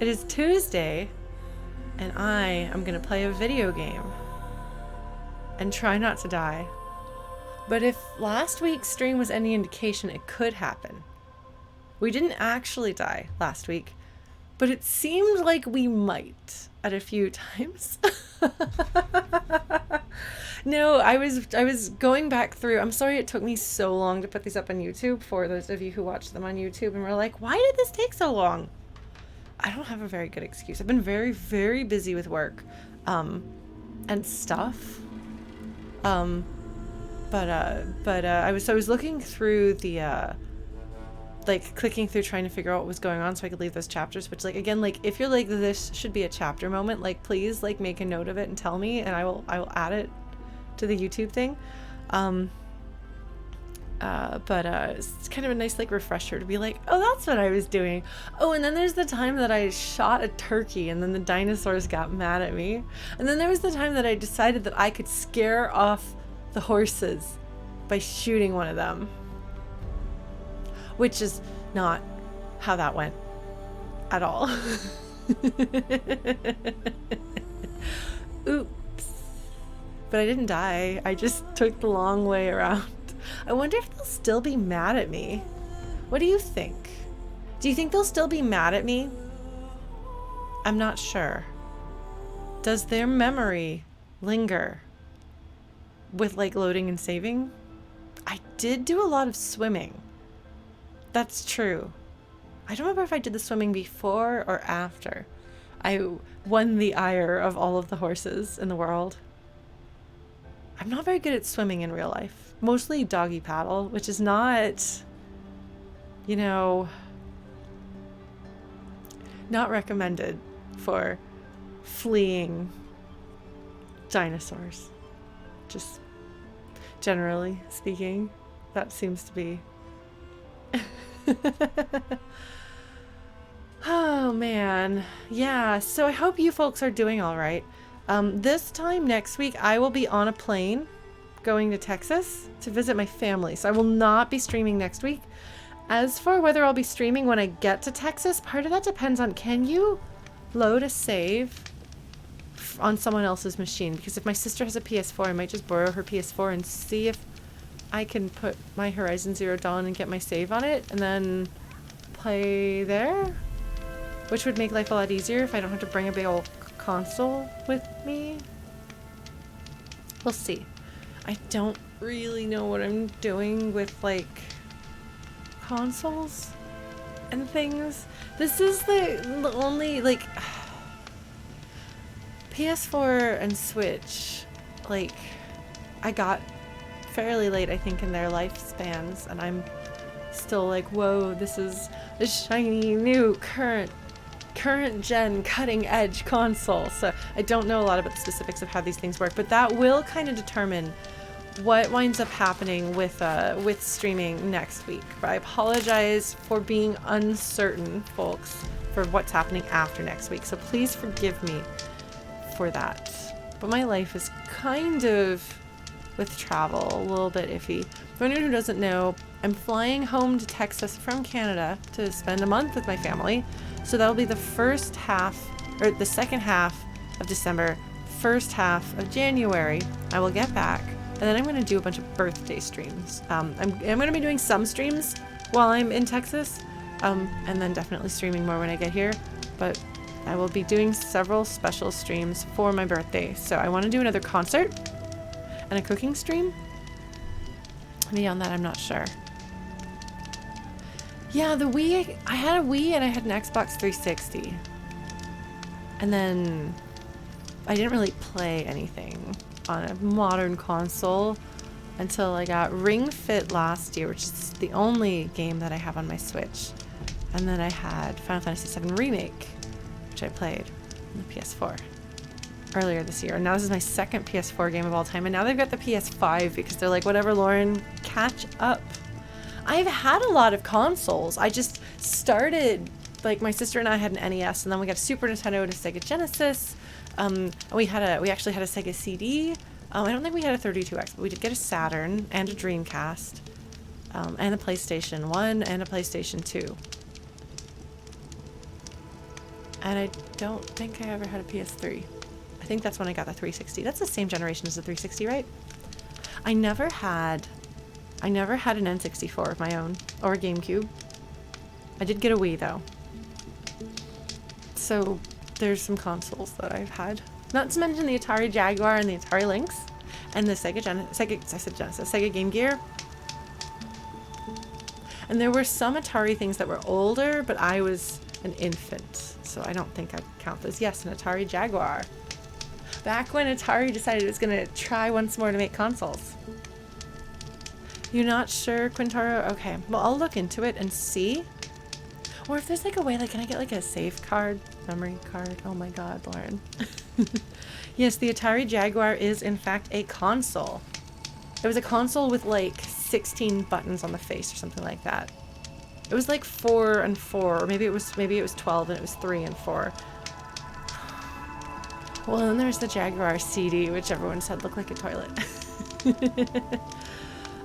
It is Tuesday, and I am going to play a video game and try not to die. But if last week's stream was any indication, it could happen. We didn't actually die last week, but it seemed like we might at a few times. No, I was going back through. I'm sorry it took me so long to put these up on YouTube for those of you who watch them on YouTube and were like, why did this take so long? I don't have a very good excuse. I've been very, very busy with work and stuff. But I was looking through the like clicking through trying to figure out what was going on so I could leave those chapters, which, like, again, like, if you're like, this should be a chapter moment, like, please, like, make a note of it and tell me, and I will add it to the YouTube thing. It's kind of a nice, like, refresher to be like, oh, that's what I was doing. Oh, and then there's the time that I shot a turkey and then the dinosaurs got mad at me. And then there was the time that I decided that I could scare off the horses by shooting one of them. Which is not how that went at all. Oops. But I didn't die. I just took the long way around. I wonder if they'll still be mad at me. What do you think? Do you think they'll still be mad at me? I'm not sure. Does their memory linger with, like, loading and saving? I did do a lot of swimming. That's true. I don't remember if I did the swimming before or after I won the ire of all of the horses in the world. I'm not very good at swimming in real life. Mostly doggy paddle, which is not, you know, not recommended for fleeing dinosaurs. Just generally speaking, that seems to be. Oh man, yeah, so I hope you folks are doing all right. This time next week I will be on a plane going to Texas to visit my family, so I will not be streaming next week. As for whether I'll be streaming when I get to Texas, part of that depends on, can you load a save on someone else's machine? Because if my sister has a PS4, I might just borrow her PS4 and see if I can put my Horizon Zero Dawn and get my save on it and then play there, which would make life a lot easier if I don't have to bring a big old console with me. We'll see. I don't really know what I'm doing with, like, consoles and things. This is the only, like, PS4 and Switch, like, I got fairly late, I think, in their lifespans, and I'm still like, whoa, this is a shiny new current gen cutting edge console. So I don't know a lot about the specifics of how these things work, but that will kind of determine what winds up happening with streaming next week. But I apologize for being uncertain, folks, for what's happening after next week, so please forgive me for that. But my life is kind of, with travel, a little bit iffy. For anyone who doesn't know, I'm flying home to Texas from Canada to spend a month with my family. So that'll be the first half, or the second half of December, first half of January. I will get back, and then I'm going to do a bunch of birthday streams. I'm going to be doing some streams while I'm in Texas, and then definitely streaming more when I get here. But I will be doing several special streams for my birthday. So I want to do another concert and a cooking stream. Beyond that, I'm not sure. Yeah, the Wii, I had a Wii and I had an Xbox 360. And then I didn't really play anything on a modern console until I got Ring Fit last year, which is the only game that I have on my Switch. And then I had Final Fantasy VII Remake, which I played on the PS4 earlier this year. And now this is my second PS4 game of all time. And now they've got the PS5 because they're like, whatever, Lauren, catch up. I've had a lot of consoles. I just started, like, my sister and I had an NES, and then we got a Super Nintendo and a Sega Genesis. We actually had a Sega CD. I don't think we had a 32X, but we did get a Saturn and a Dreamcast, and a PlayStation 1 and a PlayStation 2. And I don't think I ever had a PS3. I think that's when I got the 360. That's the same generation as the 360, right? I never had an N64 of my own, or a GameCube. I did get a Wii though. So there's some consoles that I've had. Not to mention the Atari Jaguar and the Atari Lynx and the Sega Game Gear. And there were some Atari things that were older, but I was an infant, so I don't think I'd count those. Yes, an Atari Jaguar. Back when Atari decided it was going to try once more to make consoles. You're not sure, Quintaro? Okay, well, I'll look into it and see. Or if there's like a way, like, can I get like a save card, memory card? Oh my god, Lauren. Yes, the Atari Jaguar is in fact a console. It was a console with like 16 buttons on the face or something like that. It was like 4 and 4, or maybe it was 12 and it was 3 and 4. Well, then there's the Jaguar CD, which everyone said looked like a toilet.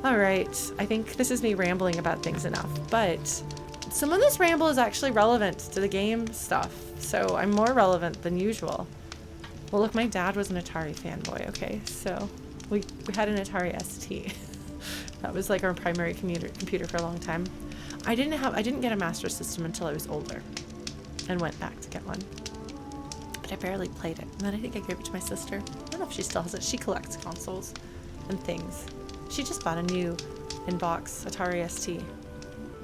Alright, I think this is me rambling about things enough, but some of this ramble is actually relevant to the game stuff, so I'm more relevant than usual. Well, look, my dad was an Atari fanboy, okay, so we had an Atari ST. That was like our primary computer for a long time. I didn't get a Master System until I was older and went back to get one. But I barely played it. And then I think I gave it to my sister. I don't know if she still has it. She collects consoles and things. She just bought a new in-box Atari ST.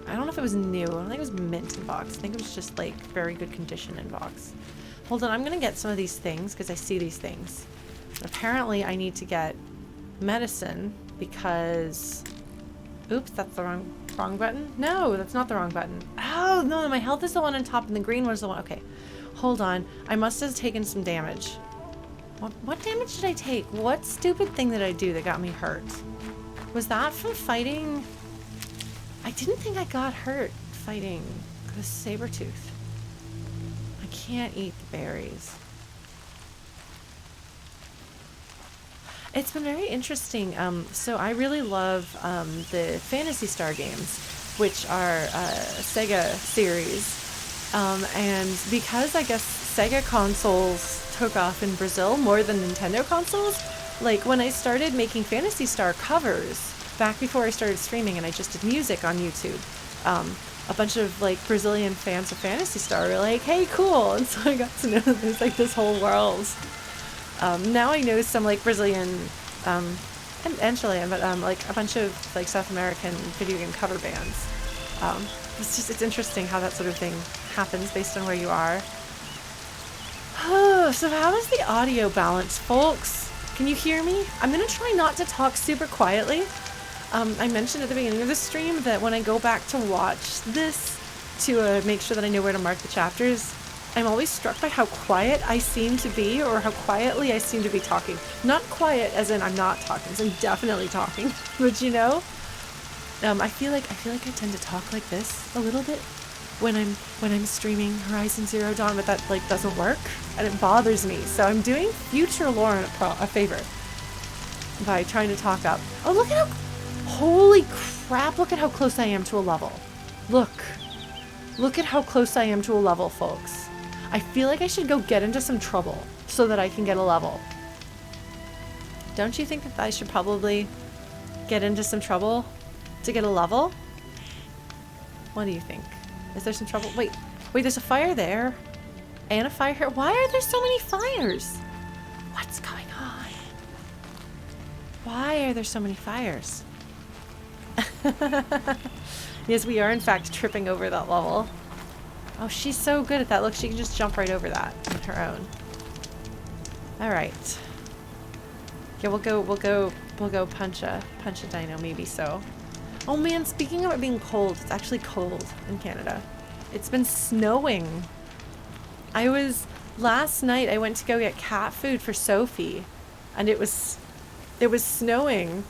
I don't know if it was new. I don't think it was mint in box. I think it was just like very good condition in box. Hold on, I'm gonna get some of these things because I see these things. Apparently I need to get medicine because... Oops, that's the wrong button? No, that's not the wrong button. Oh, no, my health is the one on top and the green one is the one. Okay, hold on. I must have taken some damage. What damage did I take? What stupid thing did I do that got me hurt? Was that from fighting? I didn't think I got hurt fighting the saber-tooth. I can't eat the berries. It's been very interesting. So I really love the Phantasy Star games, which are Sega series. And because I guess Sega consoles took off in Brazil more than Nintendo consoles, like when I started making Phantasy Star covers, back before I started streaming and I just did music on YouTube, a bunch of like Brazilian fans of Phantasy Star were like, hey, cool. And so I got to know that there's like this whole world. Now I know some like Brazilian and Chilean, but like a bunch of like South American video game cover bands. It's interesting how that sort of thing happens based on where you are. Oh, so how is the audio balance, folks? Can you hear me? I'm gonna try not to talk super quietly. I mentioned at the beginning of the stream that when I go back to watch this to make sure that I know where to mark the chapters, I'm always struck by how quiet I seem to be, or how quietly I seem to be talking. Not quiet as in I'm not talking, so I'm definitely talking. But you know, I feel like I tend to talk like this a little bit when I'm streaming Horizon Zero Dawn, but that like doesn't work and it bothers me. So I'm doing future Lauren a favor by trying to talk up. Oh, look at how, holy crap! Look at how close I am to a level. Look at how close I am to a level, folks. I feel like I should go get into some trouble so that I can get a level. Don't you think that I should probably get into some trouble to get a level? What do you think? Is there some trouble? Wait, there's a fire there. And a fire here. Why are there so many fires? What's going on? Why are there so many fires? Yes, we are in fact tripping over that level. Oh, she's so good at that. Look, she can just jump right over that on her own. All right. Yeah, we'll go punch a dino, maybe so. Oh man, speaking of it being cold, it's actually cold in Canada. It's been snowing. Last night I went to go get cat food for Sophie, and it was snowing.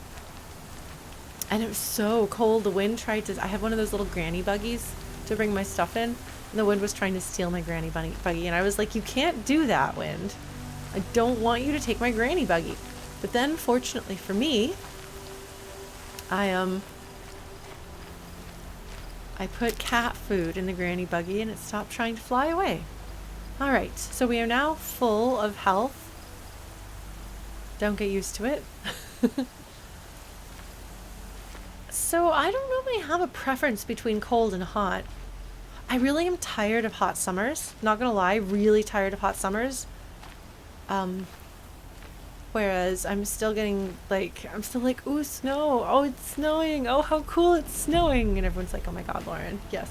And it was so cold. The wind tried to, I have one of those little granny buggies to bring my stuff in. And the wind was trying to steal my granny buggy. And I was like, you can't do that, wind. I don't want you to take my granny buggy. But then, fortunately for me, I put cat food in the granny buggy and it stopped trying to fly away. Alright, so we are now full of health. Don't get used to it. So I don't really have a preference between cold and hot. I really am tired of hot summers. Not gonna lie, really tired of hot summers. Whereas I'm still getting I'm still like, ooh, snow. Oh, it's snowing. Oh, how cool it's snowing. And everyone's like, oh my God, Lauren, yes,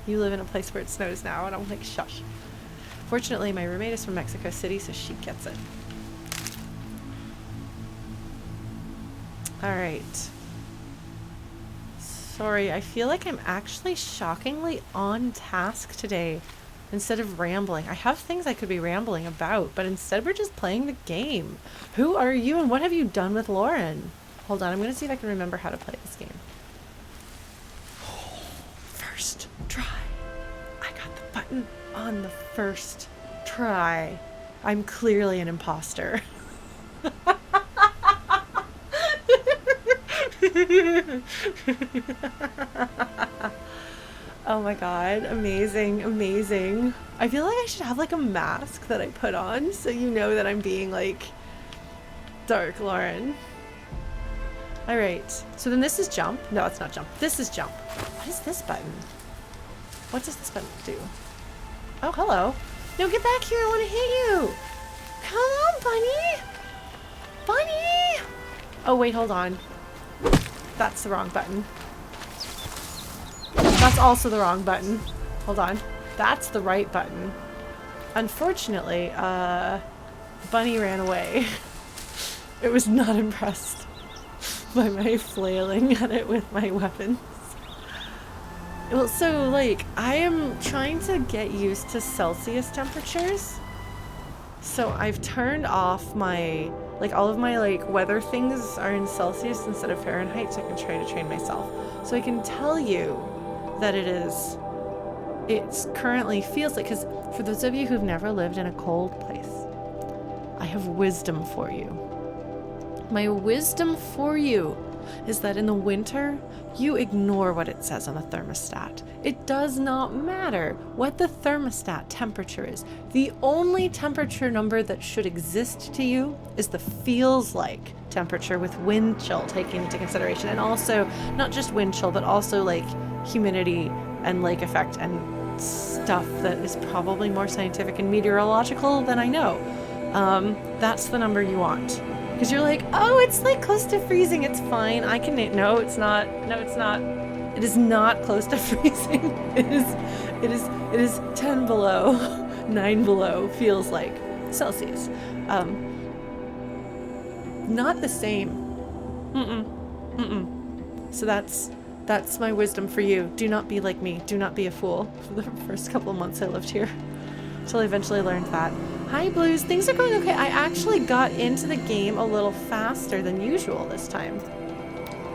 you live in a place where it snows now. And I'm like, shush. Fortunately, my roommate is from Mexico City, so she gets it. All right. Sorry, I feel like I'm actually shockingly on task today instead of rambling. I have things I could be rambling about, but instead we're just playing the game. Who are you and what have you done with Lauren? Hold on, I'm going to see if I can remember how to play this game. First try. I got the button on the first try. I'm clearly an imposter. Oh my God, amazing, amazing. I feel like I should have like a mask that I put on so you know that I'm being like dark Lauren. All right, so then this is jump. No, it's not jump. This is jump. What is this button? What does this button do? Oh, hello. No, get back here, I want to hit you. Come on, bunny. Bunny. Oh, wait, hold on. That's the wrong button. That's also the wrong button. Hold on. That's the right button. Unfortunately, Bunny ran away. It was not impressed by my flailing at it with my weapons. Well, so, like, I am trying to get used to Celsius temperatures. So I've turned off my, like, all of my, like, weather things are in Celsius instead of Fahrenheit, so I can try to train myself. So I can tell you that it's currently feels like, because for those of you who've never lived in a cold place, I have wisdom for you. My wisdom for you is that in the winter, you ignore what it says on the thermostat. It does not matter what the thermostat temperature is. The only temperature number that should exist to you is the feels like temperature with wind chill taken into consideration. And also, not just wind chill, but also like humidity and lake effect and stuff that is probably more scientific and meteorological than I know. That's the number you want. Because you're like, oh, it's like close to freezing. It's fine. I can. No, it's not. No, it's not. It is not close to freezing. It is 10 below, 9 below. Feels like Celsius. Not the same. So that's my wisdom for you. Do not be like me. Do not be a fool. For the first couple of months I lived here, until I eventually learned that. Hi, Blues. Things are going okay. I actually got into the game a little faster than usual this time.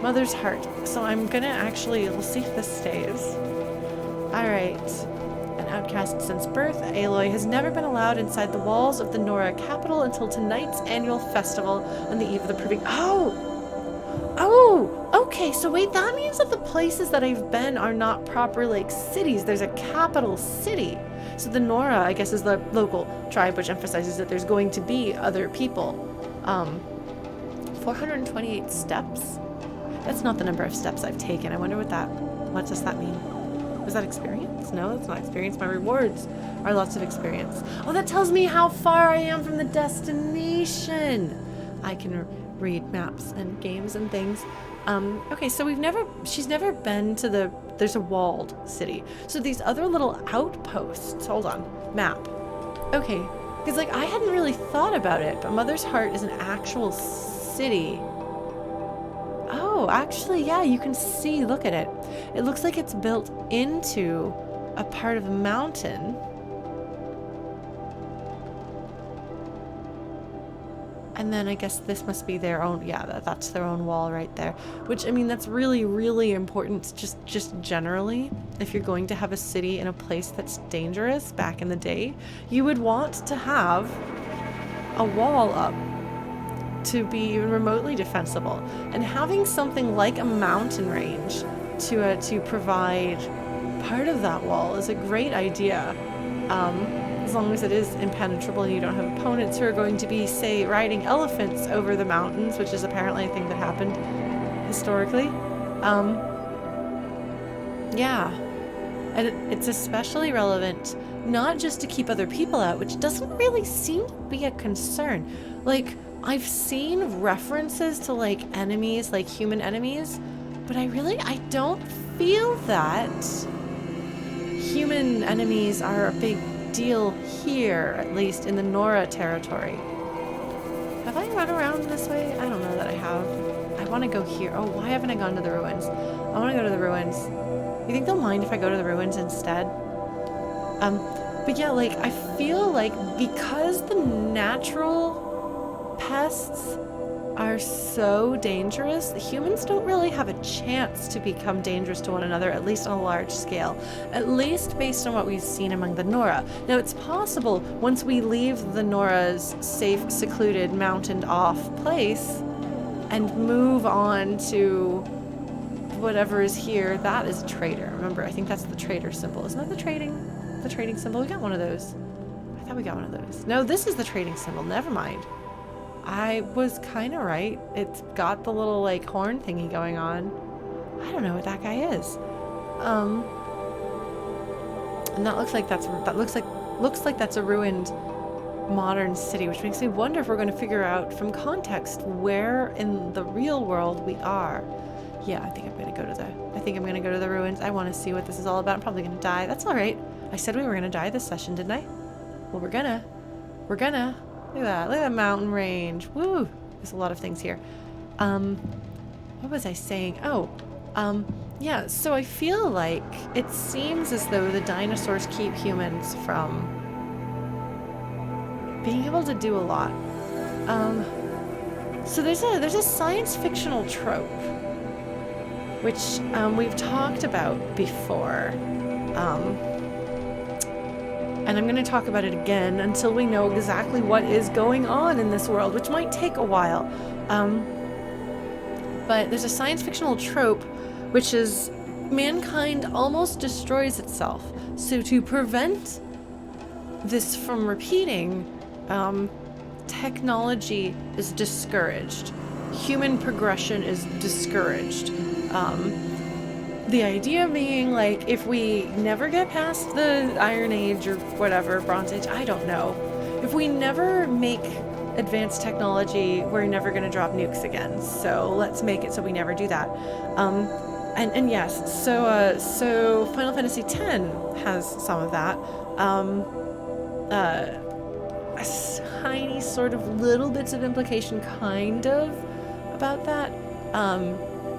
Mother's heart. So I'm gonna actually, we'll see if this stays. Alright. An outcast since birth, Aloy has never been allowed inside the walls of the Nora capital until tonight's annual festival on the eve of the proving. Oh, okay. So wait, that means that the places that I've been are not proper, like, cities. There's a capital city. So the Nora, I guess, is the local tribe, which emphasizes that there's going to be other people. 428 steps? That's not the number of steps I've taken. I wonder what does that mean? Was that experience? No, that's not experience. My rewards are lots of experience. Oh, that tells me how far I am from the destination. I can read maps and games and things. Okay, so she's never been to there's a walled city. So these other little outposts, hold on, map. Okay, because like I hadn't really thought about it, but Mother's Heart is an actual city. Oh, actually, yeah, you can see, look at it. It looks like it's built into a part of the mountain. And then I guess this must be their own, yeah, that's their own wall right there. Which, I mean, that's really, really important just generally. If you're going to have a city in a place that's dangerous back in the day, you would want to have a wall up to be even remotely defensible. And having something like a mountain range to provide part of that wall is a great idea. as long as it is impenetrable and you don't have opponents who are going to be, say, riding elephants over the mountains, which is apparently a thing that happened historically. Yeah. And it's especially relevant not just to keep other people out, which doesn't really seem to be a concern. Like, I've seen references to, like, enemies, like human enemies, but I don't feel that human enemies are a big deal here, at least in the Nora territory. Have I run around this way? I don't know that I have. I want to go here. Oh, why haven't I gone to the ruins? I want to go to the ruins. You think they'll mind if I go to the ruins instead? But yeah, like, I feel like because the natural pests are so dangerous, the humans don't really have a chance to become dangerous to one another, at least on a large scale. At least based on what we've seen among the Nora. Now, it's possible once we leave the Nora's safe, secluded, mountained-off place and move on to whatever is here. That is a trader. Remember, I think that's the trader symbol. Isn't that the trading symbol? We got one of those. I thought we got one of those. No, this is the trading symbol. Never mind. I was kind of right. It's got the little, like, horn thingy going on. I don't know what that guy is. And that looks like that's a ruined modern city, which makes me wonder if we're going to figure out from context where in the real world we are. Yeah, I think I'm going to go to the ruins. I want to see what this is all about. I'm probably going to die. That's all right. I said we were going to die this session, didn't I? Well, we're gonna. Look at that mountain range. Woo! There's a lot of things here. What was I saying? Oh, yeah, so I feel like it seems as though the dinosaurs keep humans from being able to do a lot. So there's a science fictional trope, which we've talked about before. And I'm going to talk about it again until we know exactly what is going on in this world, which might take a while. But there's a science fictional trope, which is mankind almost destroys itself. So to prevent this from repeating, technology is discouraged. Human progression is discouraged. The idea being, like, if we never get past the Iron Age or whatever, Bronze Age, I don't know. If we never make advanced technology, we're never going to drop nukes again. So let's make it so we never do that. And yes, so Final Fantasy X has some of that. A tiny sort of little bits of implication, kind of, about that.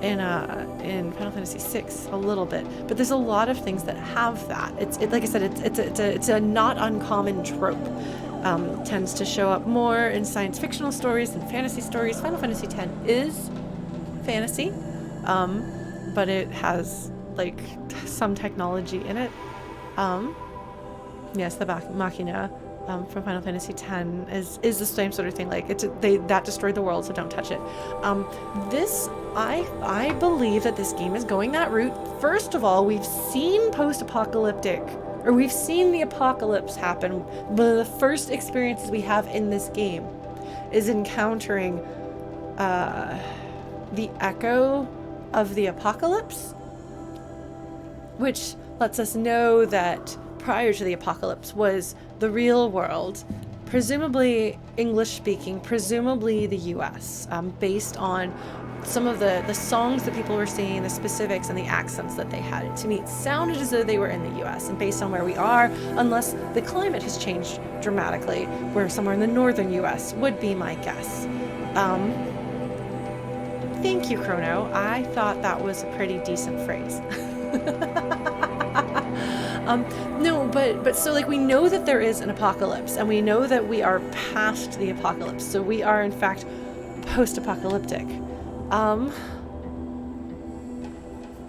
In Final Fantasy VI, a little bit, but there's a lot of things that have that. Like I said, it's a not uncommon trope. Tends to show up more in science fictional stories than fantasy stories. Final Fantasy X is fantasy, but it has, like, some technology in it. Yes, the Machina from Final Fantasy X is the same sort of thing. Like, that destroyed the world, so don't touch it. I believe that this game is going that route. First of all, we've seen we've seen the apocalypse happen. One of the first experiences we have in this game is encountering the echo of the apocalypse, which lets us know that prior to the apocalypse was the real world, presumably English speaking, presumably the US, based on some of the songs that people were singing, the specifics and the accents that they had. To me, it sounded as though they were in the US, and based on where we are, unless the climate has changed dramatically, we're somewhere in the northern US would be my guess. Thank you, Chrono. I thought that was a pretty decent phrase. No, but so, like, we know that there is an apocalypse, and we know that we are past the apocalypse, so we are in fact post-apocalyptic.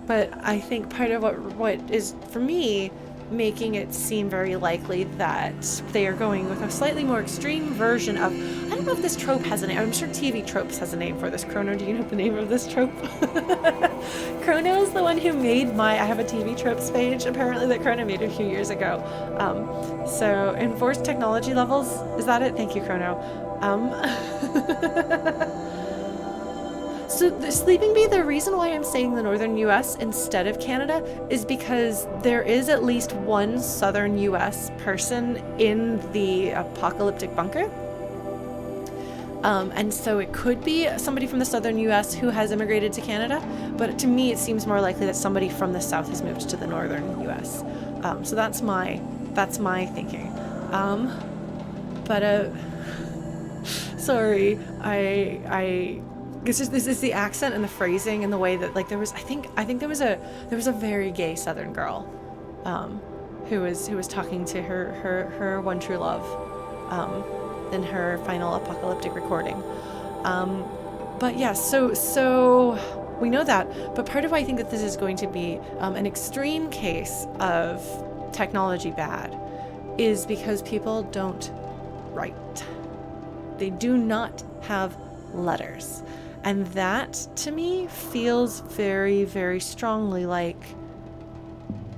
But I think part of what is, for me, making it seem very likely that they are going with a slightly more extreme version of, I don't know if this trope has a name. I'm sure TV Tropes has a name for this. Chrono, do you know the name of this trope? Chrono is the one who made I have a TV Tropes page, apparently, that Chrono made a few years ago. So enforced technology levels, is that it? Thank you, Chrono. So the Sleeping Bee, the reason why I'm saying the northern US instead of Canada is because there is at least one southern US person in the apocalyptic bunker. And so it could be somebody from the southern US who has immigrated to Canada, but to me it seems more likely that somebody from the south has moved to the northern US. So that's my thinking. Sorry, it's just this is the accent and the phrasing and the way that, like, there was I think there was a very gay southern girl who was talking to her one true love in her final apocalyptic recording. But yeah, so we know that, but part of why I think that this is going to be an extreme case of technology bad is because people don't write. They do not have letters. And that, to me, feels very, very strongly like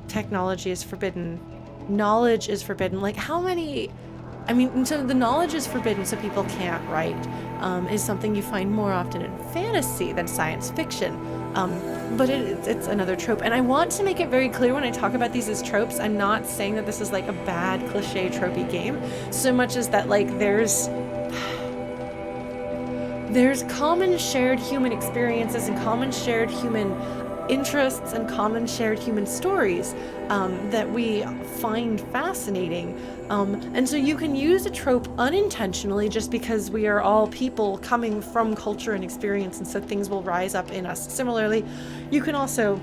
technology is forbidden. Knowledge is forbidden. Like, how many... I mean, so the knowledge is forbidden so people can't write is something you find more often in fantasy than science fiction. But it's another trope. And I want to make it very clear when I talk about these as tropes, I'm not saying that this is like a bad, cliche, tropey game, so much as that, like, there's common shared human experiences and common shared human interests and common shared human stories that we find fascinating. And so you can use a trope unintentionally just because we are all people coming from culture and experience, and so things will rise up in us. Similarly, you can also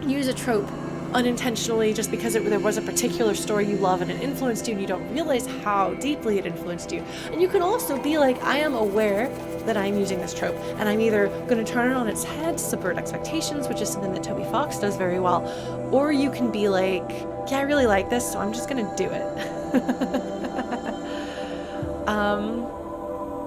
use a trope unintentionally just because there was a particular story you love and it influenced you and you don't realize how deeply it influenced you. And you can also be like, I am aware that I'm using this trope and I'm either going to turn it on its head to subvert expectations, which is something that Toby Fox does very well, or you can be like, yeah, I really like this, so I'm just going to do it.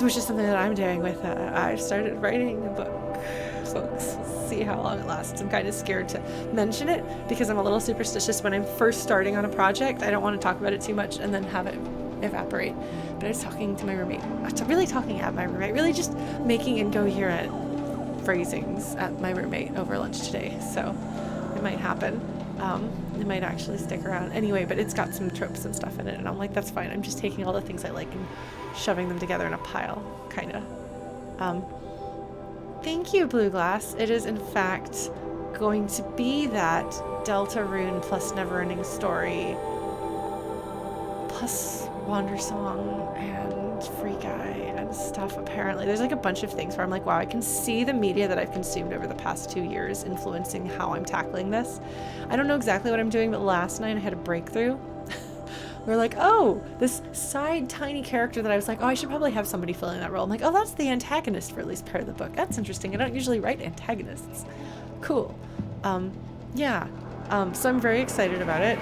Which is something that I'm doing with I've started writing a book, folks. See how long it lasts. I'm kind of scared to mention it because I'm a little superstitious when I'm first starting on a project. I don't want to talk about it too much and then have it evaporate. But I was talking to my roommate, really talking at my roommate, really just making incoherent phrasings at my roommate over lunch today. So it might happen. It might actually stick around anyway, but it's got some tropes and stuff in it, and I'm like, that's fine. I'm just taking all the things I like and shoving them together in a pile, kind of. Thank you, Blue Glass. It is, in fact, going to be that Delta Rune plus Neverending Story plus Wander Song and Free Guy and stuff, apparently. There's like a bunch of things where I'm like, wow, I can see the media that I've consumed over the past 2 years influencing how I'm tackling this. I don't know exactly what I'm doing, but last night I had a breakthrough. We're like, oh, this side tiny character that I was like, oh, I should probably have somebody filling that role. I'm like, oh, that's the antagonist for at least part of the book. That's interesting. I don't usually write antagonists. Cool. Yeah. So I'm very excited about it.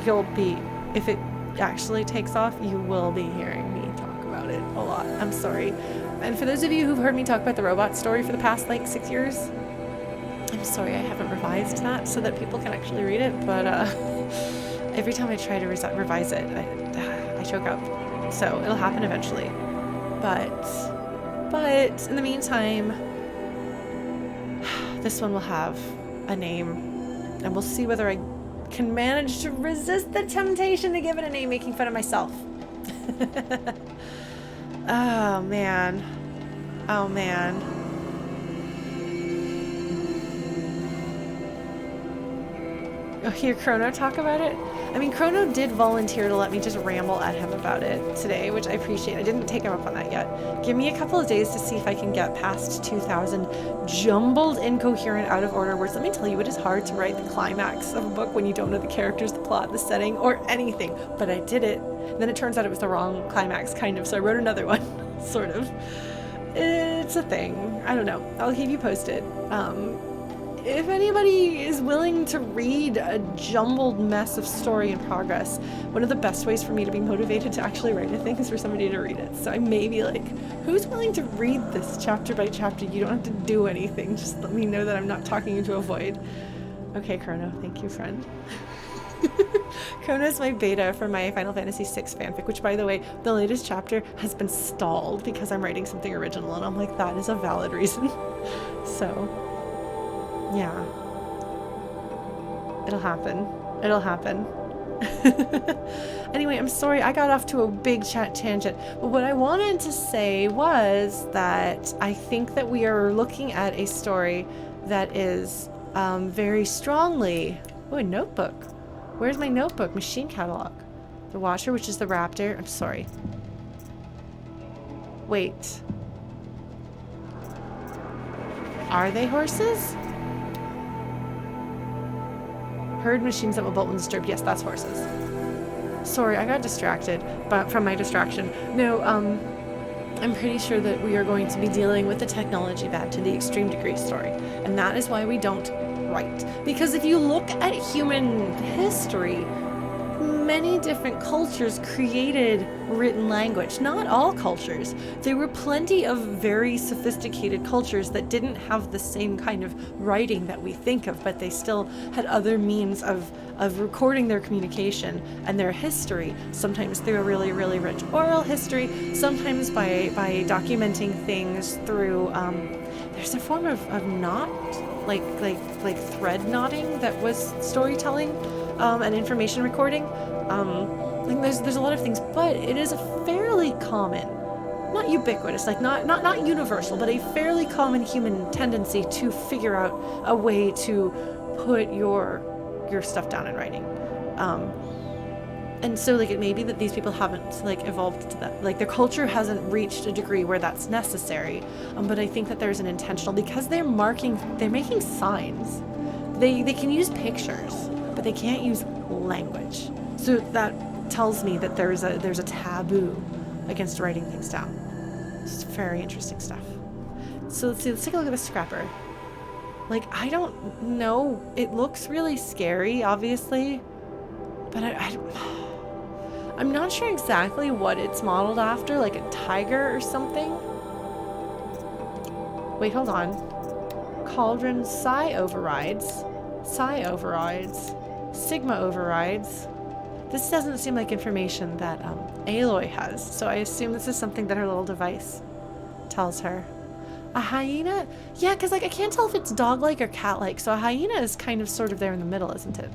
You'll be, if it actually takes off, you will be hearing me talk about it a lot. I'm sorry. And for those of you who've heard me talk about the robot story for the past, like, 6 years, I'm sorry I haven't revised that so that people can actually read it, but, every time I try to revise it, I choke up. So it'll happen eventually. But in the meantime, this one will have a name, and we'll see whether I can manage to resist the temptation to give it a name, making fun of myself. Oh man. Oh man. Oh, hear Chrono talk about it? I mean, Chrono did volunteer to let me just ramble at him about it today, which I appreciate. I didn't take him up on that yet. Give me a couple of days to see if I can get past 2,000 jumbled, incoherent, out of order words. Let me tell you, it is hard to write the climax of a book when you don't know the characters, the plot, the setting, or anything. But I did it. Then it turns out it was the wrong climax, kind of, so I wrote another one, sort of. It's a thing. I don't know. I'll keep you posted. if anybody is willing to read a jumbled mess of story in progress, one of the best ways for me to be motivated to actually write a thing is for somebody to read it. So I may be like, who's willing to read this chapter by chapter? You don't have to do anything. Just let me know that I'm not talking into a void. Okay, Chrono. Thank you, friend. Chrono is my beta for my Final Fantasy VI fanfic, which, by the way, the latest chapter has been stalled because I'm writing something original, and I'm like, that is a valid reason. So, yeah. It'll happen. It'll happen. Anyway, I'm sorry I got off to a big tangent, but what I wanted to say was that I think that we are looking at a story that is very strongly... Oh, a notebook. Where's my notebook? Machine catalog. The Watcher, which is the raptor. I'm sorry. Wait. Are they horses? Herd machines that will bolt when disturbed. Yes, that's horses. Sorry, I got distracted from my distraction. No, I'm pretty sure that we are going to be dealing with the technology bad to the extreme degree story. And that is why we don't write. Because if you look at human history, many different cultures created written language. Not all cultures. There were plenty of very sophisticated cultures that didn't have the same kind of writing that we think of, but they still had other means of recording their communication and their history, sometimes through a really, really rich oral history, sometimes by documenting things through, there's a form of knot, like thread knotting that was storytelling and information recording. Like there's a lot of things, but it is a fairly common, not ubiquitous, like not universal, but a fairly common human tendency to figure out a way to put your stuff down in writing. And so like it may be that these people haven't like evolved to that, like their culture hasn't reached a degree where that's necessary. But I think that there's an intentional, because they're making signs. They can use pictures, but they can't use language. So that tells me that there's a taboo against writing things down. It's very interesting stuff. So let's take a look at the scrapper. Like, I don't know. It looks really scary, obviously, but I'm not sure exactly what it's modeled after, like a tiger or something. Wait, hold on. Cauldron psi overrides, sigma overrides. This doesn't seem like information that Aloy has, so I assume this is something that her little device tells her. A hyena? Yeah, because like I can't tell if it's dog-like or cat-like, so a hyena is kind of sort of there in the middle, isn't it?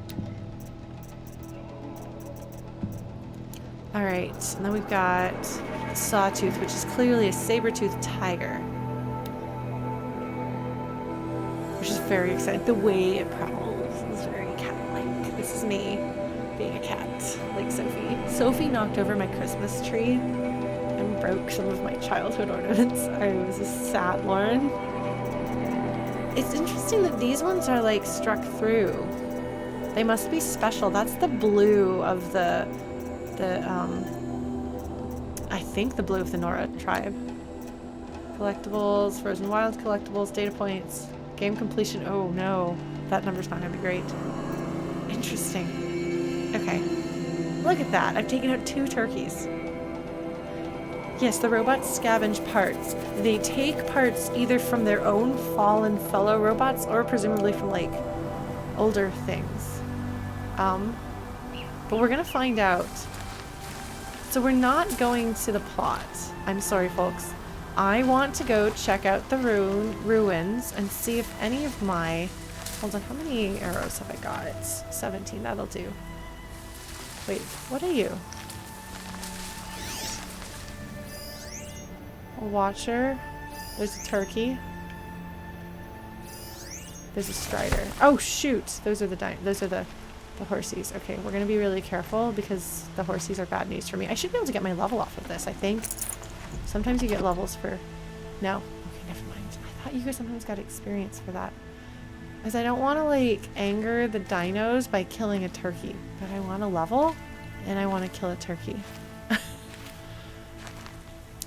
Alright, and then we've got Sawtooth, which is clearly a saber-toothed tiger. Which is very exciting. The way it prowls is very cat-like. This is me being a cat, like Sophie. Sophie knocked over my Christmas tree and broke some of my childhood ornaments. I was a sad Lauren. It's interesting that these ones are like struck through. They must be special. That's the blue of the I think the blue of the Nora tribe. Collectibles, Frozen Wild collectibles, data points, game completion. Oh no, that number's not gonna be great. Interesting. Okay, look at that. I've taken out 2 turkeys. Yes, the robots scavenge parts. They take parts either from their own fallen fellow robots or presumably from like older things. But we're gonna find out. So we're not going to the plot. I'm sorry, folks. I want to go check out the ruins and see if any of my... Hold on, how many arrows have I got? 17, that'll do. Wait, what are you? A watcher. There's a turkey. There's a strider. Oh shoot! Those are the horsies. Okay, we're gonna be really careful because the horsies are bad news for me. I should be able to get my level off of this, I think. Sometimes you get levels for... No. Okay, never mind. I thought you guys sometimes got experience for that. Because I don't want to, like, anger the dinos by killing a turkey. But I want a level, and I want to kill a turkey.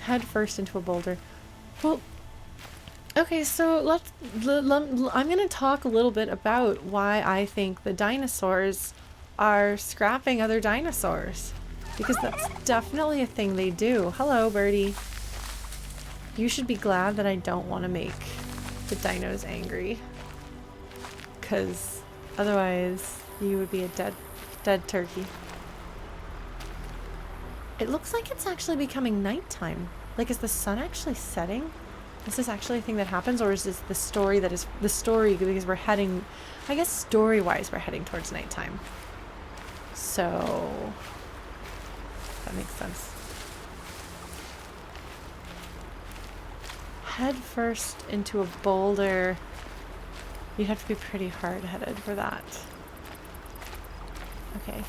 Head first into a boulder. Well, Okay, so I'm going to talk a little bit about why I think the dinosaurs are scrapping other dinosaurs. Because that's definitely a thing they do. Hello, birdie. You should be glad that I don't want to make the dinos angry. Because otherwise you would be a dead turkey. It looks like it's actually becoming nighttime. Like, is the sun actually setting? Is this actually a thing that happens, or is this the story that is the story because we're heading, I guess story-wise we're heading towards nighttime. So that makes sense. Head first into a boulder. You'd have to be pretty hard-headed for that. Okay.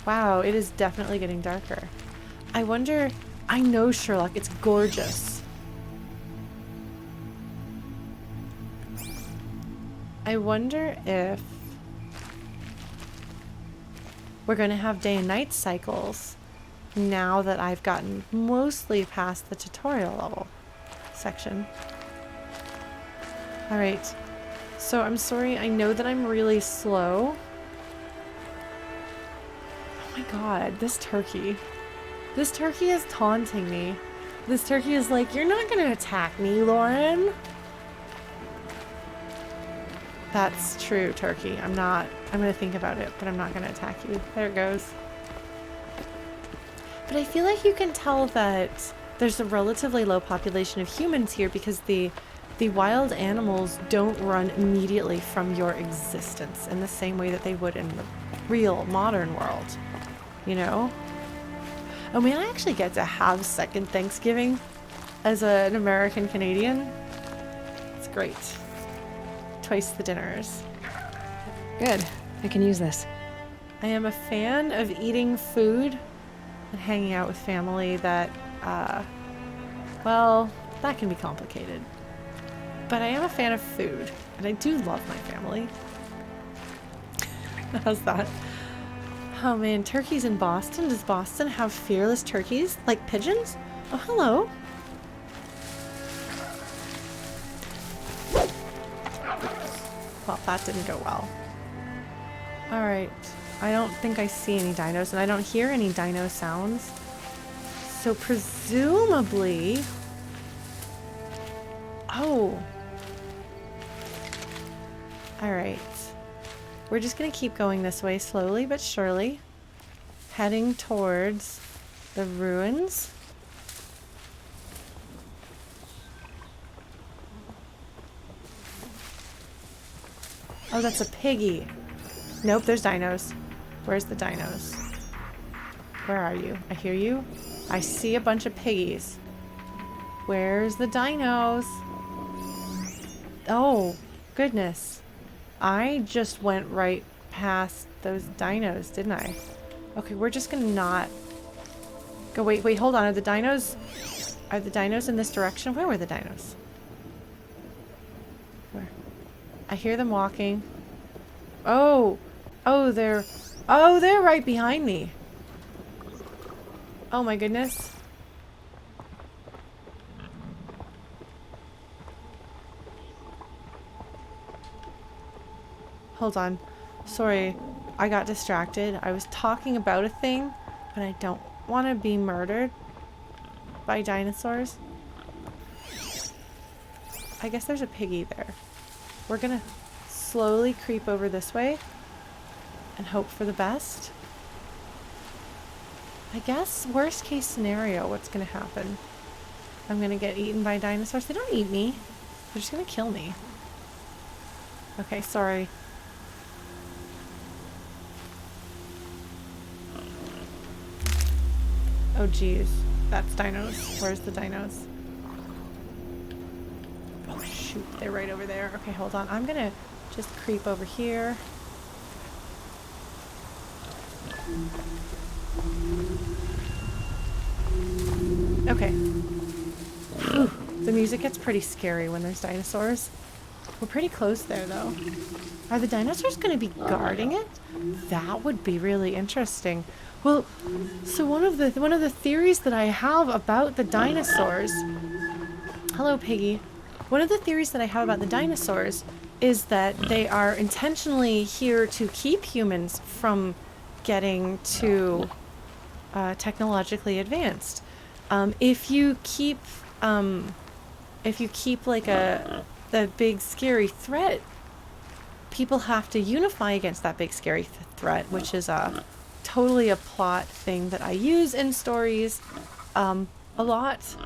Wow, it is definitely getting darker. I wonder, I know Sherlock, it's gorgeous. I wonder if we're going to have day and night cycles now that I've gotten mostly past the tutorial level section. Alright, so I'm sorry, I know that I'm really slow. Oh my god, this turkey. This turkey is taunting me. This turkey is like, you're not going to attack me, Lauren. That's true, turkey. I'm going to think about it, but I'm not going to attack you. There it goes. But I feel like you can tell that there's a relatively low population of humans here because the wild animals don't run immediately from your existence in the same way that they would in the real modern world. You know? Oh man, I actually get to have second Thanksgiving as an American Canadian. It's great. Twice the dinners. Good. I can use this. I am a fan of eating food and hanging out with family that, well, that can be complicated. But I am a fan of food, and I do love my family. How's that? Oh man, turkeys in Boston? Does Boston have fearless turkeys? Like pigeons? Oh, hello. Well, that didn't go well. Alright. I don't think I see any dinos, and I don't hear any dino sounds. So presumably... Oh. Alright. We're just gonna keep going this way slowly but surely. Heading towards the ruins. Oh, that's a piggy. Nope, there's dinos. Where's the dinos? Where are you? I hear you. I see a bunch of piggies. Where's the dinos? Oh, goodness. I just went right past those dinos, didn't I? Okay, we're just gonna not go. Wait, hold on. Are the dinos in this direction? Where were the dinos? Where? I hear them walking. Oh, they're right behind me. Oh my goodness. Hold on. Sorry, I got distracted. I was talking about a thing, but I don't want to be murdered by dinosaurs. I guess there's a piggy there. We're gonna slowly creep over this way and hope for the best. I guess worst case scenario, what's gonna happen? I'm gonna get eaten by dinosaurs. They don't eat me. They're just gonna kill me. Okay, sorry. Oh geez, that's dinos. Where's the dinos? Oh shoot, they're right over there. Okay, hold on. I'm gonna just creep over here. Okay. Whew. The music gets pretty scary when there's dinosaurs. We're pretty close there though. Are the dinosaurs gonna be guarding it? That would be really interesting. Well, so one of the theories that I have about the dinosaurs Hello, Piggy. One of the theories that I have about the dinosaurs is that they are intentionally here to keep humans from getting too technologically advanced. If you keep like the big scary threat, people have to unify against that big scary threat, which is totally a plot thing that I use in stories a lot.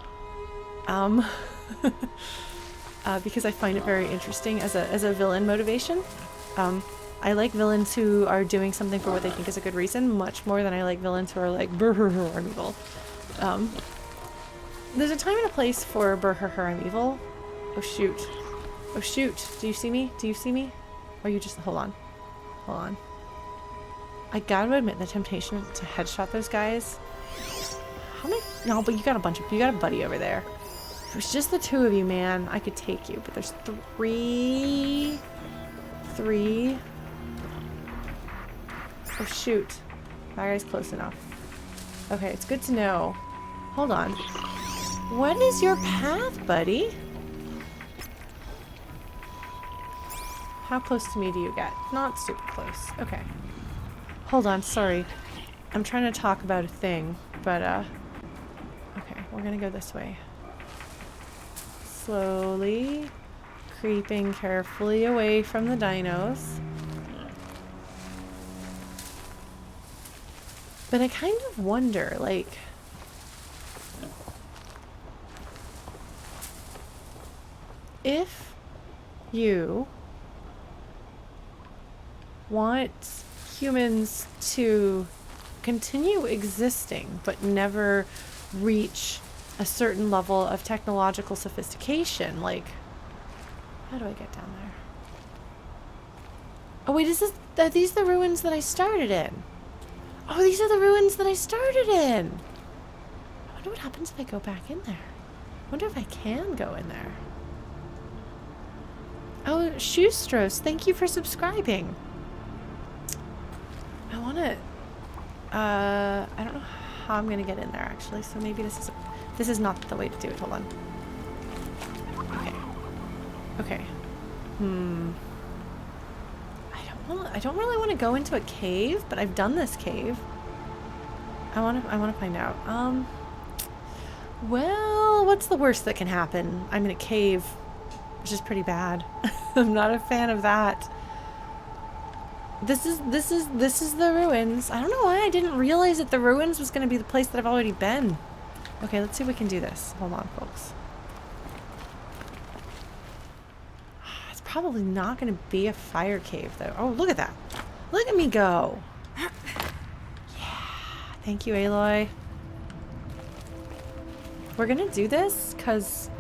Because I find it very interesting as a villain motivation. I like villains who are doing something for what they think is a good reason much more than I like villains who are like brr, I'm evil. There's a time and a place for brr, I'm evil. Oh shoot. Oh shoot. Do you see me? Do you see me? Or you just hold on. Hold on. I gotta admit the temptation to headshot those guys. How many? No, but you got a buddy over there. If it was just the two of you, man, I could take you. But there's three. Oh shoot. That guy's close enough. Okay, it's good to know. Hold on. What is your path, buddy? How close to me do you get? Not super close. Okay. Hold on, sorry. I'm trying to talk about a thing, but okay, we're gonna go this way. Slowly creeping carefully away from the dinos. But I kind of wonder, like, if you want humans to continue existing but never reach a certain level of technological sophistication, like, how do I get down there? Oh wait, are these the ruins that I started in? Oh, these are the ruins that I started in! I wonder what happens if I go back in there. I wonder if I can go in there. Oh, Shoestros, thank you for subscribing. I want to... I don't know how I'm going to get in there, actually, so maybe this is not the way to do it. Hold on. Okay. I don't really want to go into a cave, but I've done this cave. I want to find out. Well, what's the worst that can happen? I'm in a cave, which is pretty bad. I'm not a fan of that. This is the ruins. I don't know why I didn't realize that the ruins was going to be the place that I've already been. Okay, let's see if we can do this. Hold on, folks. It's probably not going to be a fire cave, though. Oh, look at that. Look at me go. Yeah. Thank you, Aloy. We're going to do this because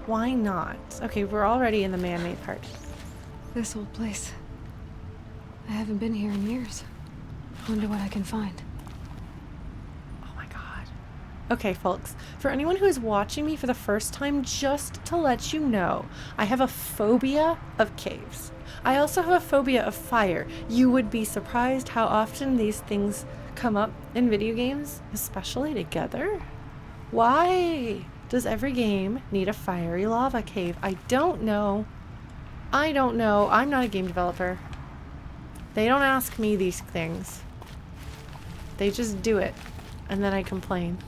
why not? Okay, we're already in the man-made part. This old place. I haven't been here in years. Wonder what I can find. Oh my god. Okay, folks. For anyone who is watching me for the first time, just to let you know, I have a phobia of caves. I also have a phobia of fire. You would be surprised how often these things come up in video games, especially together. Why does every game need a fiery lava cave? I don't know. I don't know. I'm not a game developer. They don't ask me these things. They just do it. And then I complain.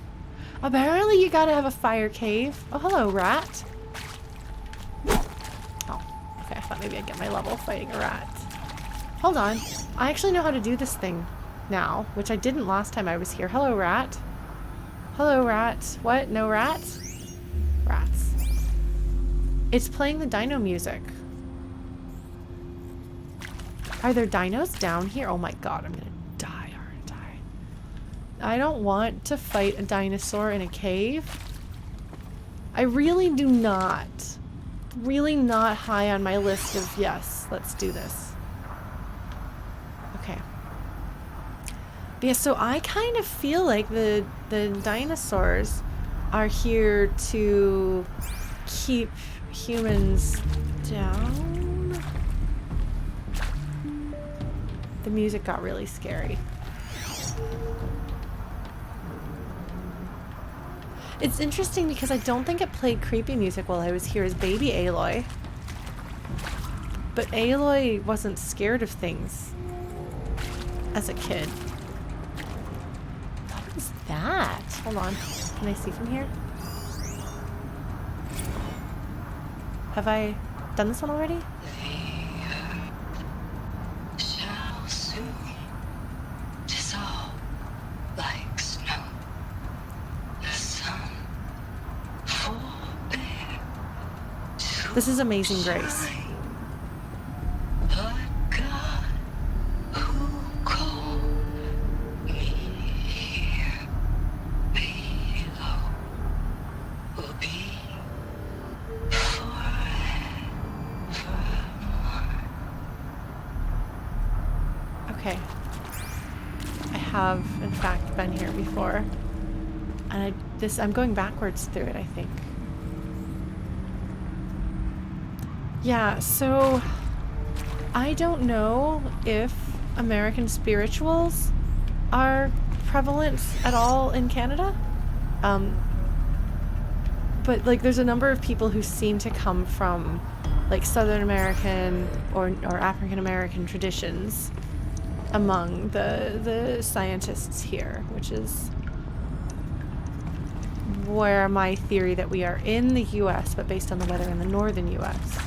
Apparently you gotta have a fire cave. Oh, hello, rat. Oh, okay. I thought maybe I'd get my level fighting a rat. Hold on. I actually know how to do this thing now, which I didn't last time I was here. Hello, rat. Hello, rat. What? No rats? Rats. It's playing the dino music. Are there dinos down here? Oh my god, I'm gonna die, aren't I? I don't want to fight a dinosaur in a cave. I really do not. Really not high on my list of yes, let's do this. Okay. But yeah, so I kind of feel like the dinosaurs are here to keep humans down. The music got really scary. It's interesting because I don't think it played creepy music while I was here as baby Aloy. But Aloy wasn't scared of things as a kid. What is that? Hold on. Can I see from here? Have I done this one already? Shall soon dissolve like snow. The sun forbear to This is Amazing Grace. shine. But God, who called me here below, will be Okay. I have, in fact, been here before. And I'm going backwards through it, I think. Yeah, so I don't know if American spirituals are prevalent at all in Canada. But like there's a number of people who seem to come from like Southern American or African American traditions among the scientists here, which is where my theory that we are in the US but based on the weather in the northern US.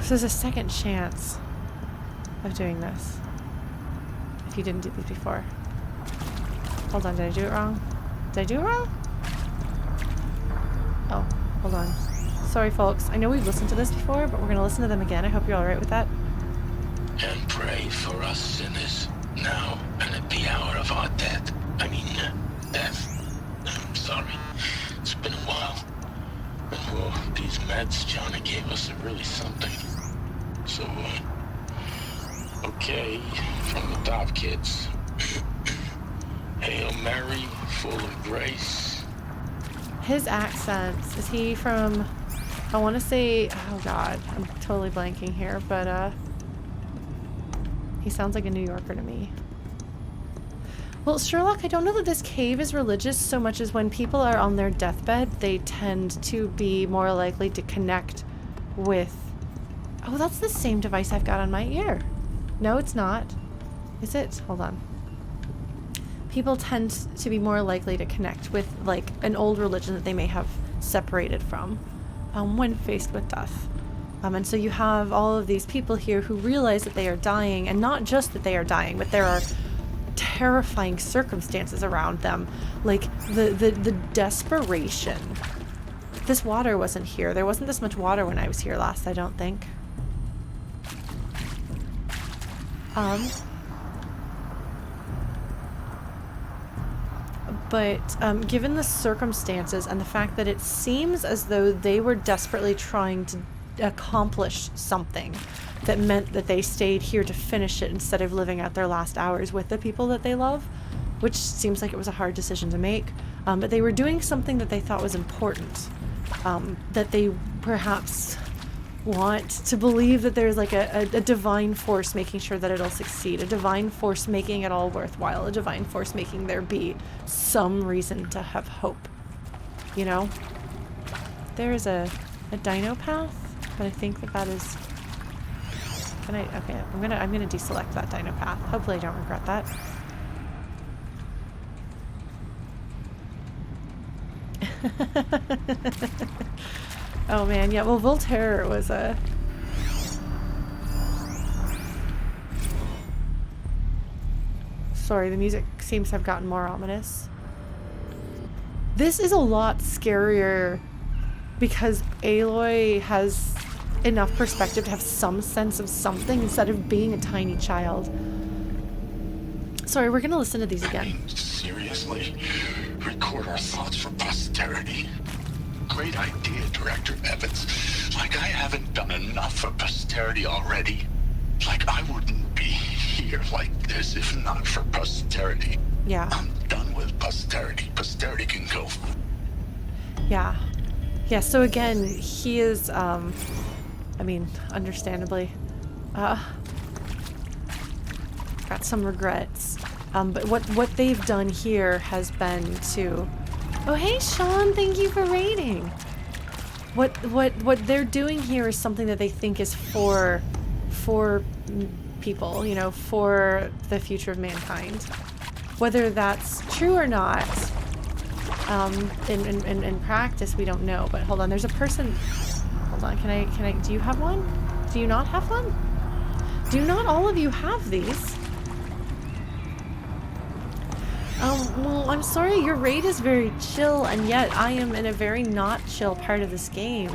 So there's a second chance of doing this if you didn't do this before. Hold on, did I do it wrong? Did I do it wrong? Oh, hold on. Sorry, folks. I know we've listened to this before, but we're going to listen to them again. I hope you're alright with that. And pray for us sinners, now and at the hour of our death. Death. I'm sorry. It's been a while. And these meds Johnny gave us are really something. So, okay, from the top, kids. Hail Mary, full of grace. His accent, is he from, I want to say, oh god, I'm totally blanking here, but he sounds like a New Yorker to me. Well, Sherlock, I don't know that this cave is religious so much as when people are on their deathbed, they tend to be more likely to connect with... Oh, that's the same device I've got on my ear. No, it's not. Is it? Hold on. People tend to be more likely to connect with, like, an old religion that they may have separated from when faced with death. And so you have all of these people here who realize that they are dying, and not just that they are dying, but there are terrifying circumstances around them. Like, the desperation. This water wasn't here. There wasn't this much water when I was here last, I don't think. But given the circumstances and the fact that it seems as though they were desperately trying to accomplish something that meant that they stayed here to finish it instead of living out their last hours with the people that they love, which seems like it was a hard decision to make. But they were doing something that they thought was important, that they perhaps want to believe that there's like a divine force making sure that it'll succeed, a divine force making it all worthwhile, a divine force making there be some reason to have hope, you know? There is a dino path, but I think that is... Can I... Okay, I'm gonna deselect that dino path. Hopefully I don't regret that. Oh man, yeah, well Voltaire was a... Sorry, the music seems to have gotten more ominous. This is a lot scarier because Aloy has enough perspective to have some sense of something instead of being a tiny child. Sorry, we're gonna listen to these again. Seriously? Record our thoughts for posterity? Great idea, Director Evans. Like I haven't done enough for posterity already. Like I wouldn't be here like this if not for posterity. Yeah. I'm done with posterity. Posterity can go. Yeah. Yeah, so again, he is, I mean, understandably, got some regrets. But what they've done here has been to... Oh, hey, Sean, thank you for raiding. What they're doing here is something that they think is for people, you know, for the future of mankind. Whether that's true or not, in practice, we don't know. But hold on, there's a person. Hold on, can I? Do you have one? Do you not have one? Do not all of you have these? Well, I'm sorry, your raid is very chill, and yet I am in a very not chill part of this game.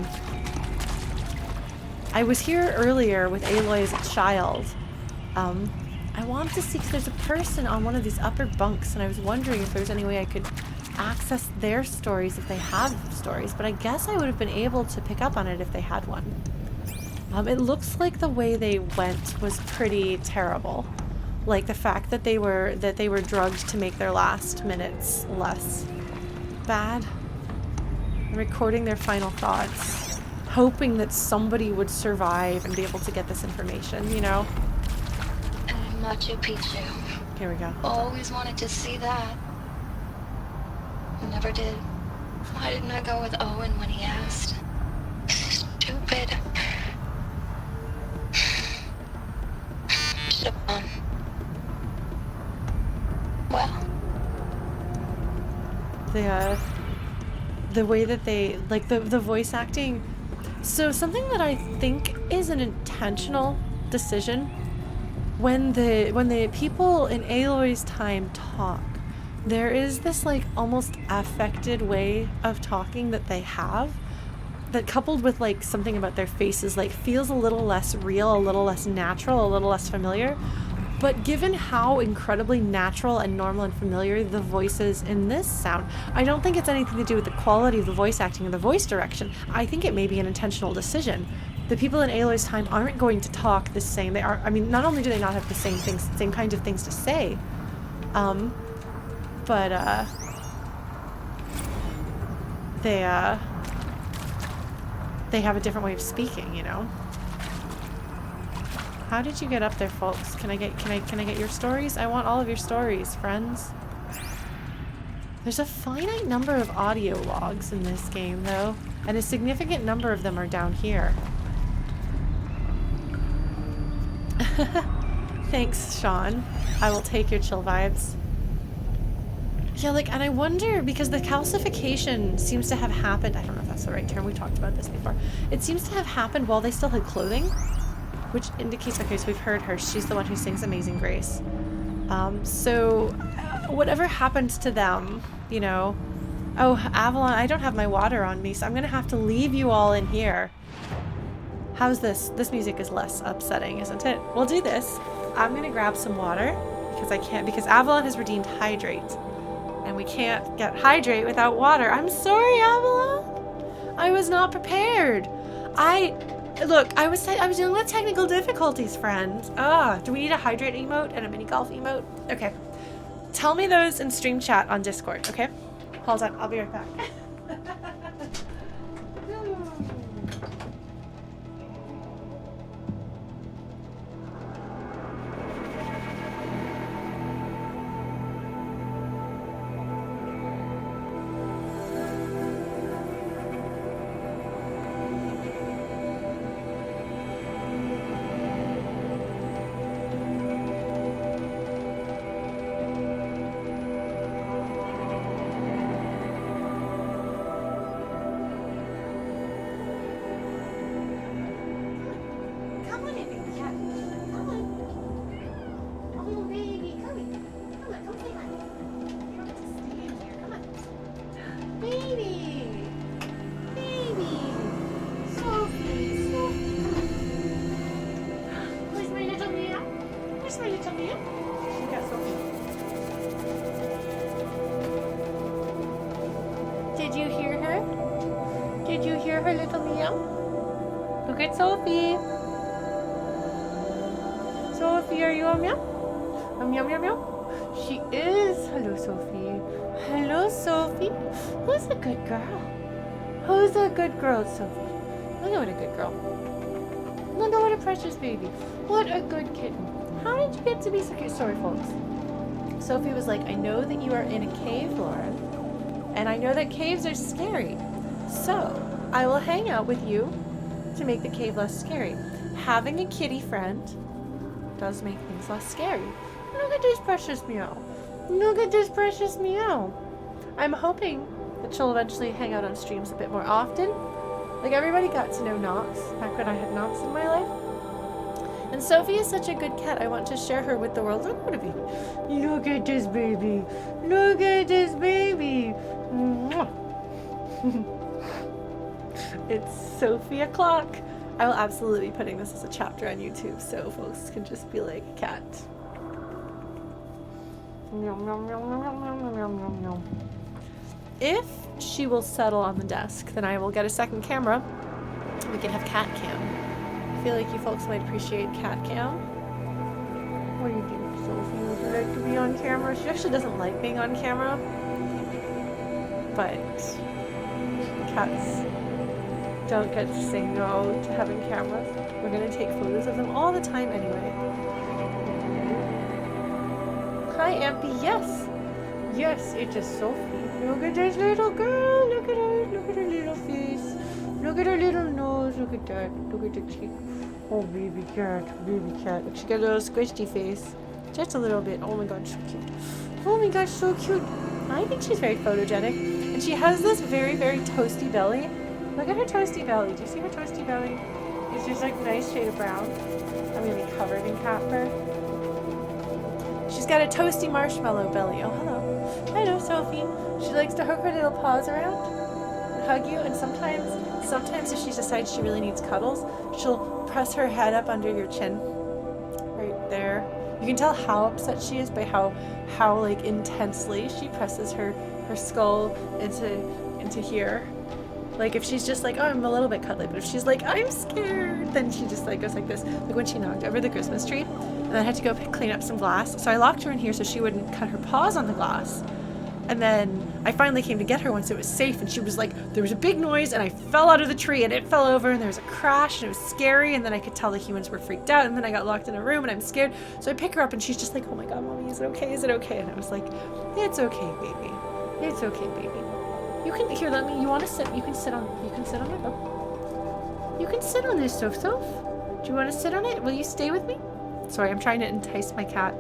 I was here earlier with Aloy as a child. I wanted to see, because there's a person on one of these upper bunks, and I was wondering if there was any way I could access their stories if they have stories, but I guess I would have been able to pick up on it if they had one. It looks like the way they went was pretty terrible. Like the fact that they were drugged to make their last minutes less bad. Recording their final thoughts. Hoping that somebody would survive and be able to get this information, you know? And Machu Picchu. Here we go. Always wanted to see that. Never did. Why didn't I go with Owen when he asked? Stupid. Should have gone. Well. The way that they, like the voice acting. So something that I think is an intentional decision, when the people in Aloy's time talk, there is this like almost affected way of talking that they have, that coupled with like something about their faces like feels a little less real, a little less natural, a little less familiar. But given how incredibly natural and normal and familiar the voices in this sound, I don't think it's anything to do with the quality of the voice acting or the voice direction. I think it may be an intentional decision. The people in Aloy's time aren't going to talk the same. They are, I mean, not only do they not have the same things, same kind of things to say, but they have a different way of speaking, you know. How did you get up there, folks? Can I get your stories? I want all of your stories, friends. There's a finite number of audio logs in this game, though, and a significant number of them are down here. Thanks, Sean. I will take your chill vibes. Yeah, like, and I wonder, because the calcification seems to have happened, I don't know if that's the right term, we talked about this before. It seems to have happened while they still had clothing, which indicates, okay, so we've heard her. She's the one who sings Amazing Grace. So whatever happens to them, you know. Oh, Avalon, I don't have my water on me, so I'm gonna have to leave you all in here. How's this? This music is less upsetting, isn't it? We'll do this. I'm gonna grab some water, because I can't, because Avalon has redeemed Hydrate. And we can't get Hydrate without water. I'm sorry, Avalon. I was not prepared. Look, I was dealing with technical difficulties, friends. Do we need a Hydrate emote and a minigolf emote? Okay. Tell me those in stream chat on Discord, okay? Hold on, I'll be right back. Did you hear her? Did you hear her little meow? Look at Sophie. Sophie, are you a meow? A meow meow meow? She is. Hello, Sophie. Hello, Sophie. Who's a good girl? Who's a good girl, Sophie? Look at what a good girl. Look at what a precious baby. What a good kitten. How did you get to be so cute? Sorry, folks. Sophie was like, I know that you are in a cave, Lauren, and I know that caves are scary. So, I will hang out with you to make the cave less scary. Having a kitty friend does make things less scary. Look at this precious meow. Look at this precious meow. I'm hoping that she'll eventually hang out on streams a bit more often. Like, everybody got to know Knox back when I had Knox in my life. And Sophie is such a good cat. I want to share her with the world. Look at baby. Look at this baby. Look at this baby. It's Sophie o'clock. I will absolutely be putting this as a chapter on YouTube so folks can just be like, cat. If she will settle on the desk, then I will get a second camera. We can have cat cam. I feel like you folks might appreciate cat cam. What do you think, Sophie? Would you like to be on camera? She actually doesn't like being on camera. But cats don't get to say no to having cameras. We're going to take photos of them all the time anyway. Hi, Ampy. Yes. Yes, it is Sophie. Look at this little girl. Look at her. Look at her little face. Look at her little nose. Look at that. Look at the cheek. Oh, baby cat. Baby cat. Look, she got a little squishy face. Just a little bit. Oh my god, so cute. Oh my gosh, so cute. I think she's very photogenic. And she has this very, very toasty belly. Look at her toasty belly. Do you see her toasty belly? It's just like a nice shade of brown. I'm going to be covered in cat fur. She's got a toasty marshmallow belly. Oh, hello. Hello, Sophie. She likes to hook her little paws around and hug you. And sometimes if she decides she really needs cuddles, she'll press her head up under your chin. Right there. You can tell how upset she is by how like intensely she presses her skull into here. Like if she's just like, oh, I'm a little bit cuddly, but if she's like, I'm scared, then she just like goes like this. Like when she knocked over the Christmas tree, and I had to go clean up some glass. So I locked her in here so she wouldn't cut her paws on the glass. And then I finally came to get her once it was safe, and she was like, there was a big noise, and I fell out of the tree, and it fell over, and there was a crash, and it was scary, and then I could tell the humans were freaked out, and then I got locked in a room, and I'm scared. So I pick her up, and she's just like, oh my god, Mommy, is it okay? Is it okay? And I was like, it's okay, baby. It's okay, baby. You can, here, let me, you want to sit, you can sit on it. Oh. You can sit on this, Soph. Do you want to sit on it? Will you stay with me? Sorry, I'm trying to entice my cat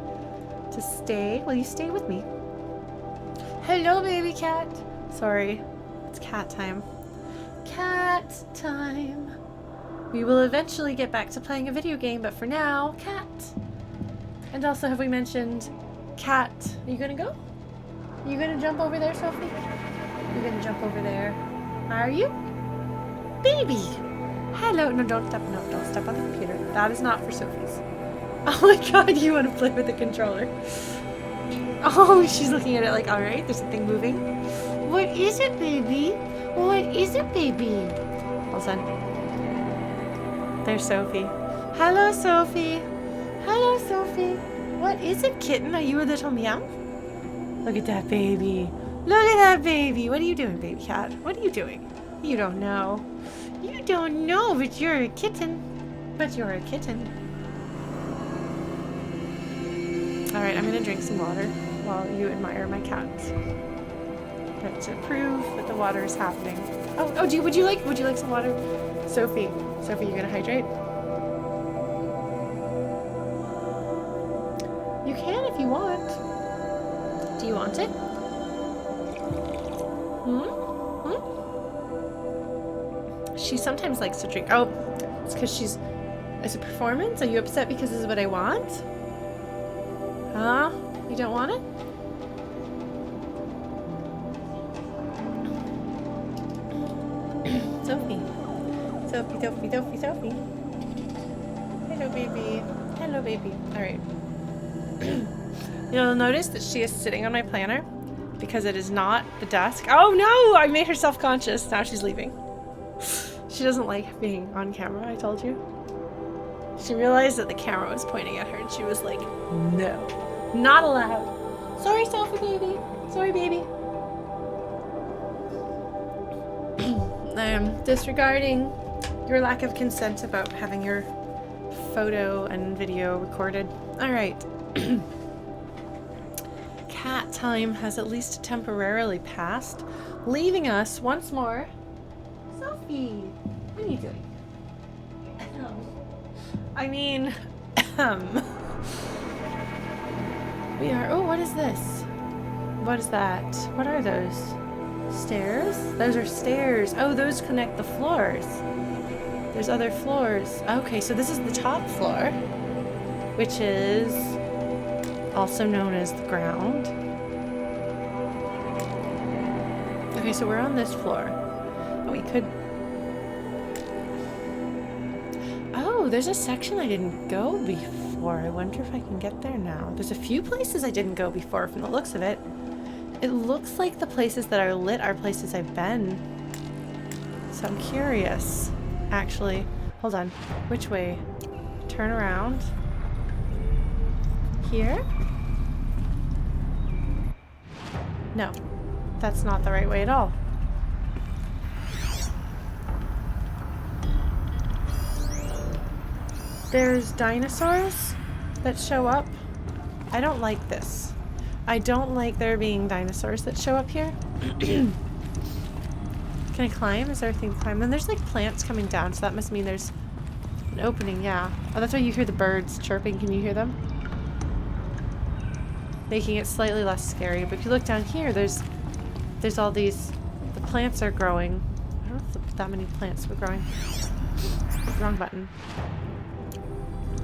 to stay. Will you stay with me? Hello, baby cat. Sorry, it's cat time. Cat time. We will eventually get back to playing a video game, but for now, cat. And also, have we mentioned cat? Are you gonna go? Are you gonna jump over there, Sophie? You're gonna jump over there. Are you? Baby! Hello. No, don't step on the computer. That is not for Sophie's. Oh my god, you want to play with the controller. Oh, she's looking at it like, alright, there's something moving. What is it, baby? What is it, baby? Hold on. There's Sophie. Hello, Sophie. Hello, Sophie. What is it, kitten? Are you a little meow? Look at that baby. Look at that baby. What are you doing, baby cat? What are you doing? You don't know. You don't know, but you're a kitten. But you're a kitten. Alright, I'm gonna drink some water while you admire my cat. But to prove that the water is happening. Oh, would you like some water? Sophie, you gonna hydrate? You can if you want. Do you want it? She sometimes likes to drink. Oh, it's because she's... It's a performance? Are you upset because this is what I want? Huh? You don't want it? Sophie. Hello, baby. Hello, baby. Alright. You'll notice that she is sitting on my planner because it is not the desk. Oh no! I made her self-conscious. Now she's leaving. She doesn't like being on camera, I told you. She realized that the camera was pointing at her and she was like, no, not allowed. Sorry, Sophie, baby. Sorry, baby. I am disregarding your lack of consent about having your photo and video recorded. Alright. cat time has at least temporarily passed, leaving us once more. Sophie, what are you doing? I mean, we are. Oh, what is this? What is that? What are those? Stairs? Those are stairs. Oh, those connect the floors. There's other floors. Okay, so this is the top floor, which is also known as the ground. Okay, so we're on this floor. We could... Oh, there's a section I didn't go before. I wonder if I can get there now. There's a few places I didn't go before from the looks of it. It looks like the places that are lit are places I've been. So I'm curious. Actually, hold on. Which way? Turn around. Here? No, that's not the right way at all. There's dinosaurs that show up. I don't like this. I don't like there being dinosaurs that show up here. Can I climb? Is there a thing to climb? Then there's like plants coming down, so that must mean there's an opening, yeah. Oh, that's why you hear the birds chirping. Can you hear them? Making it slightly less scary. But if you look down here, there's all these... The plants are growing. I don't know if that many plants were growing. Wrong button.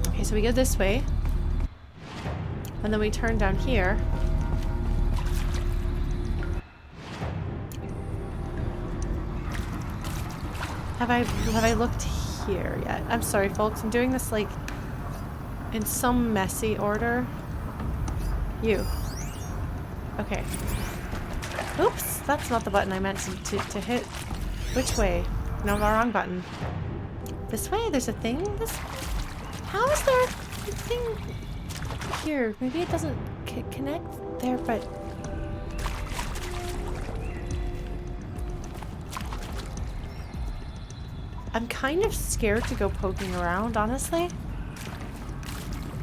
Okay, so we go this way. And then we turn down here. Have I looked here yet? I'm sorry, folks. I'm doing this like in some messy order. You. Okay. Oops, that's not the button I meant to hit. Which way? No, the wrong button. This way? There's a thing? How is there a thing here? Maybe it doesn't connect there, but... I'm kind of scared to go poking around, honestly.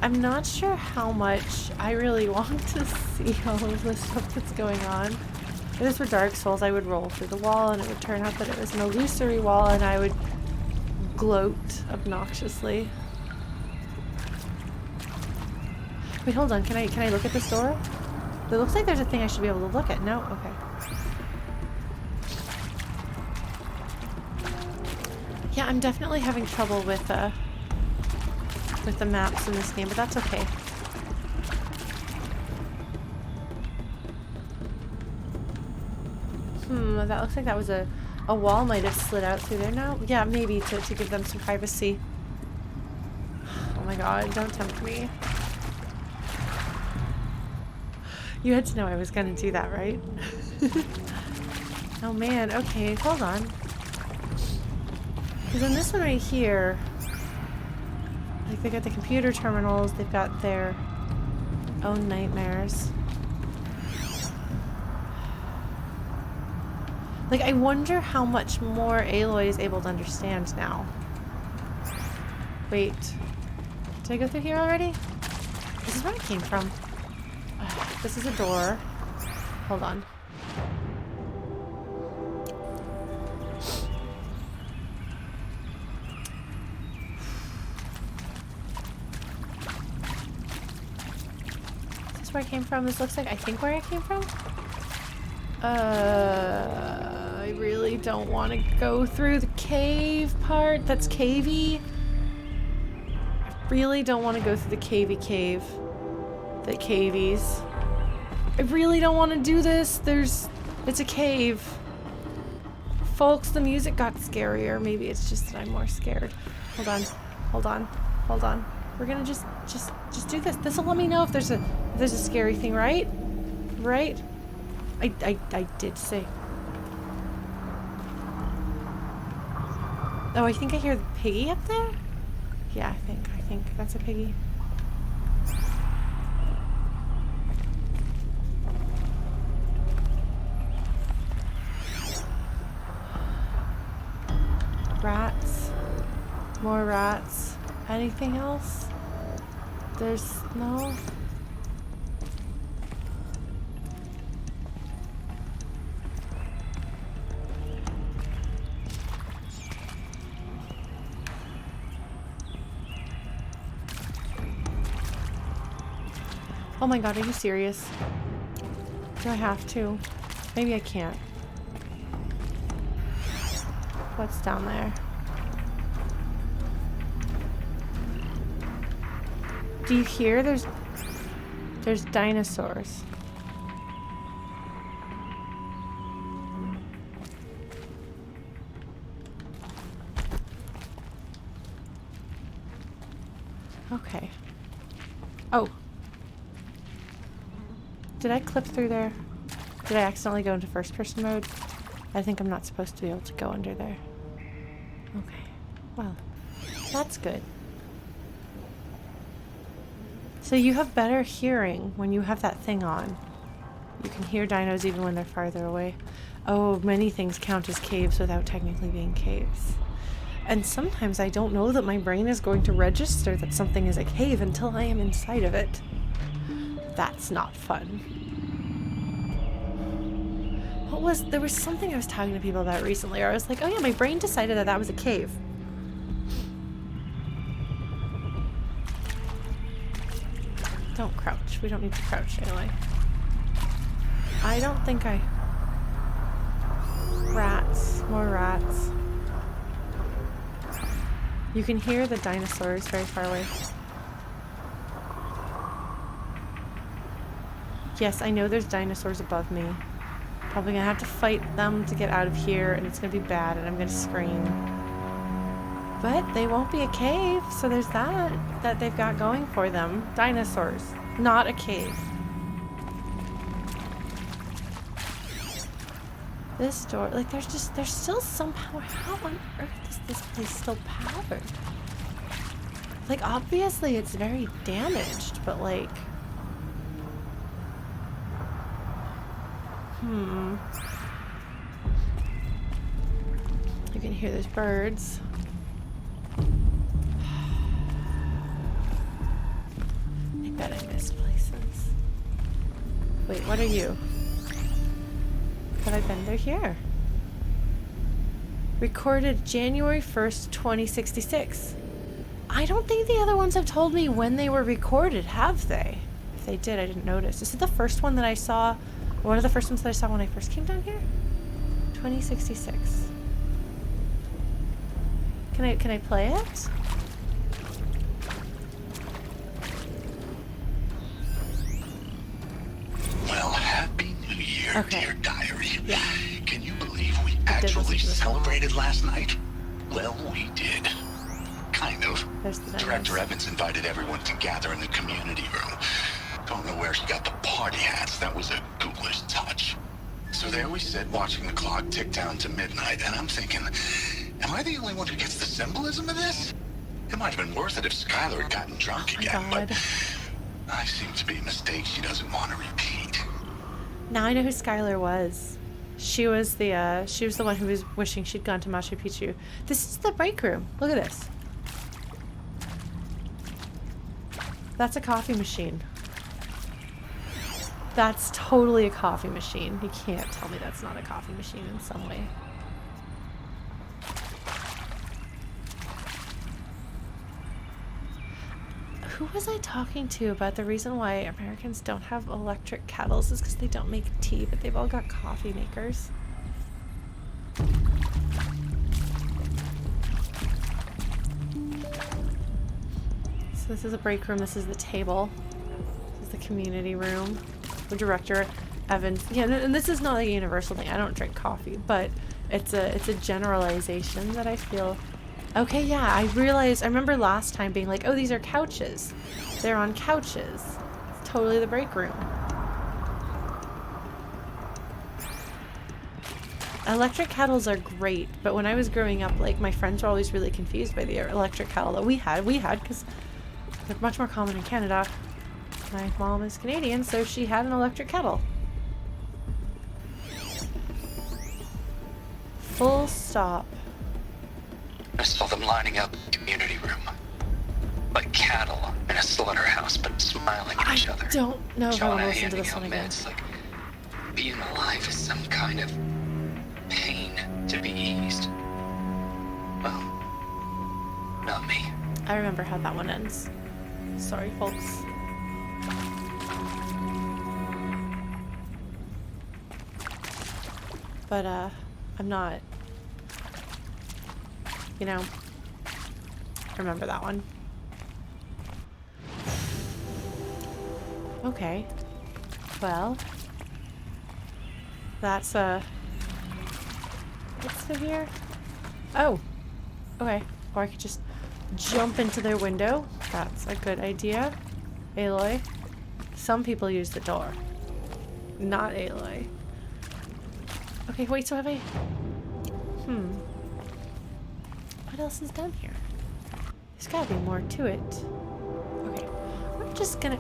I'm not sure how much I really want to see all of this stuff that's going on. If this were Dark Souls, I would roll through the wall and it would turn out that it was an illusory wall and I would gloat obnoxiously. Wait, hold on. Can I look at this door? It looks like there's a thing I should be able to look at. No? Okay. Yeah, I'm definitely having trouble with the maps in this game, but that's okay. That looks like that was a wall might have slid out through there now. Yeah, maybe to give them some privacy. Oh my god, don't tempt me. You had to know I was gonna do that, right? Oh man, okay, hold on. Because in this one right here, like they got the computer terminals, they've got their own nightmares. Like, I wonder how much more Aloy is able to understand now. Wait. Did I go through here already? This is where I came from. This is a door. Hold on. Is this where I came from? This looks like, I think, where I came from? I really don't want to go through the cave part. That's cavey. I really don't want to go through the cavey cave. The cavies. I really don't want to do this. It's a cave. Folks, the music got scarier. Maybe it's just that I'm more scared. Hold on. Hold on. Hold on. We're gonna just do this. This'll let me know if there's a scary thing, right? Right? I did say. Oh, I think I hear the piggy up there? Yeah, I think that's a piggy. Rats. More rats. Anything else? There's no... Oh my god, are you serious? Do I have to? Maybe I can't. What's down there? Do you hear? There's dinosaurs. Okay. Oh. Did I clip through there? Did I accidentally go into first person mode? I think I'm not supposed to be able to go under there. Okay. Well, that's good. So you have better hearing when you have that thing on. You can hear dinos even when they're farther away. Oh, many things count as caves without technically being caves. And sometimes I don't know that my brain is going to register that something is a cave until I am inside of it. That's not fun. There was something I was talking to people about recently, or I was like, oh yeah, my brain decided that that was a cave. Don't crouch. We don't need to crouch anyway. I don't think I... Rats. More rats. You can hear the dinosaurs very far away. Yes, I know there's dinosaurs above me. Probably gonna have to fight them to get out of here, and it's gonna be bad, and I'm gonna scream. But they won't be a cave, so there's that they've got going for them. Dinosaurs, not a cave. This door, like there's still some power. How on earth is this place still powered? Like obviously it's very damaged, but like... You can hear those birds. I bet I missed places. Wait, what are you? Have I been there here? Recorded January 1st, 2066. I don't think the other ones have told me when they were recorded, have they? If they did, I didn't notice. Is it the first one that I saw? One of the first ones that I saw when I first came down here? 2066. Can I play it? Well, happy New Year, Okay. dear diary. Yeah. Can you believe we I did listen actually to this one. celebrated last night? Well, we did. Kind of. There's the Director dinos. Evans invited everyone to gather in the community room. Don't know where she got the party hats. That was a ghoulish touch. So there we sit, watching the clock tick down to midnight, and I'm thinking, am I the only one who gets the symbolism of this? It might have been worth it if Skylar had gotten drunk Oh my again, God. but I seem to be a mistake she doesn't want to repeat. Now I know who Skylar was. She was the one who was wishing she'd gone to Machu Picchu. This is the break room. Look at this. That's a coffee machine. That's totally a coffee machine. You can't tell me that's not a coffee machine in some way. Who was I talking to about the reason why Americans don't have electric kettles is because they don't make tea, but they've all got coffee makers. So this is a break room. This is the table. This is the community room. The director, Evans. Yeah, and this is not like a universal thing. I don't drink coffee, but it's a generalization that I feel. Okay, yeah, I remember last time being like, oh, these are couches. They're on couches. It's totally the break room. Electric kettles are great, but when I was growing up, like, my friends were always really confused by the electric kettle that we had because they're much more common in Canada. My mom is Canadian, so she had an electric kettle. Full stop. I saw them lining up in the community room. Like cattle in a slaughterhouse, but smiling at each other. I don't know if I want to listen to this one handing out again. meds, like being alive is some kind of pain to be eased. Well, not me. I remember how that one ends. Sorry, folks. But, I'm not, you know, remember that one. Okay. Well, that's, what's through here? Oh, okay. Or I could just jump into their window. That's a good idea. Aloy. Some people use the door. Not Aloy. Okay, wait, so have I... What else is down here? There's gotta be more to it. Okay, we're just gonna...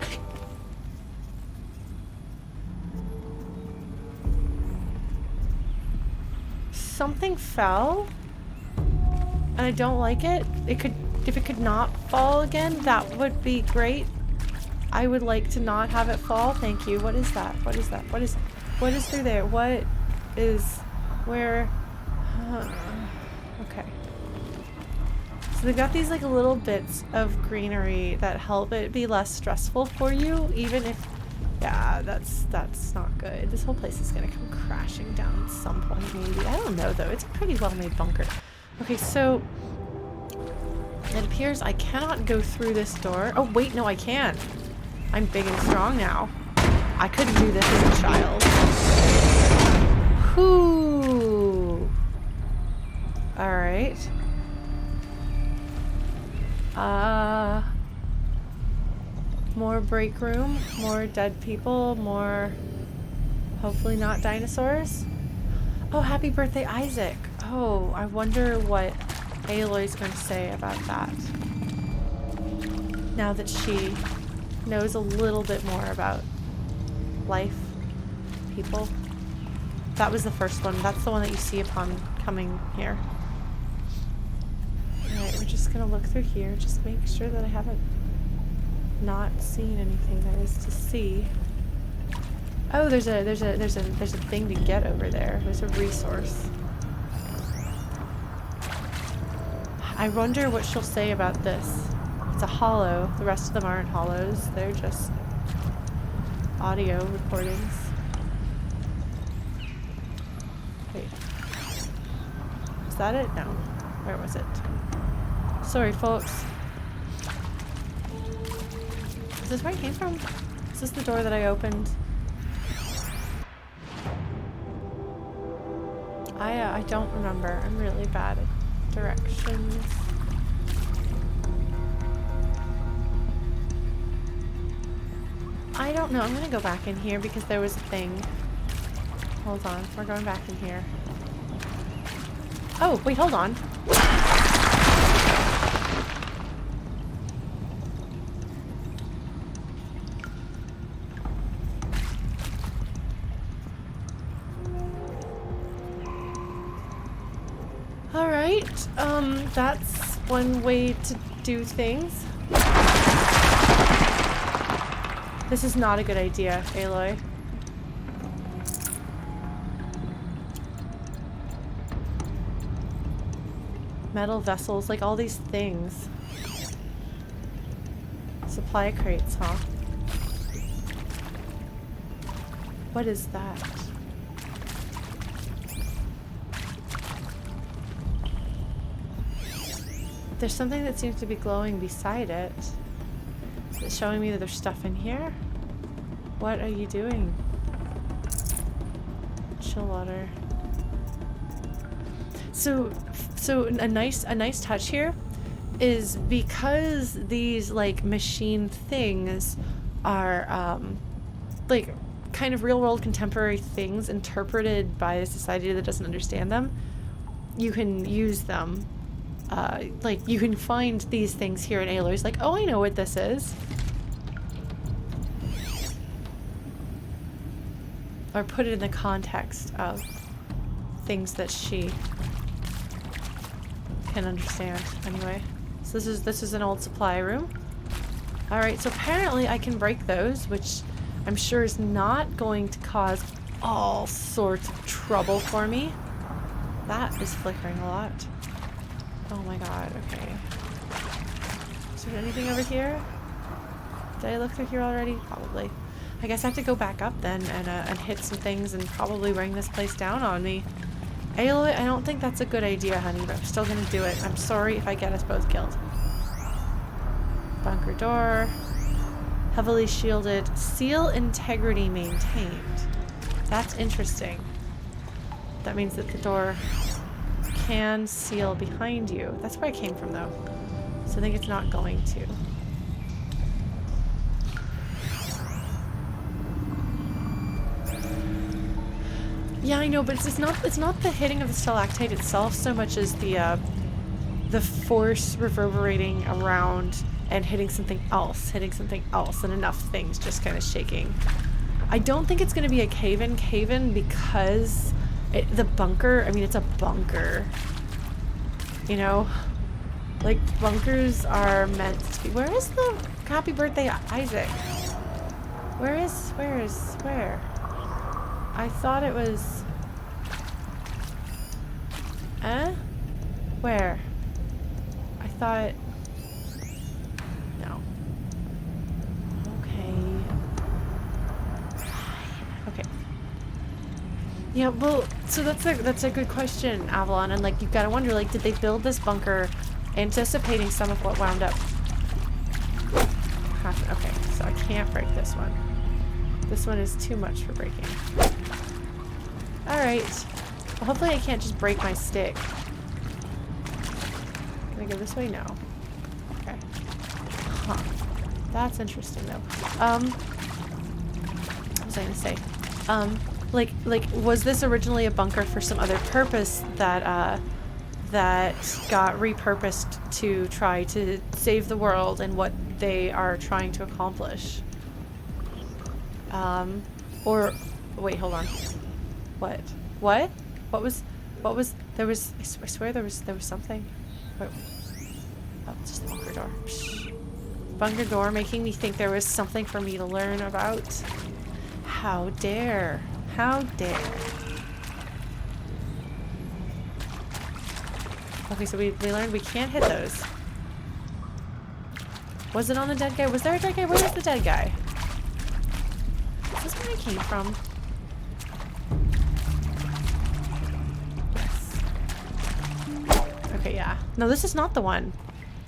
Something fell? And I don't like it. It could... If it could not fall again, that would be great. I would like to not have it fall. Thank you. What is that? What is that? What is through there? What is... Where... okay. So they've got these like little bits of greenery that help it be less stressful for you, even if... Yeah, that's not good. This whole place is gonna come crashing down at some point, maybe. I don't know, though. It's a pretty well-made bunker. Okay, so... It appears I cannot go through this door. Oh, wait, no, I can. I'm big and strong now. I couldn't do this as a child. Whoo! Alright. More break room, more dead people, more... Hopefully not dinosaurs. Oh, happy birthday, Isaac. Oh, I wonder what Aloy's going to say about that. Now that she knows a little bit more about life, people. That was the first one. That's the one that you see upon coming here. Alright, we're just going to look through here. Just make sure that I haven't not seen anything there is to see. Oh, there's a thing to get over there. There's a resource. I wonder what she'll say about this. It's a hollow. The rest of them aren't hollows. They're just audio recordings. Wait. Is that it? No. Where was it? Sorry, folks. Is this where I came from? Is this the door that I opened? I don't remember. I'm really bad at directions. I don't know. I'm gonna go back in here because there was a thing. Hold on. We're going back in here. Oh, wait, hold on. Alright, that's one way to do things. This is not a good idea, Aloy. Metal vessels, like all these things. Supply crates, huh? What is that? There's something that seems to be glowing beside it. It's showing me that there's stuff in here. What are you doing? Chill water. So a nice touch here is because these like machine things are like kind of real world contemporary things interpreted by a society that doesn't understand them. You can use them. Like, you can find these things here in Aloy's, like, oh, I know what this is. Or put it in the context of things that she can understand. Anyway, so this is an old supply room. Alright, so apparently I can break those, which I'm sure is not going to cause all sorts of trouble for me. That is flickering a lot. Oh my god, okay. Is there anything over here? Did I look through here already? Probably. I guess I have to go back up then and hit some things and probably bring this place down on me. Aloy, I don't think that's a good idea, honey, but I'm still gonna do it. I'm sorry if I get us both killed. Bunker door. Heavily shielded. Seal integrity maintained. That's interesting. That means that the door can seal behind you. That's where I came from, though. So I think it's not going to. Yeah, I know, but it's not the hitting of the stalactite itself so much as the force reverberating around and hitting something else, and enough things just kind of shaking. I don't think it's going to be a cave-in because the bunker, I mean, it's a bunker. You know? Like, bunkers are meant to be... Where is the happy birthday Isaac? Where? I thought it was... Where? I thought... No. Okay. Yeah, well, so that's a good question, Avalon, and like, you've got to wonder, like, did they build this bunker anticipating some of what wound up happening? Okay, so I can't break this one. This one is too much for breaking. Alright. Well, hopefully I can't just break my stick. Can I go this way? No. Okay. Huh. That's interesting, though. What was I gonna say? Like, was this originally a bunker for some other purpose that got repurposed to try to save the world and what they are trying to accomplish? Or, wait, hold on. What? What was, there was, I swear there was something. Wait. Oh, it's just the bunker door. Psh. Bunker door making me think there was something for me to learn about. How dare. How dare. Okay, so we learned we can't hit those. Was it on the dead guy? Was there a dead guy? Where is the dead guy? Is this where I came from? Yes. Okay, yeah. No, this is not the one.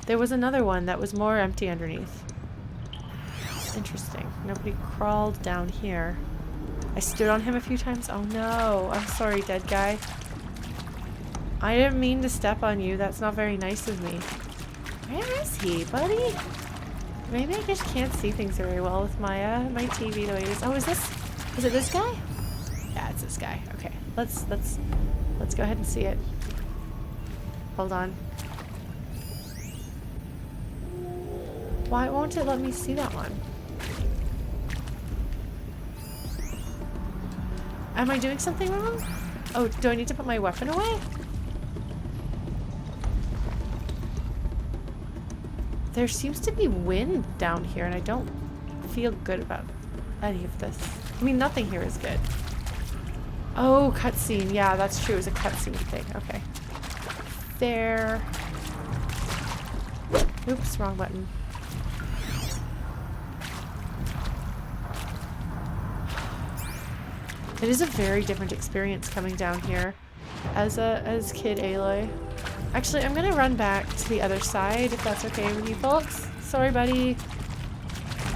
There was another one that was more empty underneath. Interesting. Nobody crawled down here. I stood on him a few times. Oh no. I'm sorry, dead guy. I didn't mean to step on you. That's not very nice of me. Where is he, buddy? Maybe I just can't see things very well with my my TV the way it is. Oh, is it this guy? Yeah, it's this guy. Okay. Let's go ahead and see it. Hold on. Why won't it let me see that one? Am I doing something wrong? Oh, do I need to put my weapon away? There seems to be wind down here, and I don't feel good about any of this. I mean, nothing here is good. Oh, cutscene. Yeah, that's true. It was a cutscene thing. Okay. There. Oops, wrong button. It is a very different experience coming down here as Kid Aloy. Actually, I'm gonna run back to the other side if that's okay with you folks. Sorry, buddy.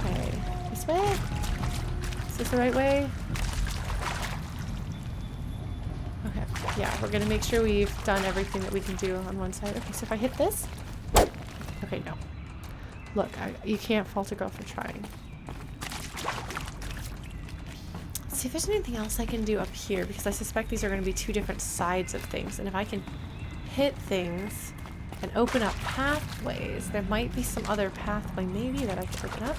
Okay, this way? Is this the right way? Okay, yeah, we're gonna make sure we've done everything that we can do on one side. Okay, so if I hit this? Okay, no. Look, you can't fault a girl for trying. See if there's anything else I can do up here, because I suspect these are going to be two different sides of things, and if I can hit things and open up pathways, there might be some other pathway maybe that I could open up.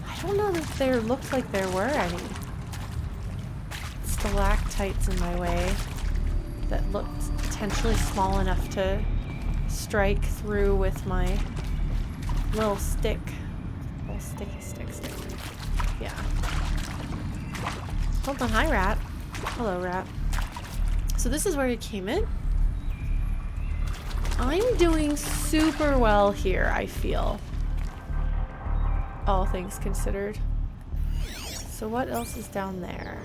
I don't know if there looked like there were any stalactites in my way that looked potentially small enough to strike through with my little stick. Little sticky stick. Yeah. Hold on, hi rat. Hello rat. So this is where you came in. I'm doing super well here, I feel. All things considered. So what else is down there?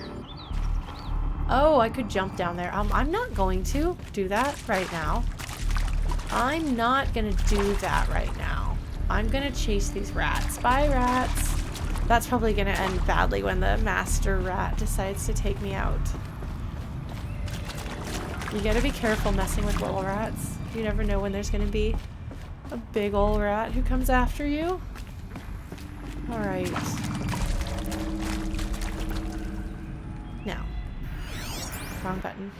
Oh, I could jump down there. I'm not going to do that right now. I'm not gonna do that right now. I'm gonna chase these rats. Bye, rats. That's probably gonna end badly when the master rat decides to take me out. You gotta be careful messing with little rats. You never know when there's gonna be a big ol' rat who comes after you. Alright. Now. Wrong button.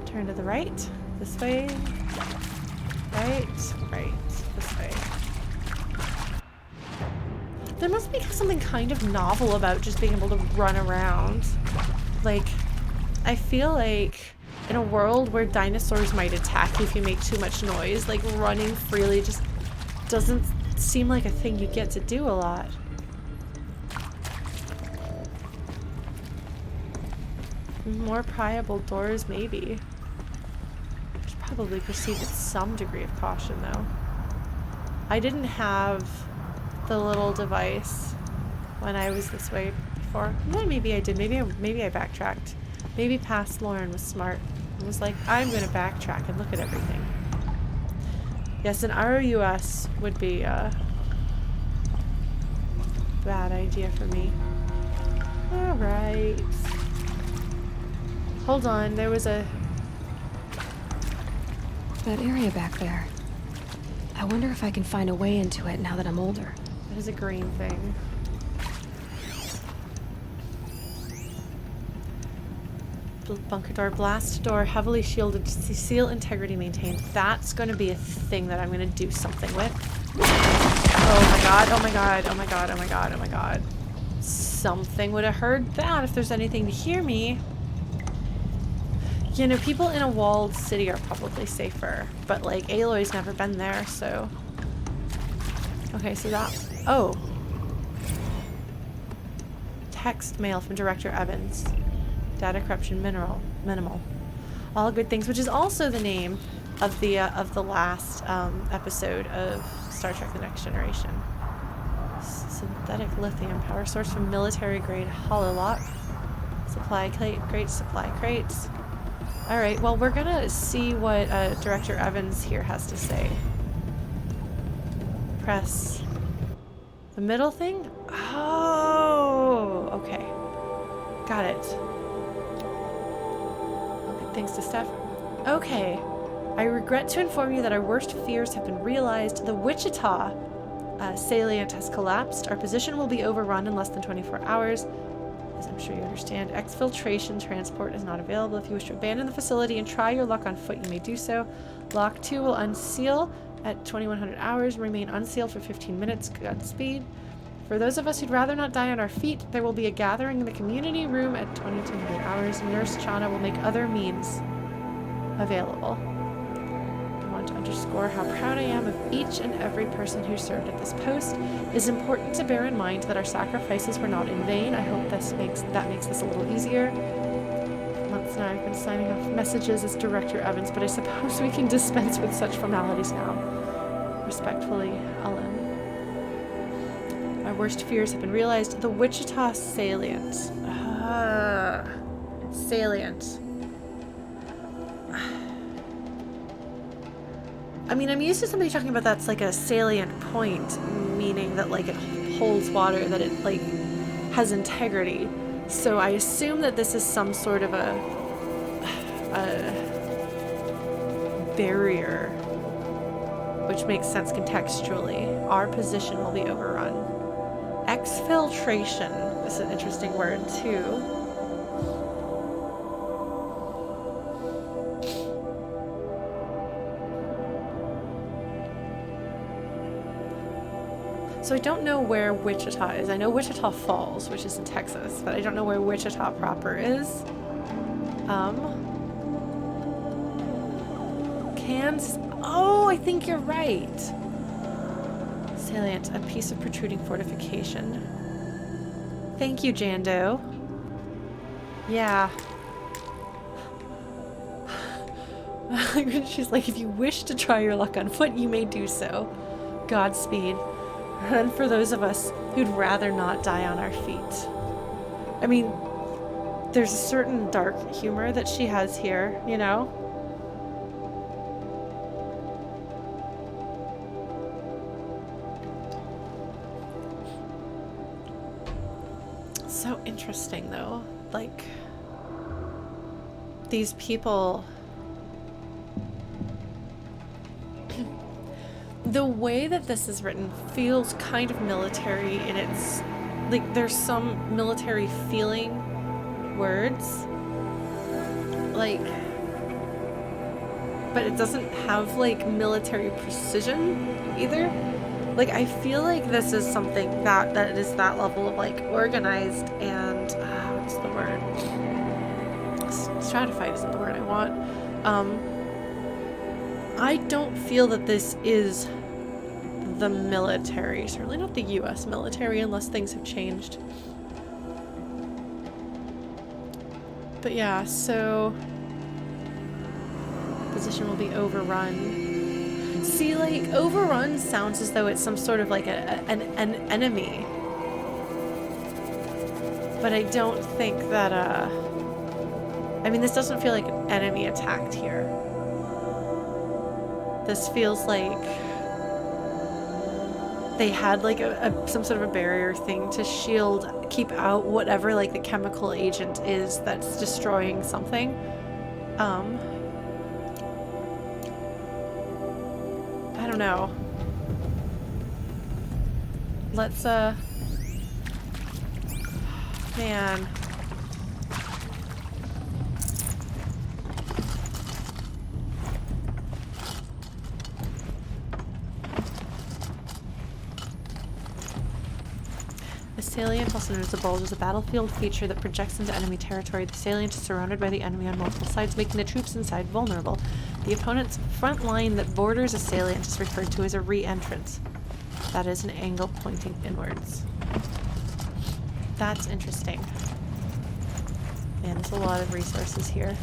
Turn to the right. This way. Right. Right. This way. There must be something kind of novel about just being able to run around. Like, I feel like in a world where dinosaurs might attack you if you make too much noise, like running freely just doesn't seem like a thing you get to do a lot. More pryable doors, maybe. I should probably proceed with some degree of caution, though. I didn't have the little device when I was this way before. Well, maybe I did. Maybe I backtracked. Maybe past Lauren was smart and was like, I'm going to backtrack and look at everything. Yes, an ROUS would be a bad idea for me. Alright. Hold on, there was a... That area back there. I wonder if I can find a way into it now that I'm older. That is a green thing. Bunker door, blast door, heavily shielded, seal integrity maintained. That's going to be a thing that I'm going to do something with. Oh my god, oh my god, oh my god, oh my god, oh my god. Something would have heard that if there's anything to hear me. You know, people in a walled city are probably safer, but like Aloy's never been there, so... Okay, so that... Oh. Text mail from Director Evans. Data corruption minimal. All good things, which is also the name of the last episode of Star Trek: The Next Generation. Synthetic lithium power source from military grade hololock. Supply crates, supply crates. All right, well we're gonna see what Director Evans here has to say. Press the middle thing. Oh, okay, got it. Thanks to Steph. Okay. I regret to inform you that our worst fears have been realized. The Wichita salient has collapsed. Our position will be overrun in less than 24 hours. As I'm sure you understand, exfiltration transport is not available. If you wish to abandon the facility and try your luck on foot, you may do so. Lock 2 will unseal at 2100 hours. Remain unsealed for 15 minutes. Godspeed. For those of us who'd rather not die on our feet, there will be a gathering in the community room at 2200 hours. Nurse Chana will make other means available. I want to underscore how proud I am of each and every person who served at this post. It is important to bear in mind that our sacrifices were not in vain. I hope that makes this a little easier. For months now I've been signing off messages as Director Evans, but I suppose we can dispense with such formalities now. Respectfully, Ellen. Our worst fears have been realized. The Wichita salient. Salient. I mean, I'm used to somebody talking about that's like a salient point, meaning that like it holds water, that it like has integrity. So I assume that this is some sort of a barrier, which makes sense contextually. Our position will be overrun. Exfiltration is an interesting word too. So I don't know where Wichita is. I know Wichita Falls, which is in Texas, but I don't know where Wichita proper is. Kansas. Oh, I think you're right. Salient, a piece of protruding fortification. Thank you, Jando. Yeah. She's like, if you wish to try your luck on foot, you may do so. Godspeed. And for those of us who'd rather not die on our feet. I mean, there's a certain dark humor that she has here, you know? So interesting, though. Like, these people... The way that this is written feels kind of military in its... Like, there's some military feeling words. Like... But it doesn't have, like, military precision, either. Like, I feel like this is something that is that level of, like, organized and... what's the word? Stratified isn't the word I want. I don't feel that this is the military. Certainly not the US military, unless things have changed. But yeah, so... Position will be overrun. See, like, overrun sounds as though it's some sort of, like, an enemy. But I don't think that, I mean, this doesn't feel like an enemy attacked here. This feels like they had like some sort of a barrier thing to shield, keep out whatever like the chemical agent is that's destroying something. I don't know. Let's man. The salient, also known as the bulge, is a battlefield feature that projects into enemy territory. The salient is surrounded by the enemy on multiple sides, making the troops inside vulnerable. The opponent's front line that borders a salient is referred to as a re-entrance. That is an angle pointing inwards. That's interesting. Man, there's a lot of resources here.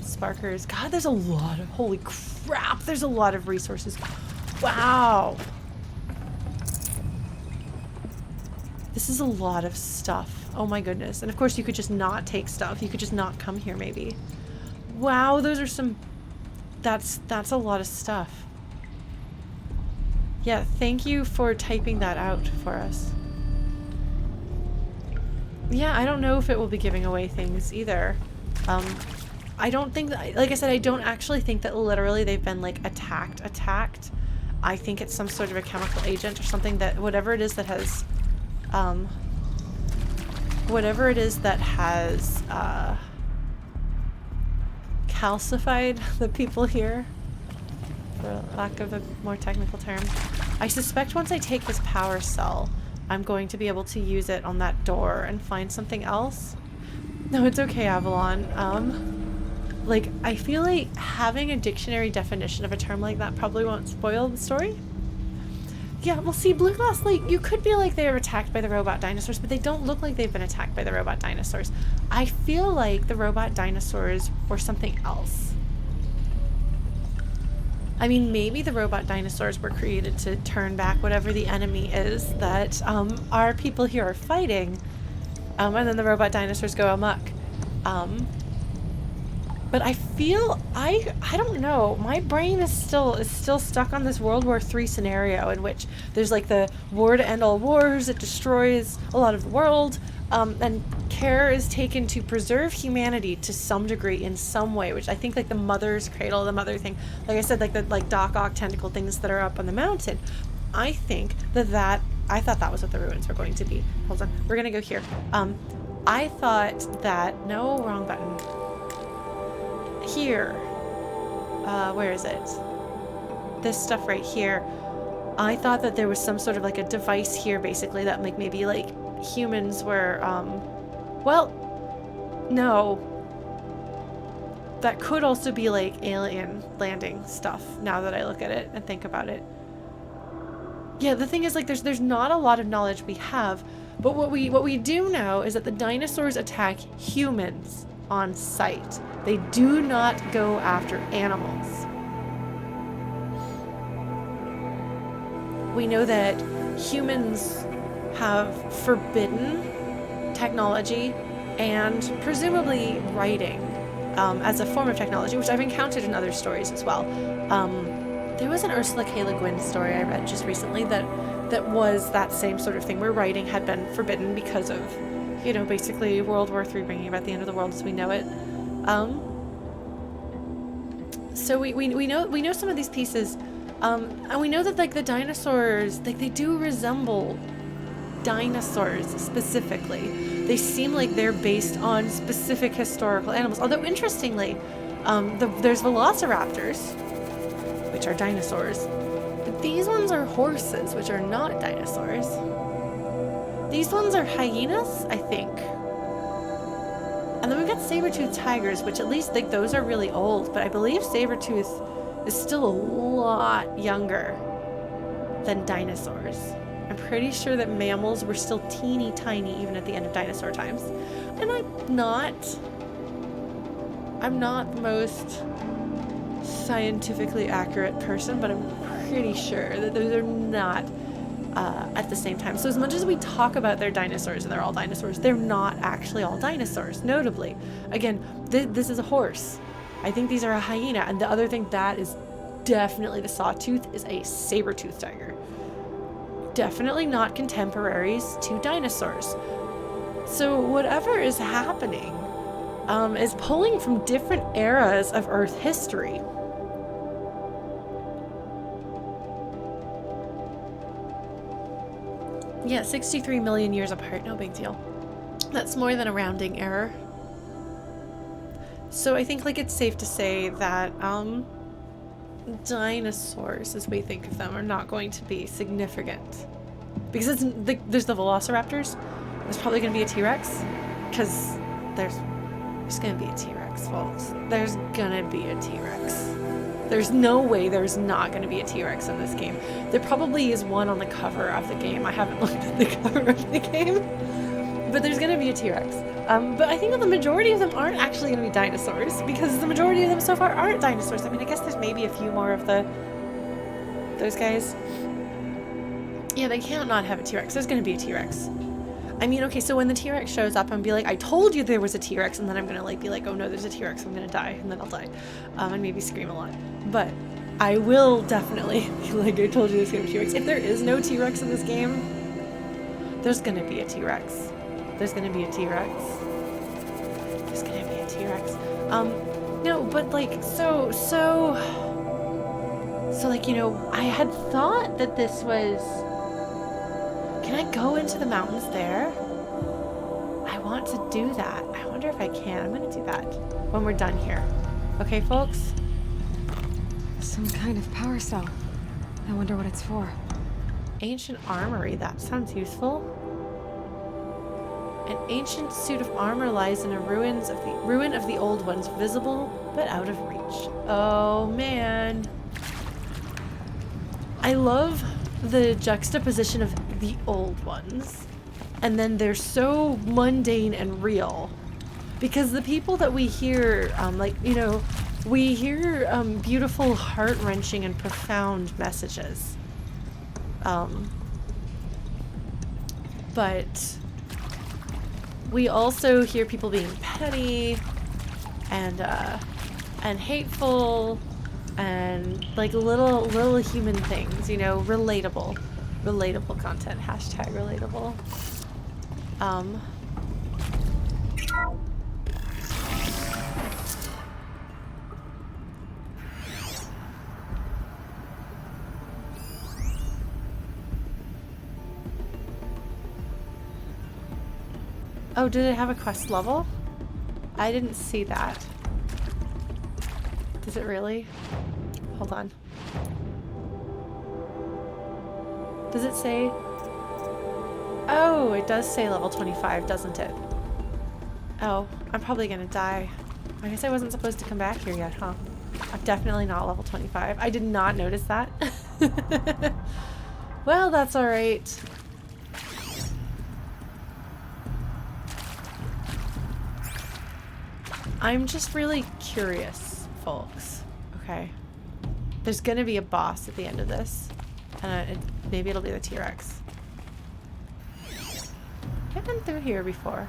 Sparkers. God, there's a lot of... Holy crap, there's a lot of resources. Wow. This is a lot of stuff. Oh my goodness. And of course you could just not take stuff. You could just not come here maybe. Wow, those are some... That's a lot of stuff. Yeah, thank you for typing that out for us. Yeah, I don't know if it will be giving away things either. I don't think that... Like I said, I don't actually think that literally they've been like attacked. I think it's some sort of a chemical agent or something that... Whatever it is that has... whatever it is that has calcified the people here, for lack of a more technical term. I suspect once I take this power cell, I'm going to be able to use it on that door and find something else. No, it's okay, Avalon. Like, I feel like having a dictionary definition of a term like that probably won't spoil the story. Yeah, well, see, Blue Glass Lake, you could be like they were attacked by the robot dinosaurs, but they don't look like they've been attacked by the robot dinosaurs. I feel like the robot dinosaurs were something else. I mean, maybe the robot dinosaurs were created to turn back whatever the enemy is that our people here are fighting, and then the robot dinosaurs go amok. But I feel, I don't know, my brain is still stuck on this World War III scenario in which there's like the war to end all wars, it destroys a lot of the world, and care is taken to preserve humanity to some degree in some way, which I think like the mother's cradle, the mother thing, like I said, like the Doc Ock tentacle things that are up on the mountain. I think I thought that was what the ruins were going to be. Hold on, we're gonna go here. I thought that, no, wrong button. Here. Where is it? This stuff right here. I thought that there was some sort of like a device here basically that like maybe like humans were, well, no. That could also be like alien landing stuff now that I look at it and think about it. Yeah, the thing is like there's not a lot of knowledge we have, but what we do know is that the dinosaurs attack humans on sight. They do not go after animals. We know that humans have forbidden technology and presumably writing as a form of technology, which I've encountered in other stories as well. There was an Ursula K. Le Guin story I read just recently that was that same sort of thing, where writing had been forbidden because of, you know, basically World War III bringing about the end of the world as we know it. So we know some of these pieces, and we know that like the dinosaurs, like they do resemble dinosaurs specifically. They seem like they're based on specific historical animals. Although interestingly, there's velociraptors, which are dinosaurs, but these ones are horses, which are not dinosaurs. These ones are hyenas, I think. And then we've got saber-toothed tigers, which at least like those are really old, but I believe saber-tooth is still a lot younger than dinosaurs. I'm pretty sure that mammals were still teeny tiny even at the end of dinosaur times. And I'm not the most scientifically accurate person, but I'm pretty sure that those are not at the same time. So as much as we talk about they're dinosaurs and they're all dinosaurs, they're not actually all dinosaurs. Notably, again, this is a horse. I think these are a hyena, and the other thing that is definitely the sawtooth is a saber-toothed tiger. Definitely not contemporaries to dinosaurs. So whatever is happening is pulling from different eras of Earth history. Yeah, 63 million years apart, no big deal. That's more than a rounding error. So I think like it's safe to say that dinosaurs, as we think of them, are not going to be significant. Because there's the velociraptors. There's probably going to be a T-Rex. Because there's going to be a T-Rex, folks. There's going to be a T-Rex. There's no way there's not going to be a T-Rex in this game. There probably is one on the cover of the game. I haven't looked at the cover of the game. But there's going to be a T-Rex. But I think that the majority of them aren't actually going to be dinosaurs, because the majority of them so far aren't dinosaurs. I mean, I guess there's maybe a few more of those guys. Yeah, they can't not have a T-Rex. There's going to be a T-Rex. I mean, okay, so when the T-Rex shows up, I'm be like, I told you there was a T-Rex, and then I'm going to like be like, oh no, there's a T-Rex, I'm going to die, and then I'll die. And maybe scream a lot. But I will definitely be like, I told you there's going to be a T-Rex. If there is no T-Rex in this game, there's going to be a T-Rex. There's going to be a T-Rex. There's going to be a T-Rex. No, but like, so like, you know, I had thought that this was... Can I go into the mountains there? I want to do that. I wonder if I can. I'm going to do that when we're done here. Okay, folks? Some kind of power cell. I wonder what it's for. Ancient armory. That sounds useful. An ancient suit of armor lies in a ruin of the old ones, visible but out of reach. Oh, man. I love the juxtaposition of the old ones, and then they're so mundane and real, because the people that we hear, like, you know, we hear beautiful, heart-wrenching and profound messages, but we also hear people being petty and hateful and like little human things, you know, relatable content, hashtag relatable. Oh, did it have a quest level? I didn't see that. Does it really? Hold on. Does it say? Oh, it does say level 25, doesn't it? Oh, I'm probably gonna die. I guess I wasn't supposed to come back here yet, huh? I'm definitely not level 25. I did not notice that. Well, that's alright. I'm just really curious, folks. Okay. There's gonna be a boss at the end of this. And maybe it'll be the T-Rex. Okay. been through here before.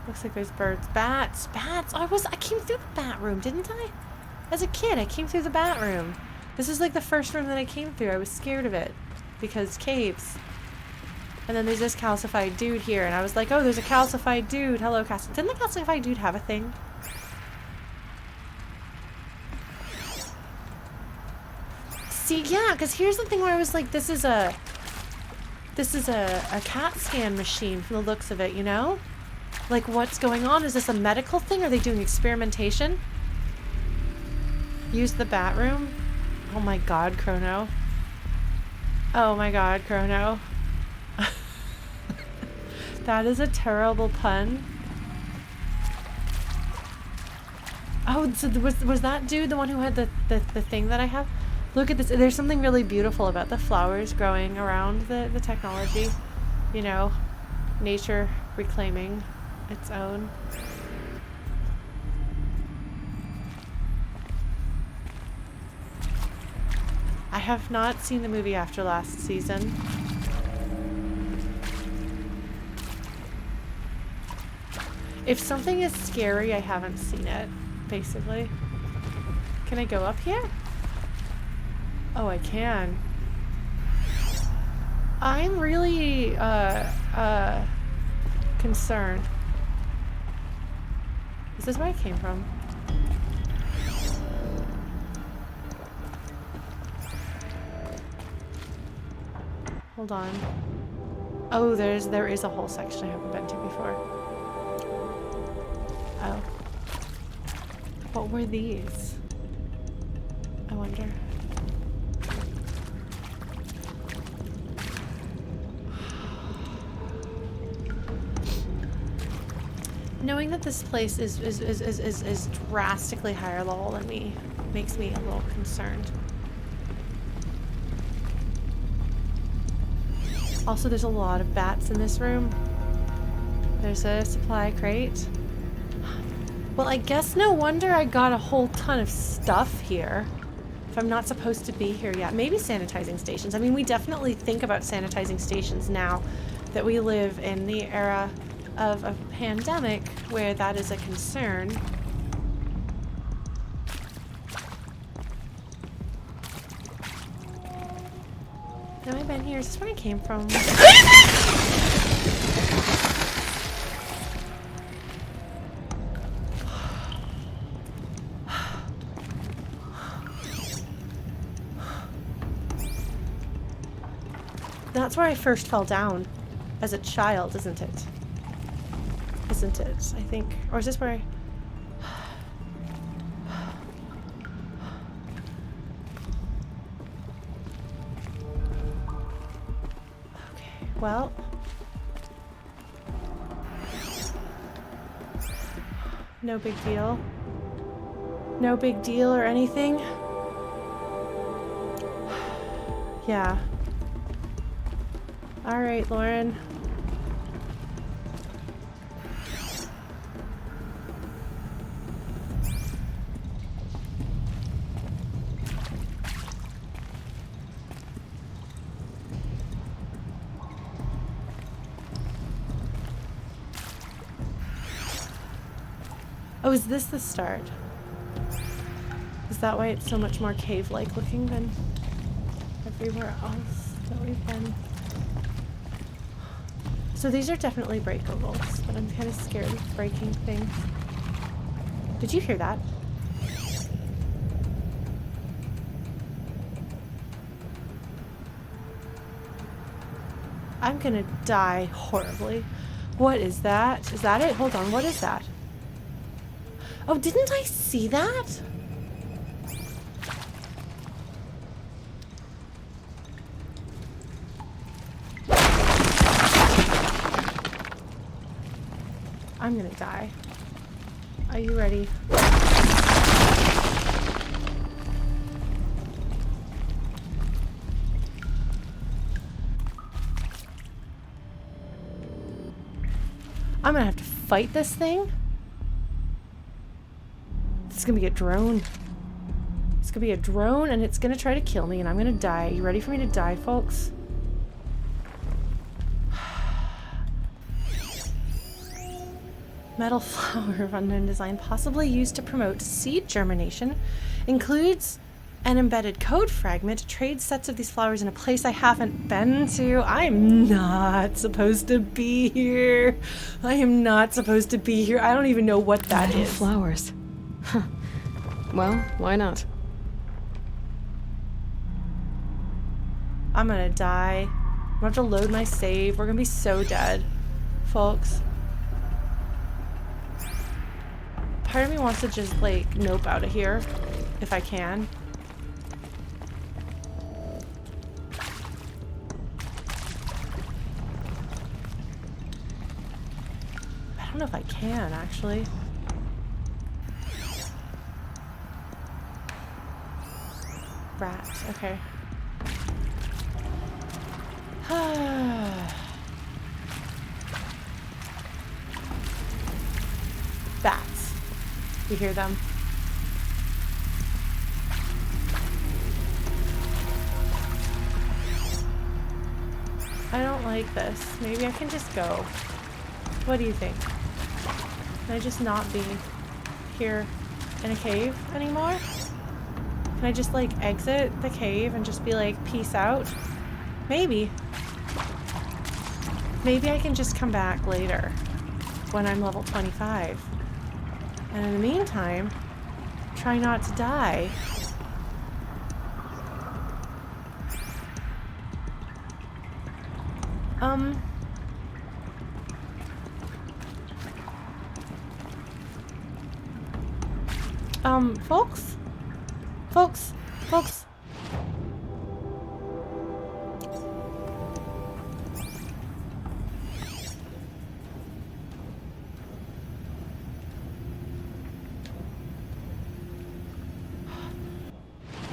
Looks like there's birds. Bats! Bats! I came through the bat room, didn't I? As a kid, I came through the bat room. This is like the first room that I came through. I was scared of it. Because caves. And then there's this calcified dude here, and I was like, oh, there's a calcified dude. Hello, calcified. Didn't the calcified dude have a thing? See, yeah, because here's the thing where I was like, this is a CAT scan machine from the looks of it, you know? Like, what's going on? Is this a medical thing? Are they doing experimentation? Use the bat room? Oh my god, Chrono. Oh my god, Chrono. That is a terrible pun. Oh, so was that dude the one who had the thing that I have? Look at this. There's something really beautiful about the flowers growing around the technology. You know, nature reclaiming its own. I have not seen the movie after last season. If something is scary, I haven't seen it, basically. Can I go up here? Oh, I can. I'm really, concerned. Is this where I came from? Hold on. Oh, there is a whole section I haven't been to before. Oh. What were these? I wonder. Knowing that this place is drastically higher level than me makes me a little concerned. Also, there's a lot of bats in this room. There's a supply crate. Well, I guess no wonder I got a whole ton of stuff here. If I'm not supposed to be here yet. Maybe sanitizing stations. I mean, we definitely think about sanitizing stations now that we live in the era of a pandemic where that is a concern. Have I been here? Is this where I came from? That's where I first fell down as a child, isn't it? Isn't it? I think. Or is this where I... Okay, well... No big deal. No big deal or anything. Yeah. Alright, Lauren. Oh, is this the start? Is that why it's so much more cave-like looking than everywhere else that we've been? So these are definitely breakables, but I'm kind of scared of breaking things. Did you hear that? I'm gonna die horribly. What is that? Is that it? Hold on, what is that? Oh, didn't I see that? I'm gonna die. Are you ready? I'm gonna have to fight this thing? It's gonna be a drone. It's gonna be a drone and it's gonna try to kill me and I'm gonna die. You ready for me to die, folks? Metal flower of unknown design, possibly used to promote seed germination, includes an embedded code fragment. Trade sets of these flowers in a place I haven't been to. I'm not supposed to be here. I am not supposed to be here. I don't even know what that Metal is. flowers. Huh. Well, why not? I'm gonna die. I'm gonna have to load my save. We're gonna be so dead, folks. Part of me wants to just, like, nope out of here, if I can. I don't know if I can, actually. Rats, okay. Bats. You hear them? I don't like this. Maybe I can just go. What do you think? Can I just not be here in a cave anymore? Can I just, like, exit the cave and just be like, peace out? Maybe. Maybe I can just come back later when I'm level 25. And in the meantime, try not to die. Folks.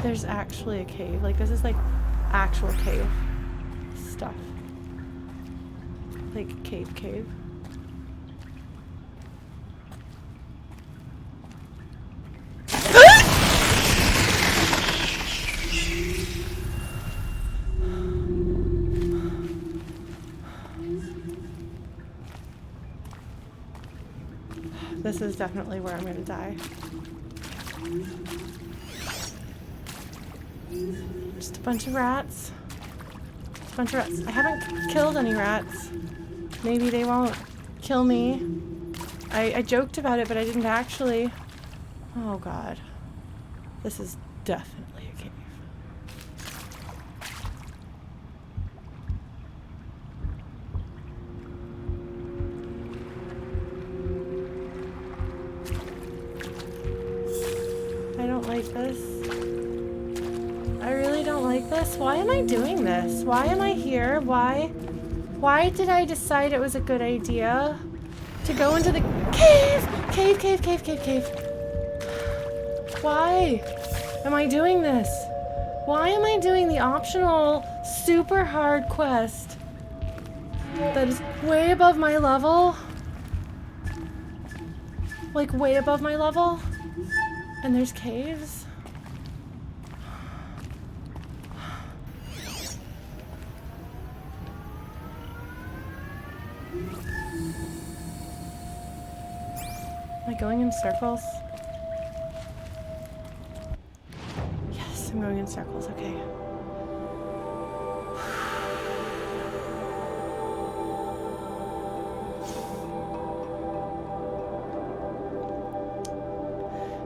There's actually a cave. Like, this is like actual cave stuff. Like cave. This is definitely where I'm gonna die. Just a bunch of rats. Just a bunch of rats. I haven't killed any rats. Maybe they won't kill me. I joked about it, but I didn't actually. Oh god. This is definitely a cave. I don't like this. I really don't like this. Why am I doing this? Why am I here? Why did I decide it was a good idea to go into the cave? Cave. Why am I doing this? Why am I doing the optional super hard quest that is way above my level? Like way above my level? And there's caves? Am I going in circles? Yes, I'm going in circles, okay.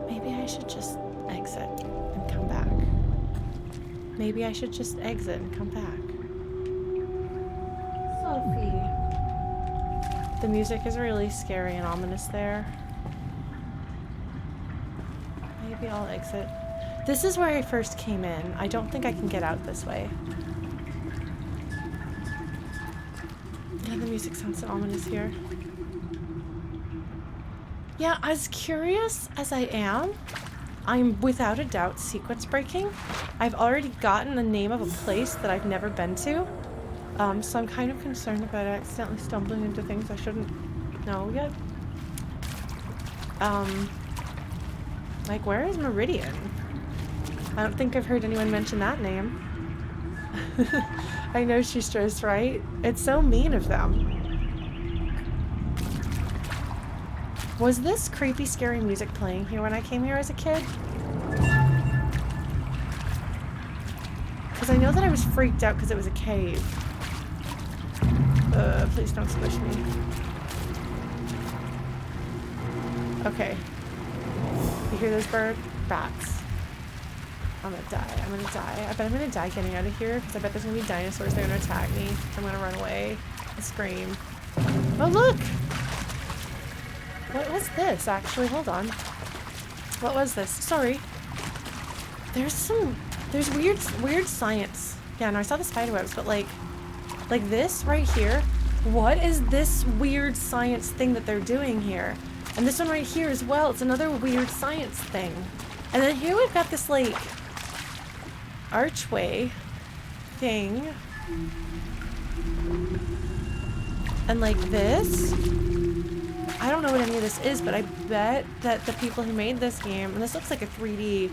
Maybe I should just exit and come back. Maybe I should just exit and come back. Sophie. The music is really scary and ominous there. Maybe I'll exit. This is where I first came in. I don't think I can get out this way. Yeah, the music sounds so ominous here. Yeah, as curious as I am, I'm without a doubt sequence breaking. I've already gotten the name of a place that I've never been to. So I'm kind of concerned about accidentally stumbling into things I shouldn't know yet. Like, where is Meridian? I don't think I've heard anyone mention that name. I know she's just right. It's so mean of them. Was this creepy, scary music playing here when I came here as a kid? Because I know that I was freaked out because it was a cave. Please don't squish me. Okay. You hear those bats? I'm gonna die. I'm gonna die. I bet I'm gonna die getting out of here because I bet there's gonna be dinosaurs that are gonna attack me. I'm gonna run away and scream. Oh, look! What was this, actually? Hold on. What was this? Sorry. There's weird science. Yeah, no, I saw the spider webs, but like this right here. What is this weird science thing that they're doing here? And this one right here as well. It's another weird science thing. And then here we've got this like archway thing. And like this. I don't know what any of this is, but I bet that the people who made this game, and this looks like a 3D,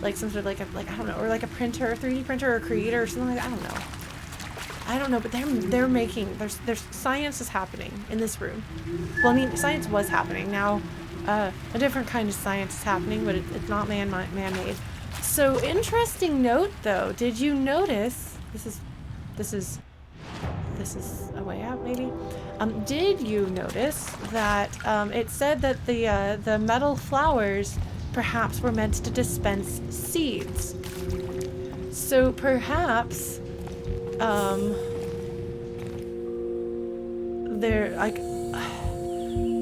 like some sort of like I don't know, or like a printer, a 3D printer or a creator or something like that. I don't know, but they're making, there's science is happening in this room. Well, I mean, science was happening. Now, a different kind of science is happening, but it's not man-made. So, interesting note though, did you notice, this is a way out maybe? Did you notice that it said that the metal flowers perhaps were meant to dispense seeds? So perhaps they're like,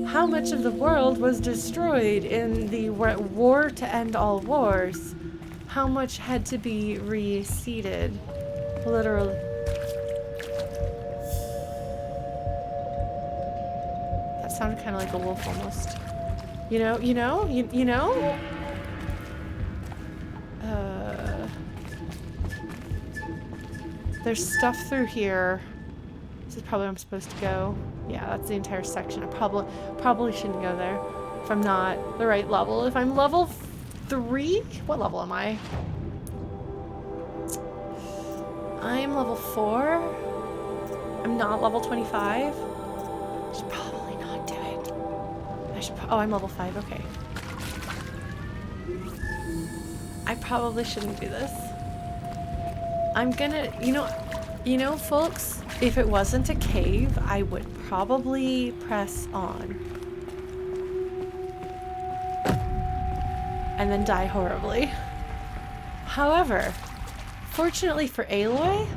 how much of the world was destroyed in the war to end all wars? How much had to be reseeded? Literally. That sounded kind of like a wolf almost. You know? There's stuff through here. This is probably where I'm supposed to go. Yeah, that's the entire section. I probably shouldn't go there if I'm not the right level. If I'm level 3? What level am I? I'm level 4. I'm not level 25. I should probably not do it. Oh, I'm level 5. Okay. I probably shouldn't do this. I'm gonna, you know, folks, if it wasn't a cave, I would probably press on. And then die horribly. However, fortunately for Aloy,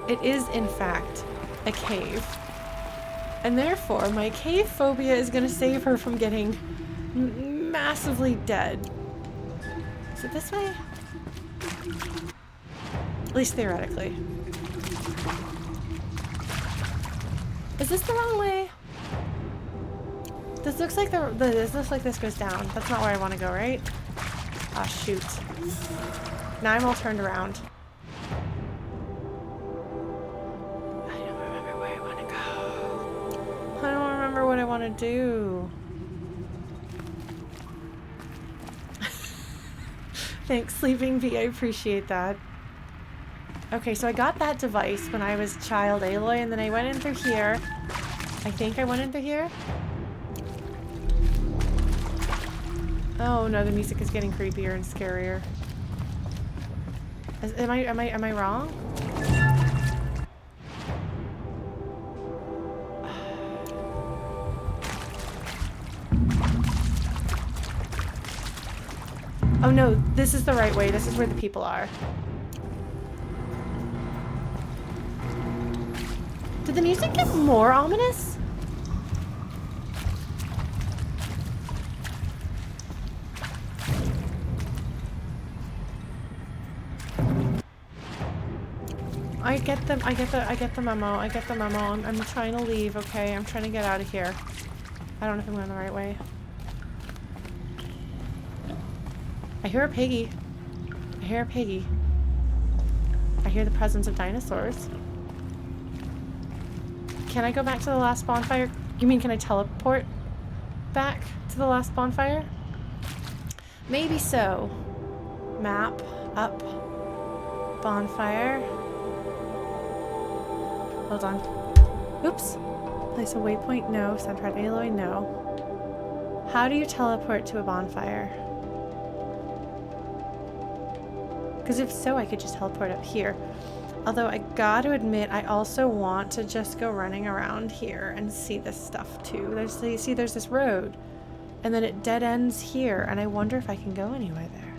it is in fact a cave. And therefore, my cave phobia is gonna save her from getting massively dead. Is it this way? At least theoretically. Is this the wrong way? This looks like this looks like this goes down. That's not where I want to go, right? Ah, shoot. Now I'm all turned around. I don't remember where I want to go. I don't remember what I want to do. Thanks, Sleeping Bee. I appreciate that. Okay, so I got that device when I was child Aloy, and then I went in through here. I think I went in through here. Oh no, the music is getting creepier and scarier. Am I wrong? Oh no, this is the right way. This is where the people are. Did the music get more ominous? I get the memo. I get the memo. I'm trying to leave, okay? I'm trying to get out of here. I don't know if I'm going the right way. I hear a piggy. I hear a piggy. I hear the presence of dinosaurs. Can I go back to the last bonfire? You mean, can I teleport back to the last bonfire? Maybe so. Map. Up. Bonfire. Hold on. Oops. Place a waypoint, no. Centered Aloy, no. How do you teleport to a bonfire? Because if so, I could just teleport up here. Although I gotta admit, I also want to just go running around here and see this stuff too. There's, you see, there's this road. And then it dead ends here, and I wonder if I can go anywhere there.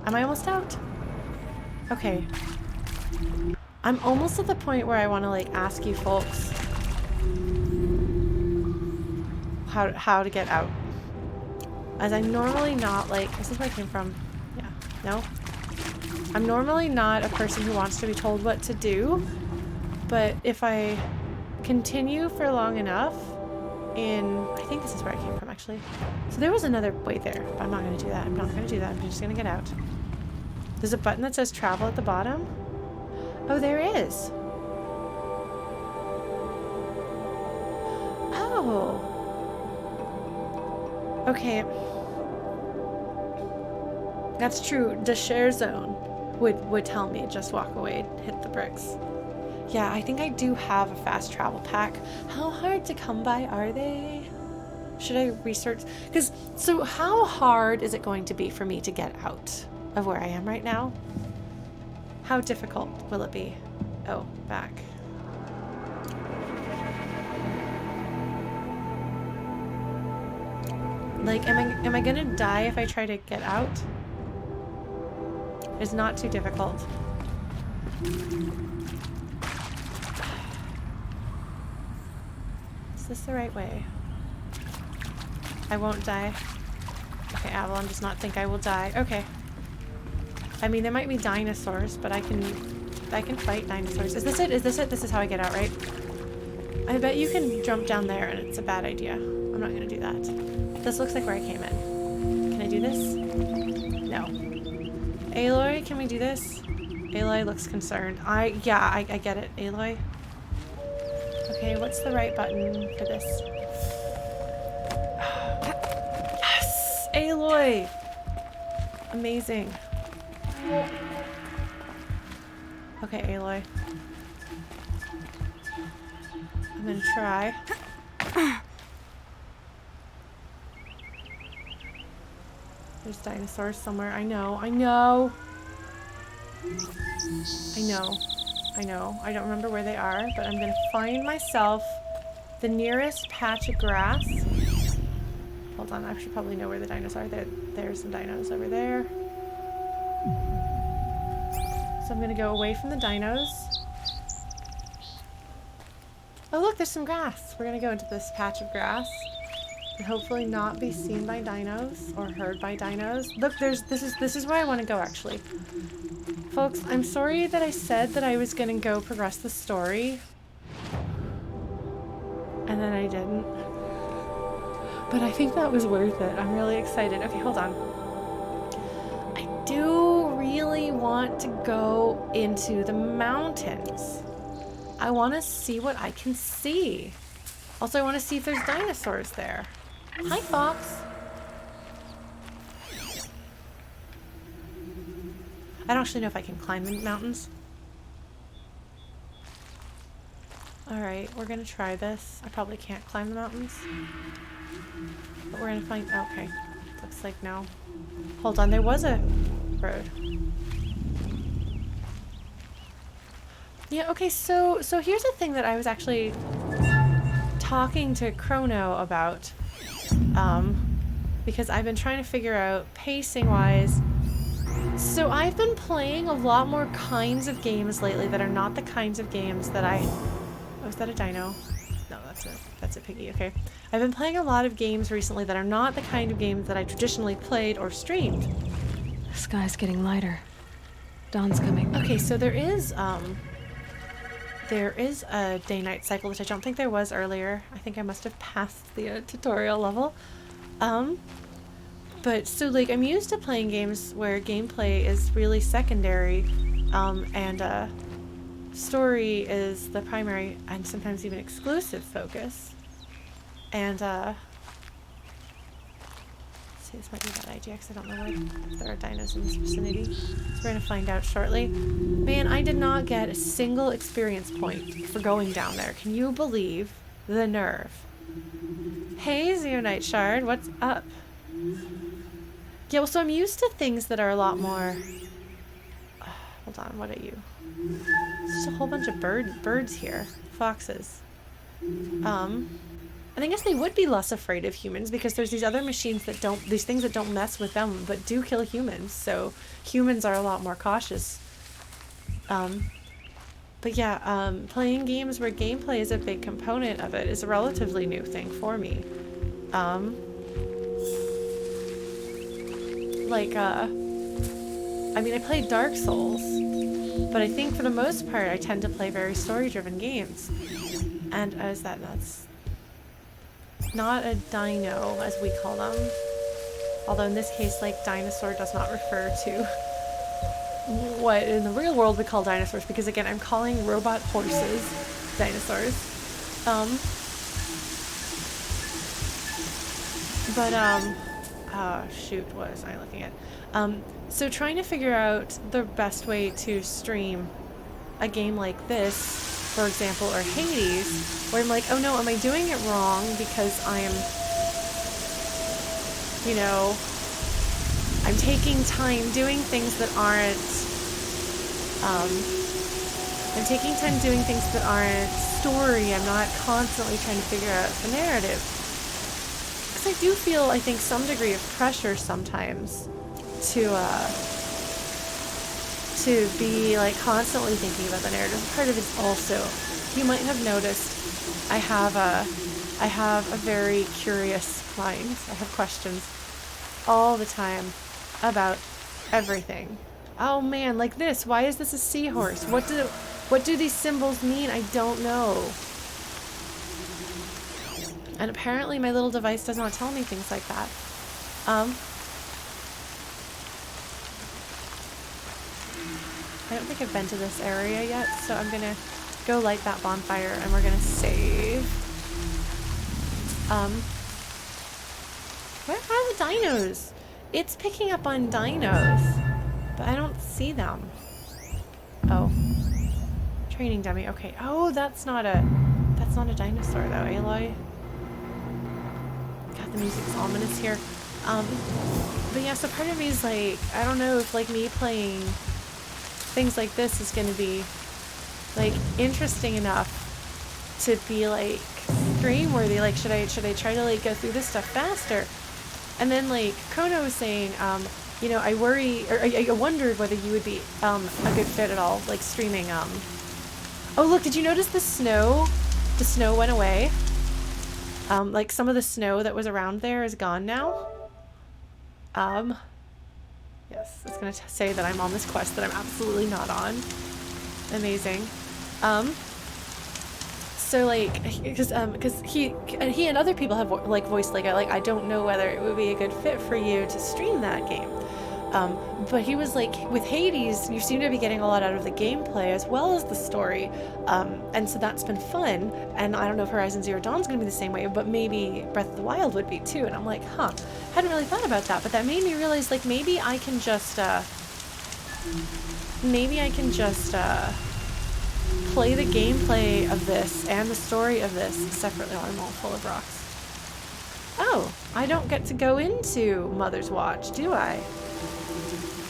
Am I almost out? Okay. I'm almost at the point where I want to like ask you folks how to get out. As I'm normally not like, this is where I came from. Yeah, no? I'm normally not a person who wants to be told what to do, but if I continue for long enough I think this is where I came from actually. So there was another way there, but I'm not going to do that. I'm not going to do that. I'm just going to get out. There's a button that says travel at the bottom. Oh, there is. Oh. Okay. That's true. The share zone would tell me just walk away, hit the bricks. Yeah, I think I do have a fast travel pack. How hard to come by are they? Should I research? Because, so how hard is it going to be for me to get out of where I am right now? How difficult will it be? Oh, back. Like, am I gonna die if I try to get out? It's not too difficult. Is this the right way? I won't die. Okay, Avalon does not think I will die. Okay. I mean, there might be dinosaurs, but I can fight dinosaurs. Is this it? Is this it? This is how I get out, right? I bet you can jump down there and it's a bad idea. I'm not gonna do that. This looks like where I came in. Can I do this? No. Aloy, can we do this? Aloy looks concerned. I get it. Aloy. Okay, what's the right button for this? Yes! Aloy! Amazing. Okay, Aloy. I'm gonna try. There's dinosaurs somewhere. I know. I know. I know. I know. I don't remember where they are, but I'm gonna find myself the nearest patch of grass. Hold on, I should probably know where the dinos are. There's some dinos over there. So I'm gonna go away from the dinos. Oh look, there's some grass. We're gonna go into this patch of grass and hopefully not be seen by dinos or heard by dinos. Look, this is where I want to go actually. Folks, I'm sorry that I said that I was gonna go progress the story and then I didn't. But I think that was worth it. I'm really excited. Okay, hold on. I do really want to go into the mountains. I want to see what I can see. Also, I want to see if there's dinosaurs there. Hi, Fox. I don't actually know if I can climb the mountains. Alright, we're gonna try this. I probably can't climb the mountains. But we're gonna find... Okay. Looks like no. Hold on, there was a road. Yeah, okay, so here's the thing that I was actually talking to Chrono about. Because I've been trying to figure out, pacing-wise... So I've been playing a lot more kinds of games lately that are not the kinds of games that I... Oh, is that a dino? No, that's a piggy, okay. I've been playing a lot of games recently that are not the kind of games that I traditionally played or streamed. The sky's getting lighter. Dawn's coming. Okay, so there is a day-night cycle, which I don't think there was earlier. I think I must have passed the tutorial level. But so like I'm used to playing games where gameplay is really secondary, and story is the primary and sometimes even exclusive focus. And so Honestly, this might be a bad idea because I don't know if there are dinos in this vicinity. So we're gonna find out shortly. Man, I did not get a single experience point for going down there. Can you believe the nerve? Hey, Zeonite Shard, what's up? Yeah, well, so I'm used to things that are a lot more... hold on, what are you? There's just a whole bunch of birds here. Foxes. And I guess they would be less afraid of humans because there's these other machines that don't, these things that don't mess with them but do kill humans, so humans are a lot more cautious. But yeah, playing games where gameplay is a big component of it is a relatively new thing for me. I mean, I played Dark Souls, but I think for the most part I tend to play very story-driven games. And that's not a dino, as we call them. Although in this case, like, dinosaur does not refer to what in the real world we call dinosaurs, because again, I'm calling robot horses dinosaurs. Oh shoot, what was I looking at? So trying to figure out the best way to stream a game like this, for example, or Hades, where I'm like, oh no, am I doing it wrong because I'm, you know, I'm taking time doing things that aren't, I'm taking time doing things that aren't story. I'm not constantly trying to figure out the narrative. Because I do feel, I think, some degree of pressure sometimes to be like constantly thinking about the narrative. Part of it's also, you might have noticed, I have a very curious mind. I have questions all the time about everything. Oh man, like this. Why is this a seahorse? What do these symbols mean? I don't know. And apparently my little device does not tell me things like that. I don't think I've been to this area yet, so I'm gonna go light that bonfire and we're gonna save. Where are the dinos? It's picking up on dinos, but I don't see them. Oh. Training dummy, okay. Oh, that's not a dinosaur though, Aloy. God, the music's ominous here. But yeah, so part of me is like, I don't know if like me playing things like this is going to be like interesting enough to be like stream worthy. Like, should I try to like go through this stuff faster? And then like Kono was saying, you know, I worry, or I wondered whether you would be a good fit at all, like streaming. Oh look, did you notice the snow? The snow went away. Like some of the snow that was around there is gone now. Yes, it's gonna say that I'm on this quest that I'm absolutely not on. Amazing. So like, because he and other people have like voiced like I don't know whether it would be a good fit for you to stream that game. But he was like, with Hades, you seem to be getting a lot out of the gameplay as well as the story. And so that's been fun. And I don't know if Horizon Zero Dawn's gonna be the same way, but maybe Breath of the Wild would be too. And I'm like, huh, hadn't really thought about that. But that made me realize, like, maybe I can just play the gameplay of this and the story of this separately. Oh, I'm all full of rocks. Oh, I don't get to go into Mother's Watch, do I?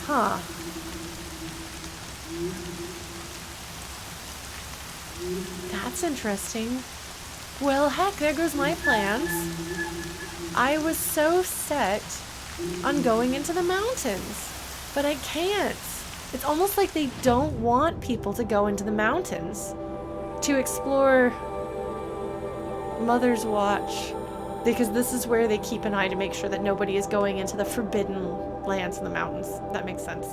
Huh. That's interesting. Well, heck, there goes my plans. I was so set on going into the mountains, but I can't. It's almost like they don't want people to go into the mountains to explore Mother's Watch, because this is where they keep an eye to make sure that nobody is going into the forbidden lands in the mountains. That makes sense.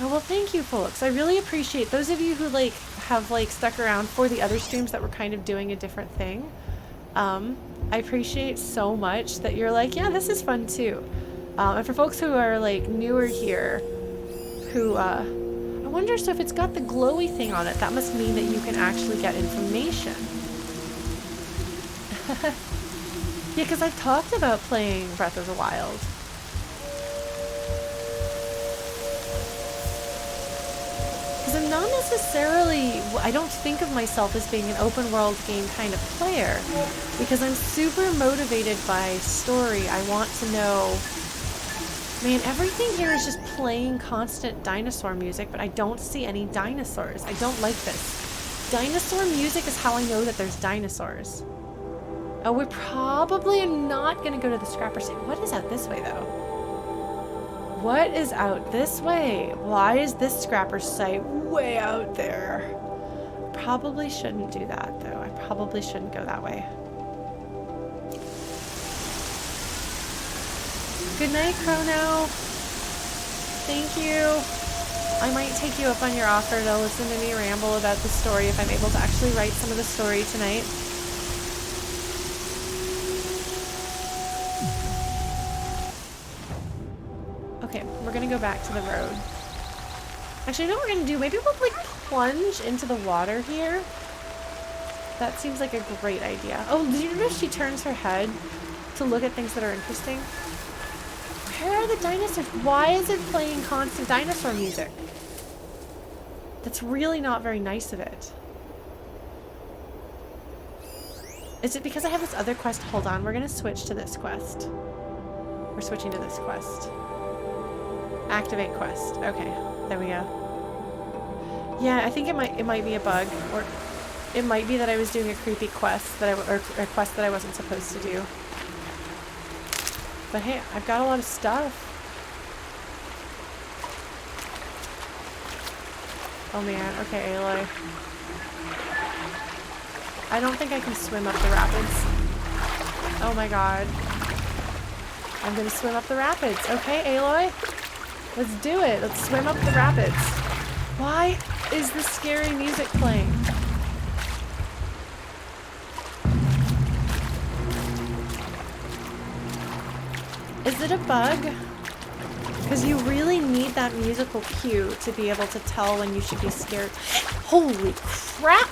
Oh, well, thank you, folks. I really appreciate those of you who like have like stuck around for the other streams that were kind of doing a different thing. I appreciate so much that you're like, yeah, this is fun too. And for folks who are like newer here, who I wonder, so if it's got the glowy thing on it, that must mean that you can actually get information. Yeah, because I've talked about playing Breath of the Wild. Because I'm not necessarily, I don't think of myself as being an open world game kind of player. Because I'm super motivated by story. I want to know, man, everything here is just playing constant dinosaur music, but I don't see any dinosaurs. I don't like this. Dinosaur music is how I know that there's dinosaurs. Oh, we're probably not gonna go to the scrapper site. What is out this way, though? What is out this way? Why is this scrapper site way out there? Probably shouldn't do that, though. I probably shouldn't go that way. Good night, Chrono. Thank you. I might take you up on your offer to listen to me ramble about the story if I'm able to actually write some of the story tonight. Okay, we're gonna go back to the road. Actually, you know what we're gonna do? Maybe we'll like plunge into the water here. That seems like a great idea. Oh, did you notice she turns her head to look at things that are interesting? Where are the dinosaurs? Why is it playing constant dinosaur music? That's really not very nice of it. Is it because I have this other quest? Hold on, we're gonna switch to this quest. We're switching to this quest. Activate quest. Okay, there we go. Yeah, I think it might be a bug, or it might be that I was doing a creepy quest that or a quest that I wasn't supposed to do. But hey, I've got a lot of stuff. Oh man, okay, Aloy. I don't think I can swim up the rapids. Oh my god. I'm gonna swim up the rapids. Okay, Aloy? Let's do it. Let's swim up the rapids. Why is this scary music playing? Is it a bug? Because you really need that musical cue to be able to tell when you should be scared. Holy crap!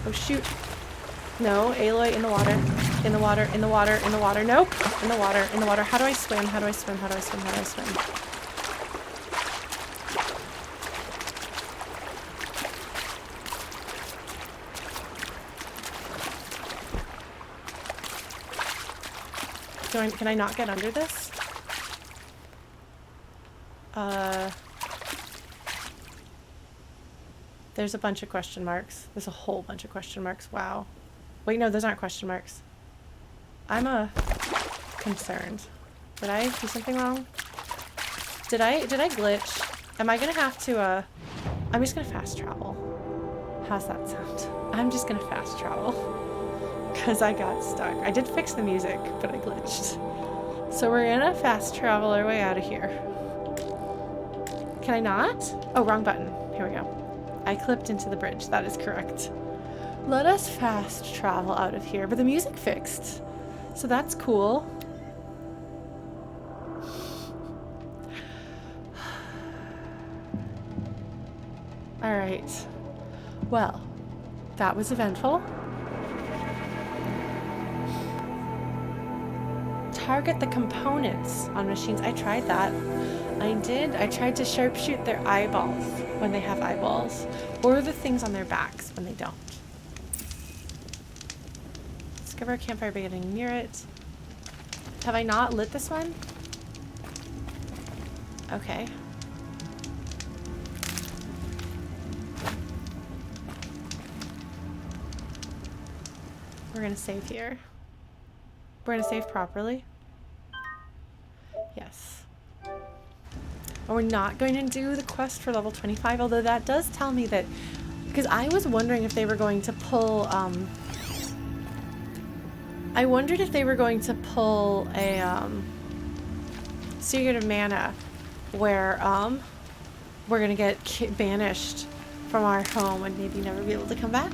Oh shoot. No, Aloy, in the water. In the water, in the water, in the water. Nope. In the water, in the water. How do I swim? How do I swim? How do I swim? How do I swim? Can I not get under this? There's a bunch of question marks. There's a whole bunch of question marks. Wow. Wait, no, those aren't question marks. I'm concerned. Did I do something wrong? Did I glitch? Am I gonna have to, I'm just gonna fast travel. How's that sound? I'm just gonna fast travel. Because I got stuck. I did fix the music, but I glitched. So we're gonna fast travel our way out of here. Can I not? Oh, wrong button. Here we go. I clipped into the bridge. That is correct. Let us fast travel out of here. But the music fixed. So that's cool. Alright. Well, that was eventful. Target the components on machines. I tried that. I did. I tried to sharpshoot their eyeballs when they have eyeballs, or the things on their backs when they don't. Discover a campfire by getting near it. Have I not lit this one? Okay. We're gonna save here. We're gonna save properly. Yes. And we're not going to do the quest for level 25, although that does tell me that, because I was wondering if they were going to pull, I wondered if they were going to pull a, Secret of Mana, where, we're gonna get banished from our home and maybe never be able to come back.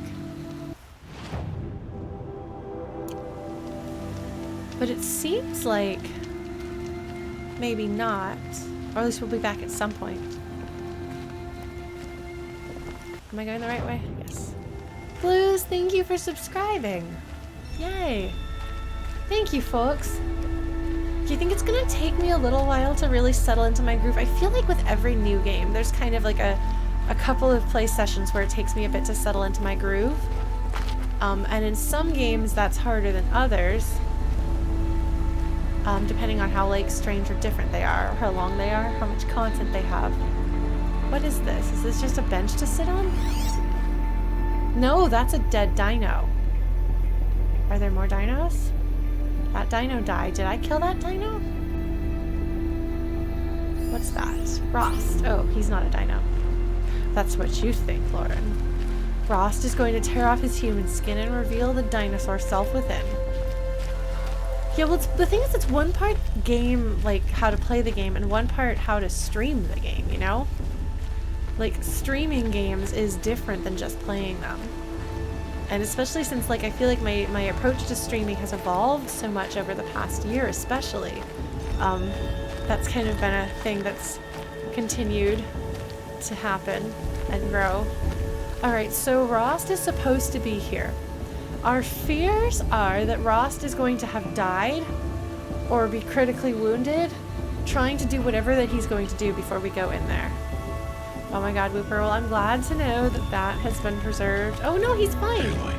But it seems like maybe not, or at least we'll be back at some point. Am I going the right way? Yes. Blues, thank you for subscribing. Yay. Thank you, folks. Do you think it's gonna take me a little while to really settle into my groove? I feel like with every new game, there's kind of like a couple of play sessions where it takes me a bit to settle into my groove. And in some games, that's harder than others. Depending on how like strange or different they are, or how long they are, how much content they have. What is this? Is this just a bench to sit on? No, that's a dead dino. Are there more dinos? That dino died. Did I kill that dino? What's that? Rost. Oh, he's not a dino. That's what you think, Lauren. Rost is going to tear off his human skin and reveal the dinosaur self within. Yeah, well, the thing is, it's one part game, like, how to play the game, and one part how to stream the game, you know? Like, streaming games is different than just playing them. And especially since, like, I feel like my approach to streaming has evolved so much over the past year, especially. That's kind of been a thing that's continued to happen and grow. Alright, so Rost is supposed to be here. Our fears are that Rost is going to have died or be critically wounded trying to do whatever that he's going to do before we go in there. Oh my god, Whooper, well, I'm glad to know that that has been preserved. Oh no, he's fine! Aloy.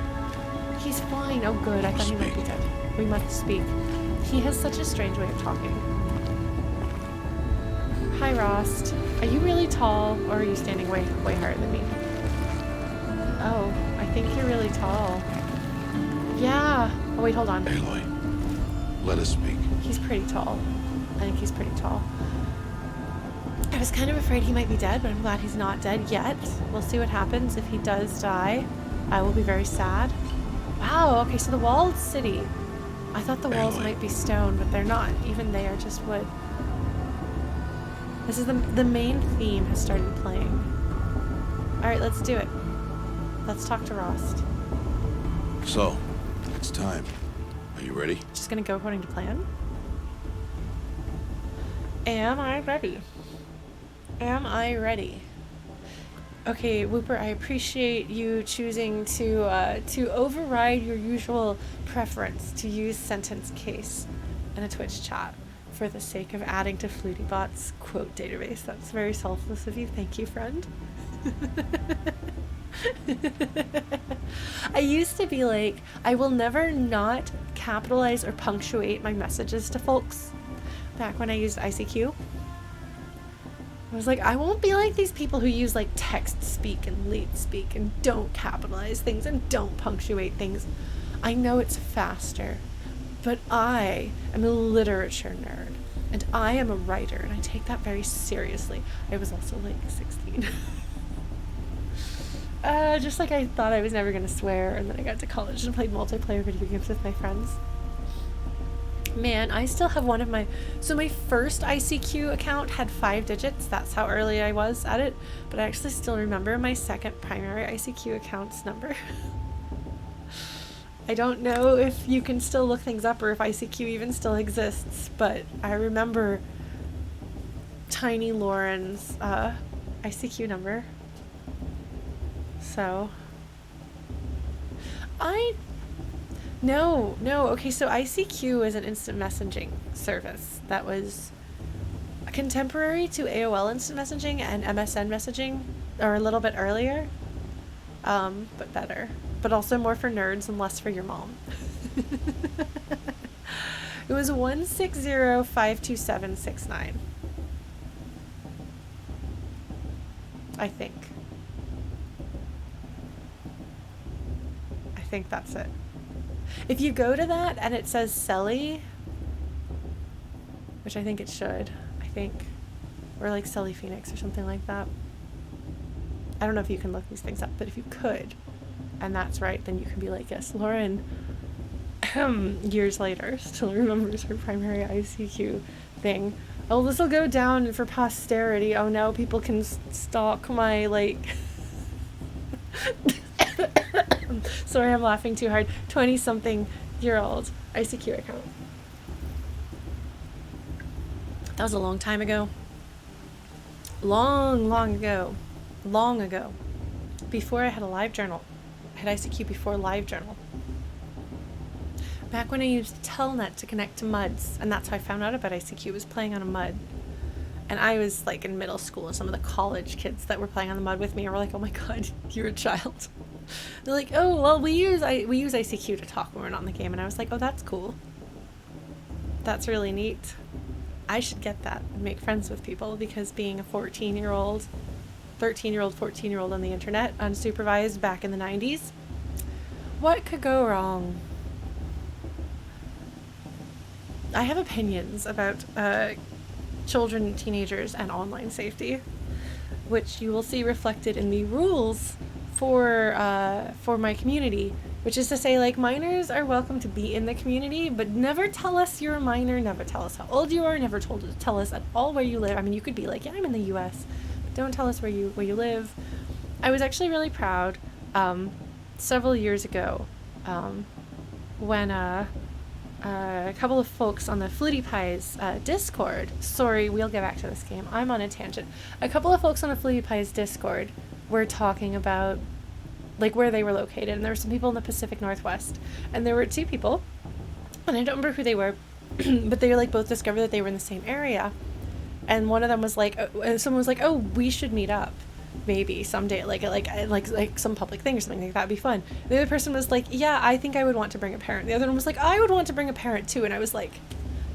He's fine. Oh good, I thought he might be dead. We must speak. He has such a strange way of talking. Hi, Rost. Are you really tall, or are you standing way higher than me? Oh, I think you're really tall. Yeah. Oh wait, hold on. Aloy, let us speak. He's pretty tall. I think he's pretty tall. I was kind of afraid he might be dead, but I'm glad he's not dead yet. We'll see what happens if he does die. I will be very sad. Wow, okay, so the walled city. I thought the walls Aloy. might be stone, but they're not. Even they are just wood. This is the main theme has started playing. Alright, let's do it. Let's talk to Rost. So, it's time. Are you ready? Just gonna go according to plan. Am I ready? Am I ready? Okay, Whooper, I appreciate you choosing to override your usual preference to use sentence case in a Twitch chat for the sake of adding to FlutyBot's quote database. That's very selfless of you. Thank you, friend. I used to be like, I will never not capitalize or punctuate my messages to folks. Back when I used ICQ. I was like, I won't be like these people who use like text speak and late speak and don't capitalize things and don't punctuate things. I know it's faster, but I am a literature nerd and I am a writer and I take that very seriously. I was also like 16. Just like I thought I was never gonna swear, and then I got to college and played multiplayer video games with my friends. Man, I still have one of my... So my first ICQ account had 5 digits. That's how early I was at it. But I actually still remember my second primary ICQ account's number. I don't know if you can still look things up or if ICQ even still exists, but I remember Tiny Lauren's ICQ number. So... No, okay, so ICQ is an instant messaging service that was contemporary to AOL instant messaging and MSN messaging, or a little bit earlier, but better. But also more for nerds and less for your mom. It was 160-52769. I think that's it. If you go to that and it says Selly, which I think it should, or like Selly Phoenix or something like that. I don't know if you can look these things up, but if you could, and that's right, then you can be like, yes, Lauren, years later, still remembers her primary ICQ thing. Oh, this will go down for posterity. Oh no, people can stalk my, like... Sorry, I'm laughing too hard. 20-something-year-old ICQ account. That was a long time ago. Long ago. Before I had a live journal. I had ICQ before live journal. Back when I used Telnet to connect to MUDs, and that's how I found out about ICQ, was playing on a MUD. And I was like in middle school, and some of the college kids that were playing on the MUD with me were like, "Oh my god, you're a child." They're like, "Oh, well, we use ICQ to talk when we're not in the game," and I was like, "Oh, that's cool. That's really neat. I should get that and make friends with people," because being a 13-year-old, 14-year-old on the internet, unsupervised back in the 90s, what could go wrong? I have opinions about children, teenagers, and online safety, which you will see reflected in the rules for my community, which is to say, like, minors are welcome to be in the community, but never tell us you're a minor, never tell us how old you are, never tell us at all where you live. I mean, you could be like, yeah, I'm in the US, but don't tell us where you live. I was actually really proud several years ago when a couple of folks on the Flutie Pies Discord, sorry, we'll get back to this game, I'm on a tangent. A couple of folks on the Flutie Pies Discord were talking about like where they were located, and there were some people in the Pacific Northwest, and there were two people, and I don't remember who they were, but they like both discovered that they were in the same area, and one of them was like, someone was like, "Oh, we should meet up maybe someday, like some public thing or something, like that'd be fun." The other person was like, "Yeah, I think I would want to bring a parent." The other one was like, "I would want to bring a parent too," and I was like,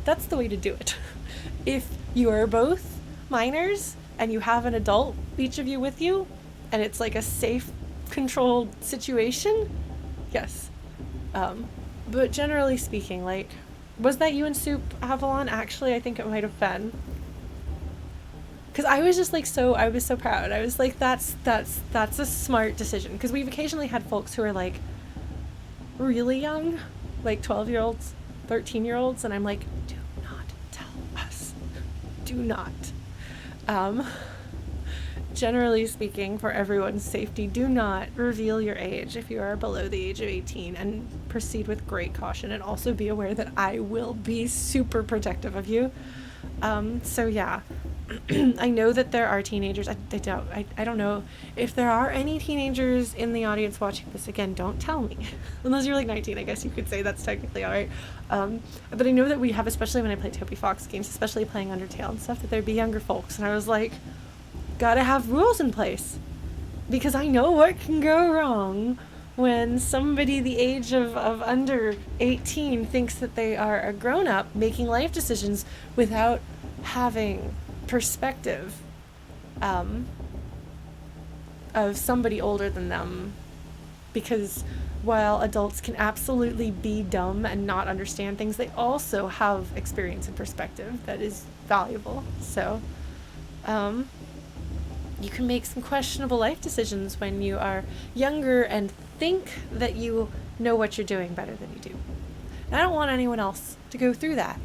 that's the way to do it. If you are both minors and you have an adult, each of you with you, and it's like a safe, controlled situation, yes. But generally speaking, like, was that you and Soup Avalon? Actually, I think it might have been. Because I was just like I was so proud. I was like, that's a smart decision. Because we've occasionally had folks who are like really young, like 12-year-olds, 13-year-olds, and I'm like, do not tell us. Do not. Generally speaking, for everyone's safety, do not reveal your age if you are below the age of 18, and proceed with great caution, and also be aware that I will be super protective of you. So yeah. I know that there are teenagers. I don't know if there are any teenagers in the audience watching this. Again, don't tell me. Unless you're like 19, I guess you could say that's technically alright. But I know that we have, especially when I play Toby Fox games, especially playing Undertale and stuff, that there'd be younger folks. And I was like, gotta have rules in place. Because I know what can go wrong when somebody the age of under 18 thinks that they are a grown-up making life decisions without having perspective of somebody older than them. Because while adults can absolutely be dumb and not understand things, they also have experience and perspective that is valuable. So you can make some questionable life decisions when you are younger and think that you know what you're doing better than you do. And I don't want anyone else to go through that.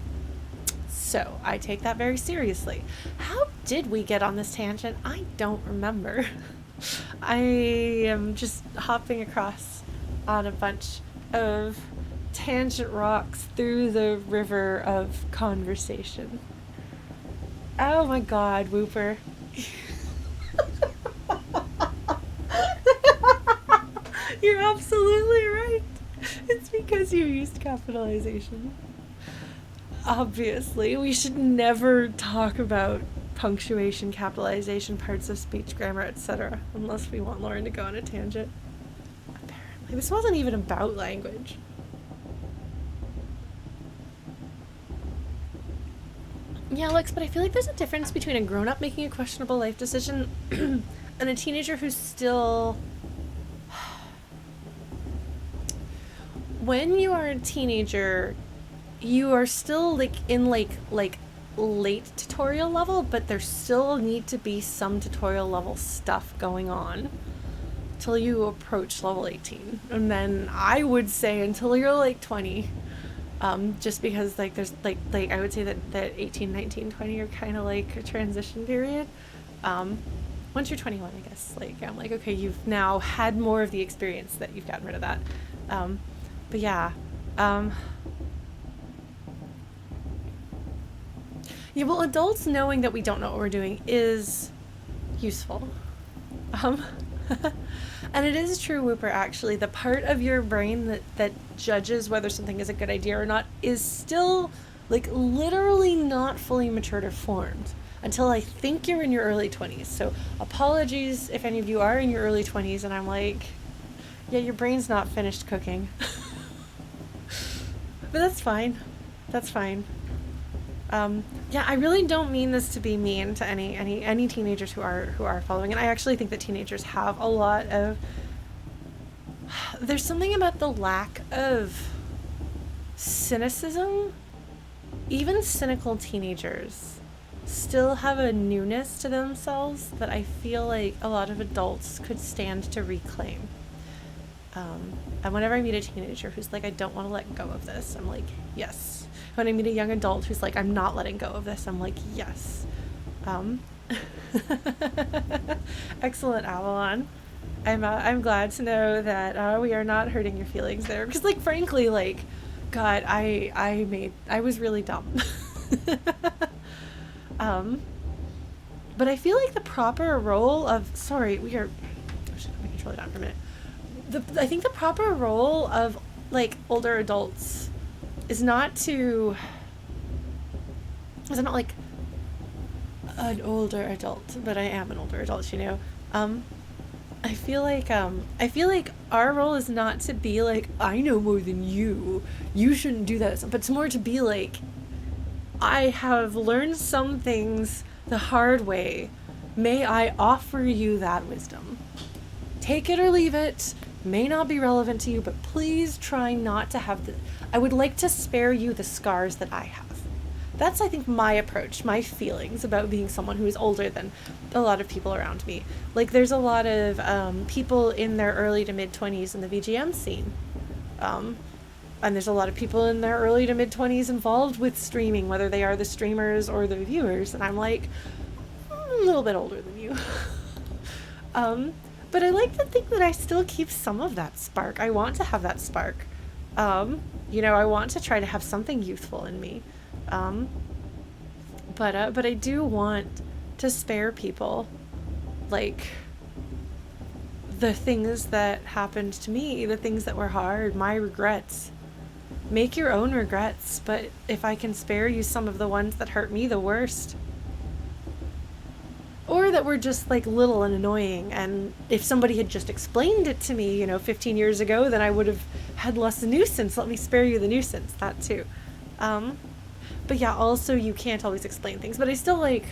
So I take that very seriously. How did we get on this tangent? I don't remember. I am just hopping across on a bunch of tangent rocks through the river of conversation. Oh my god, Whooper. You're absolutely right. It's because you used capitalization. Obviously, we should never talk about punctuation, capitalization, parts of speech, grammar, etc. unless we want Lauren to go on a tangent. Apparently. This wasn't even about language. Yeah, Alex, but I feel like there's a difference between a grown-up making a questionable life decision and a teenager who's still... When you are a teenager, you are still like in like late tutorial level, but there still need to be some tutorial level stuff going on till you approach level 18. And then I would say until you're like 20, just because like there's like I would say that 18, 19, 20 are kind of like a transition period. Once you're 21, I guess, like I'm like, okay, you've now had more of the experience that you've gotten rid of that. But yeah, yeah, well, adults knowing that we don't know what we're doing is useful. Um, and it is true, Whooper, actually, the part of your brain that judges whether something is a good idea or not is still, like, literally not fully matured or formed until I think you're in your early 20s. So apologies if any of you are in your early 20s and I'm like, yeah, your brain's not finished cooking. But that's fine. That's fine. Yeah, I really don't mean this to be mean to any teenagers who are following, and I actually think that teenagers have a lot of. There's something about the lack of cynicism. Even cynical teenagers still have a newness to themselves that I feel like a lot of adults could stand to reclaim. And whenever I meet a teenager who's like, I don't want to let go of this, I'm like, yes. When I meet a young adult who's like, I'm not letting go of this, I'm like, yes. Excellent, Avalon. I'm glad to know that we are not hurting your feelings there, because like frankly, like, God, I was really dumb. But I feel like the proper role of let me control it down for a minute. I think the proper role of like older adults is not like an older adult, but I am an older adult, you know. I feel like our role is not to be like, I know more than you shouldn't do that, but it's more to be like, I have learned some things the hard way, may I offer you that wisdom. Take it or leave it, may not be relevant to you, but please try not to have I would like to spare you the scars that I have. That's, I think, my approach, my feelings about being someone who is older than a lot of people around me. Like, there's a lot of people in their early to mid-20s in the VGM scene. And there's a lot of people in their early to mid-20s involved with streaming, whether they are the streamers or the viewers. And I'm like, a little bit older than you. But I like to think that I still keep some of that spark. I want to have that spark. You know, I want to try to have something youthful in me. But I do want to spare people, like, the things that happened to me, the things that were hard, my regrets. Make your own regrets, but if I can spare you some of the ones that hurt me the worst, or that were just like little and annoying, and if somebody had just explained it to me, you know, 15 years ago, then I would have had less nuisance. Let me spare you the nuisance, that too. But yeah, also you can't always explain things, but I still like,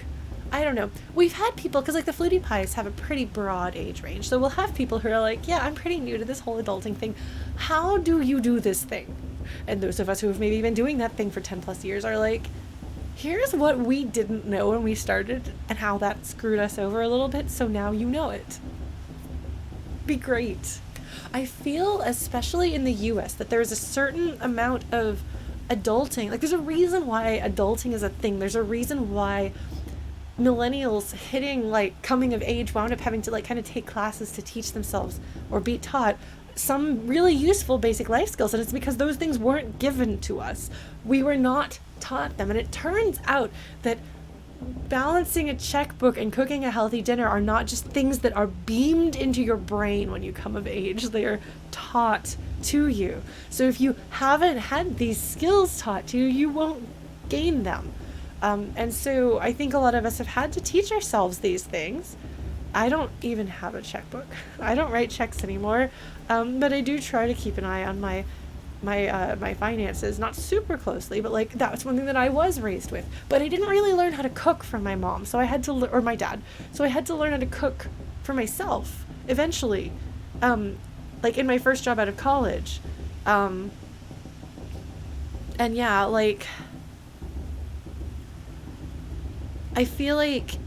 I don't know. We've had people, because like the Flutie Pies have a pretty broad age range, so we'll have people who are like, yeah, I'm pretty new to this whole adulting thing. How do you do this thing? And those of us who have maybe been doing that thing for 10 plus years are like, here's what we didn't know when we started and how that screwed us over a little bit, so now you know it. Be great. I feel, especially in the US, that there's a certain amount of adulting. Like, there's a reason why adulting is a thing. There's a reason why millennials hitting, like, coming of age wound up having to, like, kind of take classes to teach themselves or be taught some really useful basic life skills, and it's because those things weren't given to us. We were not taught them, and it turns out that balancing a checkbook and cooking a healthy dinner are not just things that are beamed into your brain when you come of age. They are taught to you. So if you haven't had these skills taught to you, you won't gain them. And so I think a lot of us have had to teach ourselves these things. I don't even have a checkbook. I don't write checks anymore, but I do try to keep an eye on my finances, not super closely, but like that's one thing that I was raised with. But I didn't really learn how to cook from my mom, so I had to, or my dad, so I had to learn how to cook for myself eventually, like in my first job out of college, and yeah, like I feel like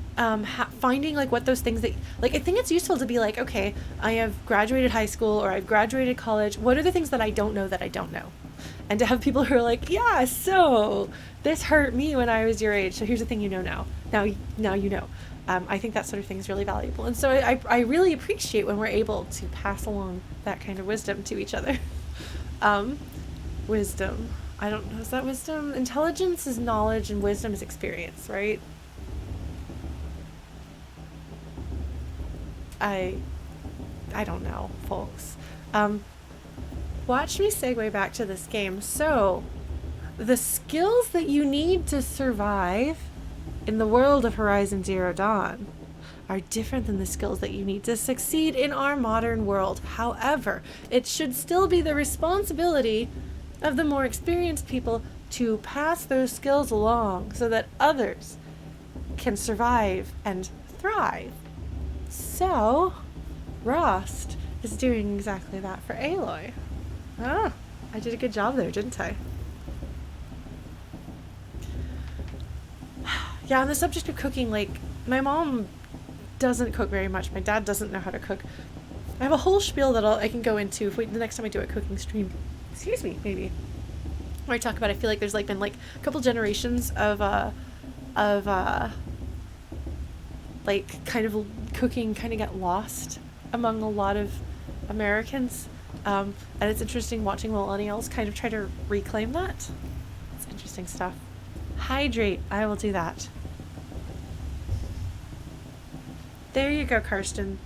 finding like what those things that, like, I think it's useful to be like, okay, I have graduated high school or I've graduated college. What are the things that I don't know that I don't know? And to have people who are like, yeah, so this hurt me when I was your age, so here's the thing you know now. Now you know. I think that sort of thing is really valuable. And so I really appreciate when we're able to pass along that kind of wisdom to each other. Wisdom. I don't know. Is that wisdom? Intelligence is knowledge and wisdom is experience, right? I don't know, folks. Watch me segue back to this game. So, the skills that you need to survive in the world of Horizon Zero Dawn are different than the skills that you need to succeed in our modern world. However, it should still be the responsibility of the more experienced people to pass those skills along so that others can survive and thrive. So, Rost is doing exactly that for Aloy. Ah, I did a good job there, didn't I? Yeah, on the subject of cooking, like, my mom doesn't cook very much. My dad doesn't know how to cook. I have a whole spiel that I can go into if the next time I do a cooking stream. Excuse me, maybe. Where I talk about, I feel like there's like been like a couple generations of like kind of cooking kind of got lost among a lot of Americans. And it's interesting watching millennials kind of try to reclaim that. It's interesting stuff. Hydrate. I will do that. There you go, Karsten.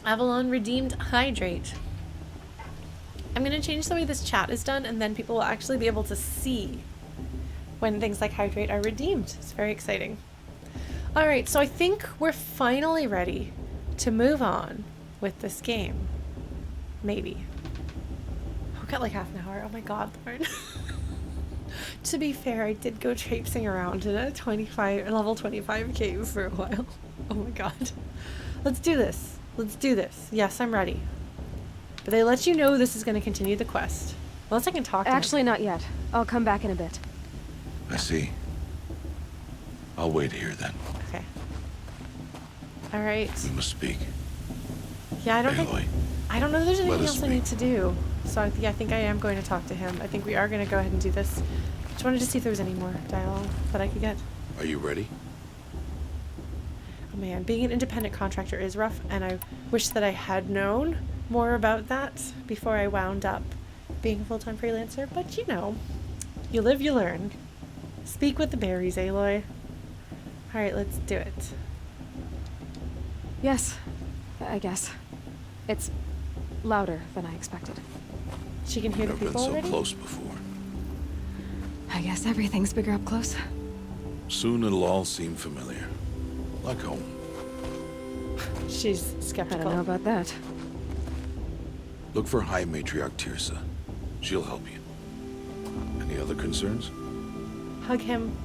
Avalon redeemed hydrate. I'm going to change the way this chat is done, and then people will actually be able to see when things like hydrate are redeemed. It's very exciting. Alright, so I think we're finally ready to move on with this game. Maybe. We've got like half an hour. Oh my god, Lauren. To be fair, I did go traipsing around in a level 25 cave for a while. Oh my god. Let's do this. Let's do this. Yes, I'm ready. But they let you know this is going to continue the quest. Unless I can talk to Actually, him. not yet. I'll come back in a bit. I see. I'll wait here then. Okay. Alright. We must speak. Yeah, I don't Aloy, know if there's anything let us else I need to do. So I think I am going to talk to him. I think we are going to go ahead and do this. Just wanted to see if there was any more dialogue that I could get. are you ready? Oh man, being an independent contractor is rough, and I wish that I had known more about that before I wound up being a full-time freelancer. But you know, you live, you learn. Speak with the berries, Aloy. Alright, let's do it. Yes, I guess. It's louder than I expected. She can hear the Never been people so already? close before. I guess everything's bigger up close. Soon it'll all seem familiar. Like home. She's I skeptical. don't know about that. Look for High Matriarch Tirsa. She'll help you. Any other concerns? Hug him.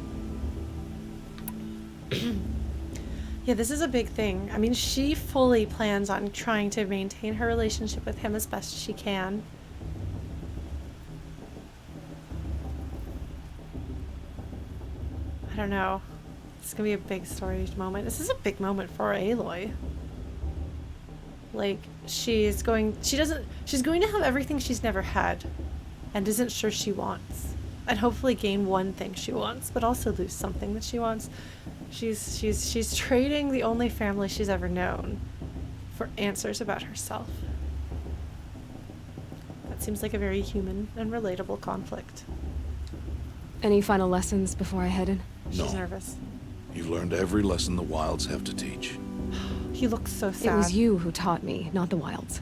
Yeah, this is a big thing. I mean, she fully plans on trying to maintain her relationship with him as best she can. I don't know. It's gonna be a big story moment. This is a big moment for Aloy. Like, she's going to have everything she's never had and isn't sure she wants. And hopefully gain one thing she wants, but also lose something that she wants. She's trading the only family she's ever known for answers about herself. That seems like a very human and relatable conflict. Any final lessons before I head in? She's No. nervous. You've learned every lesson the wilds have to teach. He looks so sad. It was you who taught me, not the wilds.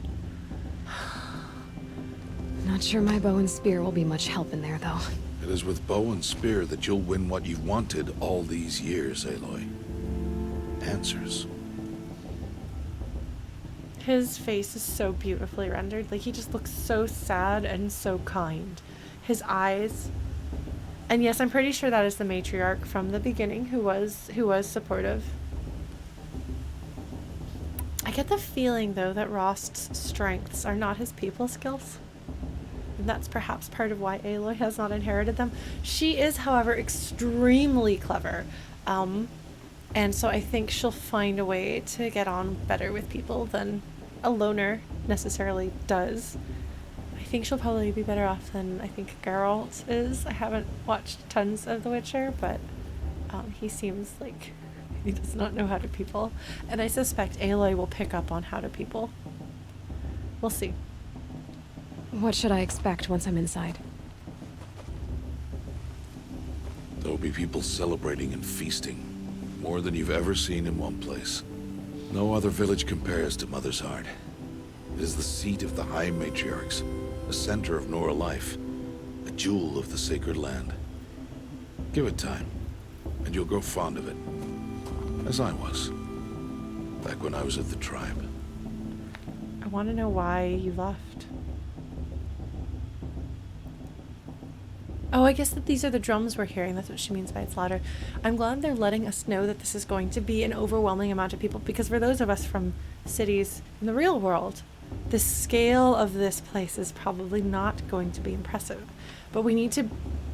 Not sure my bow and spear will be much help in there, though. It is with bow and spear that you'll win what you've wanted all these years, Aloy. Answers. His face is so beautifully rendered. Like, he just looks so sad and so kind. His eyes. And yes, I'm pretty sure that is the matriarch from the beginning who was supportive. I get the feeling, though, that Rost's strengths are not his people skills. And that's perhaps part of why Aloy has not inherited them. She is, however, extremely clever. And so I think she'll find a way to get on better with people than a loner necessarily does. I think she'll probably be better off than I think Geralt is. I haven't watched tons of The Witcher, but he seems like he does not know how to people. And I suspect Aloy will pick up on how to people. We'll see. What should I expect once I'm inside? There'll be people celebrating and feasting. more than you've ever seen in one place. No other village compares to Mother's Heart. It is the seat of the High Matriarchs, the center of Nora life, a jewel of the sacred land. Give it time, and you'll grow fond of it. As I was, back when I was of the tribe. I want to know why you left. Oh, I guess that these are the drums we're hearing. That's what she means by it's louder. I'm glad they're letting us know that this is going to be an overwhelming amount of people, because for those of us from cities in the real world, the scale of this place is probably not going to be impressive. But we need to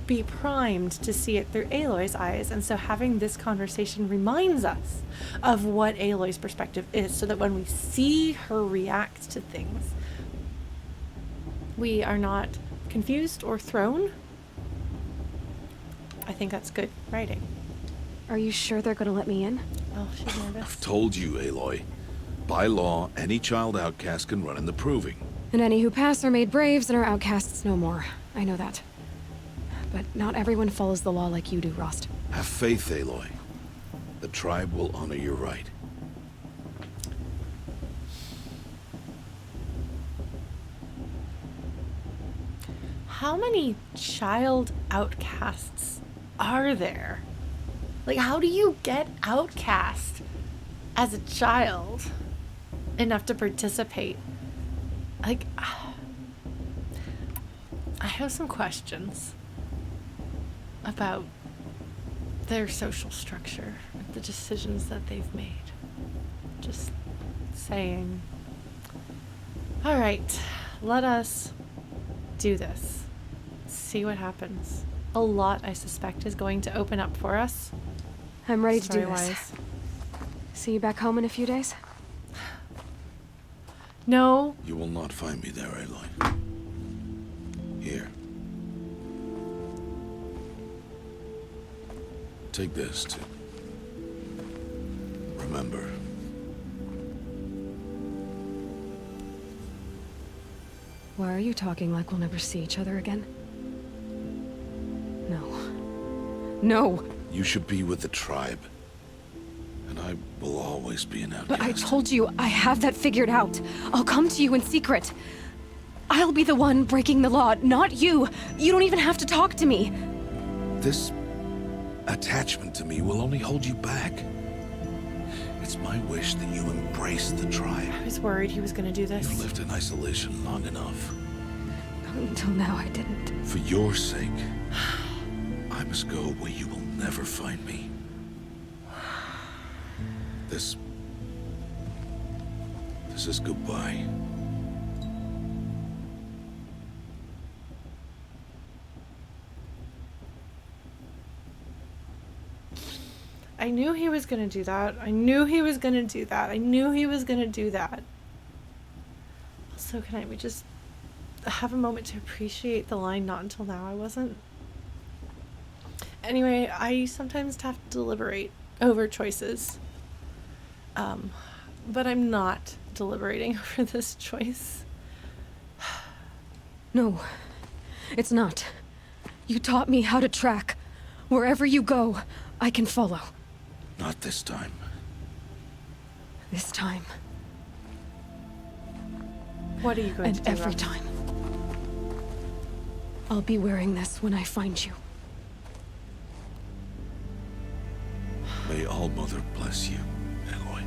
be primed to see it through Aloy's eyes, and so having this conversation reminds us of what Aloy's perspective is, so that when we see her react to things, we are not confused or thrown. I think that's good writing. Are you sure they're gonna let me in? Oh, she's nervous. I've told you, Aloy. By law, any child outcast can run in the proving. And any who pass are made braves and are outcasts no more. I know that. But not everyone follows the law like you do, Rost. Have faith, Aloy. The tribe will honor your right. How many child outcasts are there? Like, how do you get outcast as a child enough to participate? Like, I have some questions about their social structure, the decisions that they've made. Just saying. All right, let us do this. See what happens. A lot, I suspect, is going to open up for us. I'm ready to do this. Story-wise. See you back home in a few days? No. You will not find me there, Aloy. Here. Take this, too. Remember. Why are you talking like we'll never see each other again? No. No! You should be with the tribe. And I will always be an outcast. But I told you, I have that figured out. I'll come to you in secret. I'll be the one breaking the law, not you. You don't even have to talk to me. This attachment to me will only hold you back. It's my wish that you embrace the tribe. I was worried he was going to do this. You've lived in isolation long enough. Until now, I didn't. For your sake, I must go where you will never find me. This is goodbye. I knew he was going to do that. I knew he was going to do that. I knew he was going to do that. Also, can we just have a moment to appreciate the line, not until now I wasn't? Anyway, I sometimes have to deliberate over choices. But I'm not deliberating over this choice. No, it's not. You taught me how to track. Wherever you go, I can follow. Not this time. This time. What are you going to do? And every Rost? time. I'll be wearing this when I find you. May All Mother bless you, Aloy.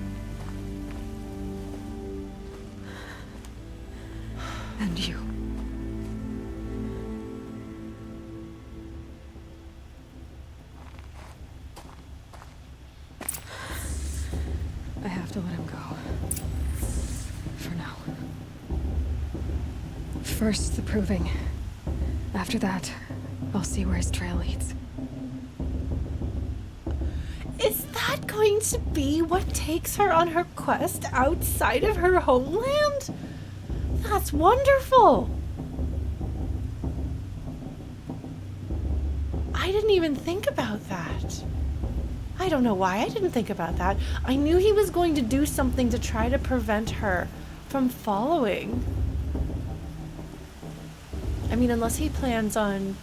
And you. I have to let him go. For now. First, the proving. After that, I'll see where his trail leads. Is that going to be what takes her on her quest outside of her homeland? That's wonderful! I didn't even think about that. I don't know why I didn't think about that. I knew he was going to do something to try to prevent her from following. I mean, unless he plans on,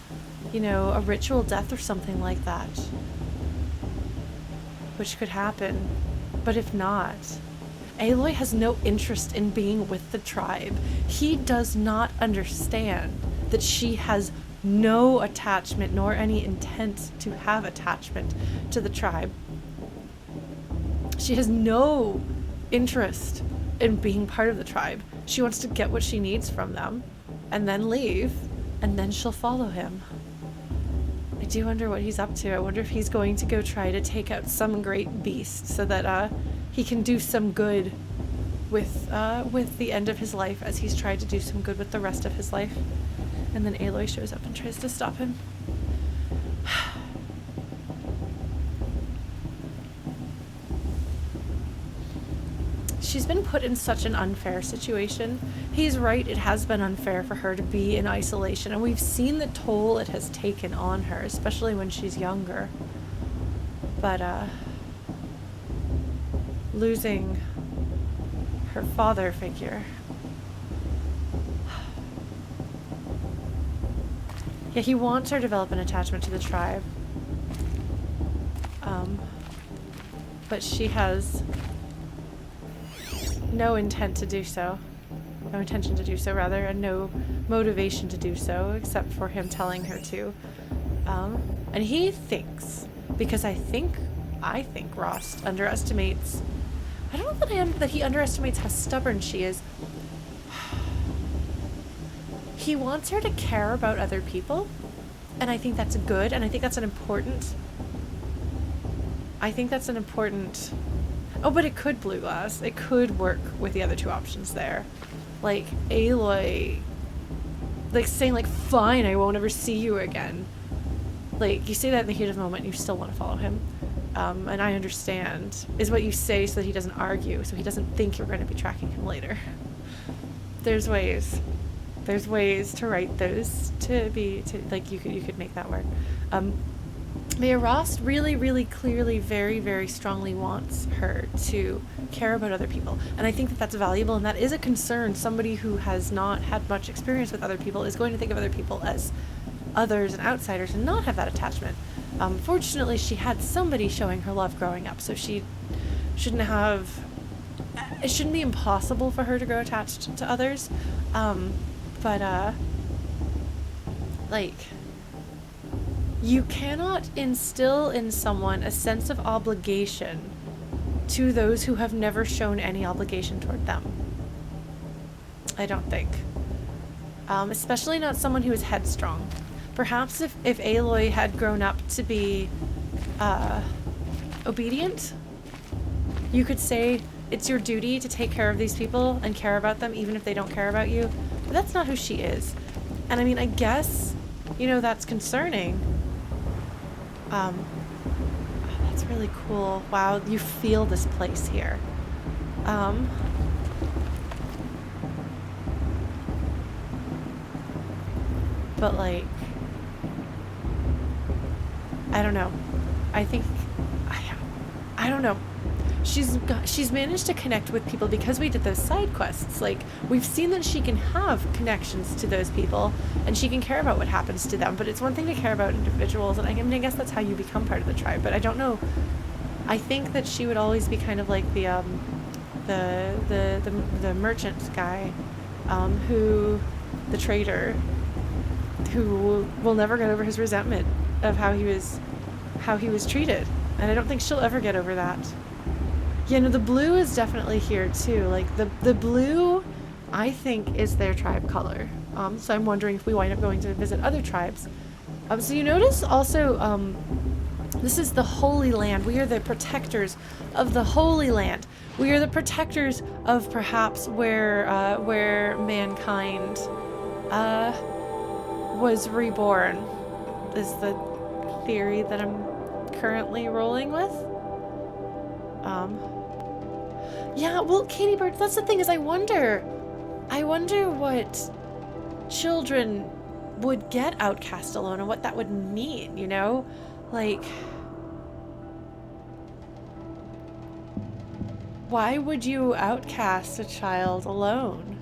you know, a ritual death or something like that. which could happen. But if not, Aloy has no interest in being with the tribe. He does not understand that she has no attachment nor any intent to have attachment to the tribe. She has no interest in being part of the tribe. She wants to get what she needs from them and then leave, and then she'll follow him. I do wonder what he's up to. I wonder if he's going to go try to take out some great beast so that he can do some good with the end of his life, as he's tried to do some good with the rest of his life. And then Aloy shows up and tries to stop him. She's been put in such an unfair situation. He's right, it has been unfair for her to be in isolation, and we've seen the toll it has taken on her, especially when she's younger. But, losing her father figure. Yeah, he wants her to develop an attachment to the tribe. But she has no intent to do so. No intention to do so, rather, and no motivation to do so, except for him telling her to. And he thinks, because I think Rost underestimates, I don't know that he underestimates how stubborn she is. He wants her to care about other people, and I think that's good, and I think that's an important... Oh, but it could blue glass. It could work with the other two options there. Like, Aloy... Like, saying, like, fine, I won't ever see you again. Like, you say that in the heat of the moment, and you still want to follow him. And I understand, is what you say so that he doesn't argue, so he doesn't think you're going to be tracking him later. There's ways. There's ways to write those like, you could make that work. Mayor Rost really, really clearly, very, very strongly wants her to care about other people. And I think that that's valuable, and that is a concern. Somebody who has not had much experience with other people is going to think of other people as others and outsiders and not have that attachment. Fortunately, she had somebody showing her love growing up, so she shouldn't have... It shouldn't be impossible for her to grow attached to others. Like... You cannot instill in someone a sense of obligation to those who have never shown any obligation toward them. I don't think. Especially not someone who is headstrong. Perhaps if Aloy had grown up to be obedient, you could say it's your duty to take care of these people and care about them even if they don't care about you. But that's not who she is. And I mean, I guess, that's concerning. That's really cool. Wow, you feel this place here. But like, I don't know. I think, I don't know. She's managed to connect with people because we did those side quests. Like, we've seen that she can have connections to those people and she can care about what happens to them, but it's one thing to care about individuals, and I guess that's how you become part of the tribe, but I don't know. I think that she would always be kind of like the merchant guy, the trader, who will never get over his resentment of how he was treated, and I don't think she'll ever get over that. Yeah, no, the blue is definitely here too. Like, the blue, I think, is their tribe color. So I'm wondering if we wind up going to visit other tribes. So you notice also, this is the Holy Land. We are the protectors of the Holy Land. We are the protectors of perhaps where mankind was reborn, is the theory that I'm currently rolling with. Yeah, well, Katie Bird, that's the thing, is I wonder what children would get outcast alone and what that would mean, Like, why would you outcast a child alone?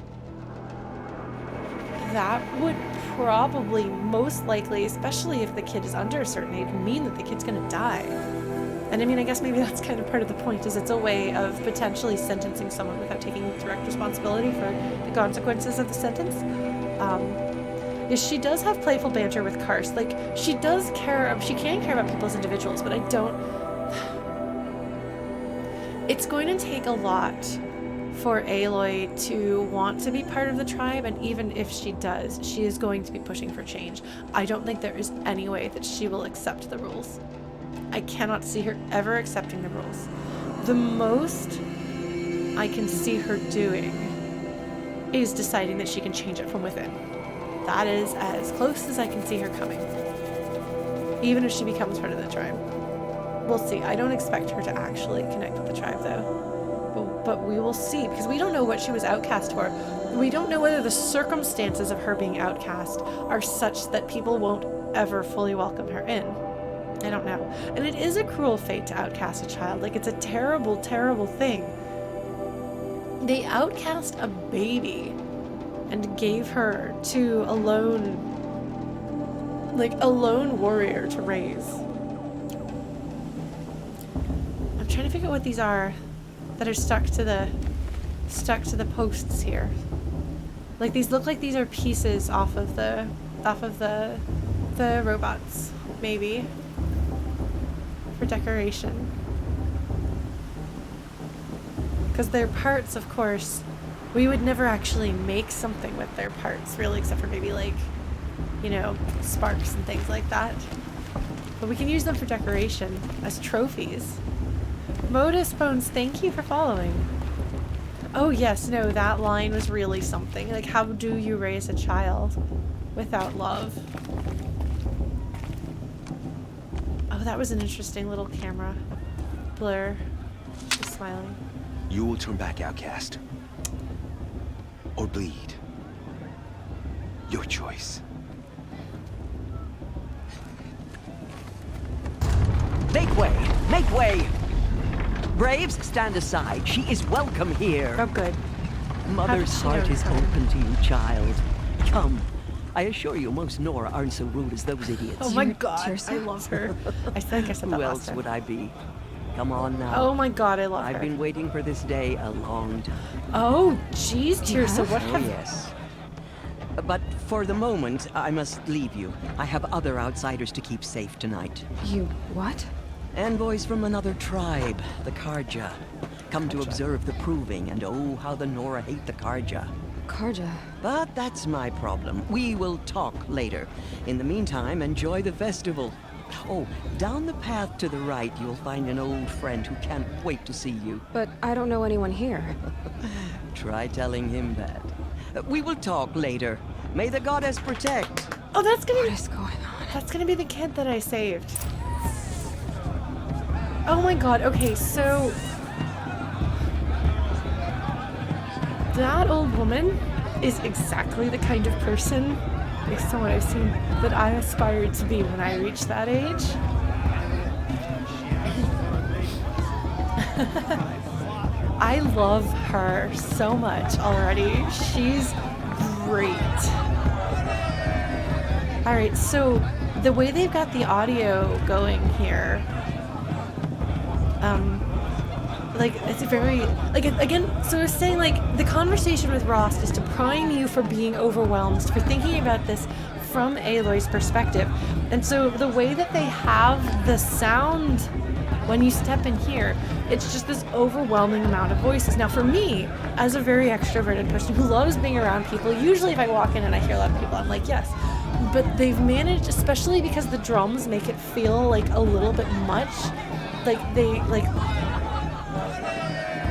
That would probably, most likely, especially if the kid is under a certain age, mean that the kid's gonna die. And I mean, I guess maybe that's kind of part of the point, is it's a way of potentially sentencing someone without taking direct responsibility for the consequences of the sentence. Is she does have playful banter with Karst. Like, she can care about people as individuals, but I don't... It's going to take a lot for Aloy to want to be part of the tribe, and even if she does, she is going to be pushing for change. I don't think there is any way that she will accept the rules. I cannot see her ever accepting the rules. The most I can see her doing is deciding that she can change it from within. That is as close as I can see her coming. Even if she becomes part of the tribe. We'll see. I don't expect her to actually connect with the tribe, though. But we will see, because we don't know what she was outcast for. We don't know whether the circumstances of her being outcast are such that people won't ever fully welcome her in. I don't know. And it is a cruel fate to outcast a child. Like, it's a terrible, terrible thing. They outcast a baby and gave her to a lone warrior to raise. I'm trying to figure out what these are that are stuck to the posts here. Like, these look like these are pieces off of the robots, maybe, for decoration. Because they're parts, of course. We would never actually make something with their parts, really, except for maybe, like, you know, sparks and things like that. But we can use them for decoration as trophies. Modus Bones, thank you for following. Oh yes, no, that line was really something. Like, how do you raise a child without love? Oh, that was an interesting little camera blur. She's smiling. You will turn back, outcast. Or bleed. Your choice. Make way! Make way! Braves, stand aside. She is welcome here. Oh, good. Mother's heart is open to you, child. Come. I assure you, most Nora aren't so rude as those idiots. Oh my god, I love her. I think I said that Who last else time. would I be? Come on now. Oh my god, I love her. I've been waiting for this day a long time. Oh, jeez, dear. So what Oh, have... yes. But for the moment, I must leave you. I have other outsiders to keep safe tonight. You what? Envoys from another tribe, the Karja. Come to observe the proving, and oh, how the Nora hate the Karja. Karja. But that's my problem. We will talk later. In the meantime, enjoy the festival. Oh, down the path to the right, you'll find an old friend who can't wait to see you. But I don't know anyone here. Try telling him that. We will talk later. May the goddess protect. Oh, that's gonna What be... is going on? That's gonna be the kid that I saved. Oh my god, okay, so... That old woman is exactly the kind of person, based on what I've seen, that I aspired to be when I reached that age. I love her so much already. She's great. Alright, so the way they've got the audio going here, like, it's very, like, again, so I was saying, like, the conversation with Rost is to prime you for being overwhelmed, for thinking about this from Aloy's perspective. And so the way that they have the sound when you step in here, it's just this overwhelming amount of voices. Now, for me, as a very extroverted person who loves being around people, usually if I walk in and I hear a lot of people, I'm like, yes. But they've managed, especially because the drums make it feel like a little bit much, like they, like,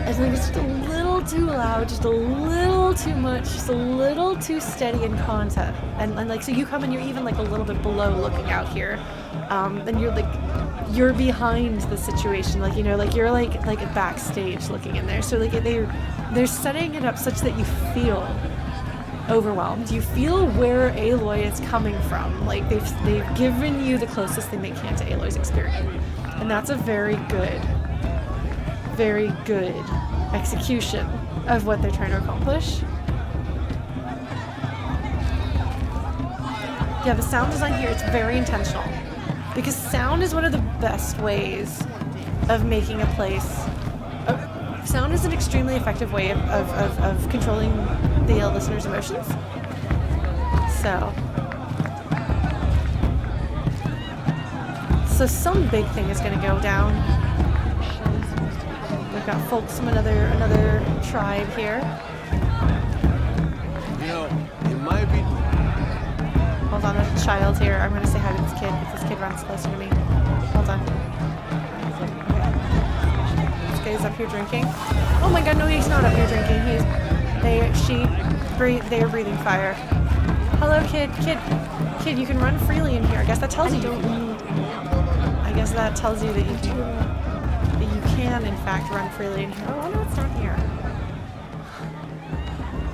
I think it's just a little too loud, just a little too much, just a little too steady in content. And like, so you come and you're even like a little bit below looking out here. And you're like, you're behind the situation. Like, you know, like you're like backstage looking in there. So like they're setting it up such that you feel overwhelmed. You feel where Aloy is coming from. Like they've given you the closest thing they can to Aloy's experience. And that's a very good execution of what they're trying to accomplish. Yeah, the sound design here, it's very intentional. Because sound is one of the best ways of making a place. Sound is an extremely effective way of controlling the listener's emotions. So some big thing is going to go down. We've got folks from another tribe here. You know, it might be. Hold on, there's a child here. I'm going to say hi to this kid if this kid runs closer to me. Hold on. This guy's up here drinking. Oh my god, no, he's not up here drinking. They are breathing fire. Hello, kid, you can run freely in here. I guess that tells you. I guess that tells you that you can, in fact, run freely in here. Oh, I wonder what's down here.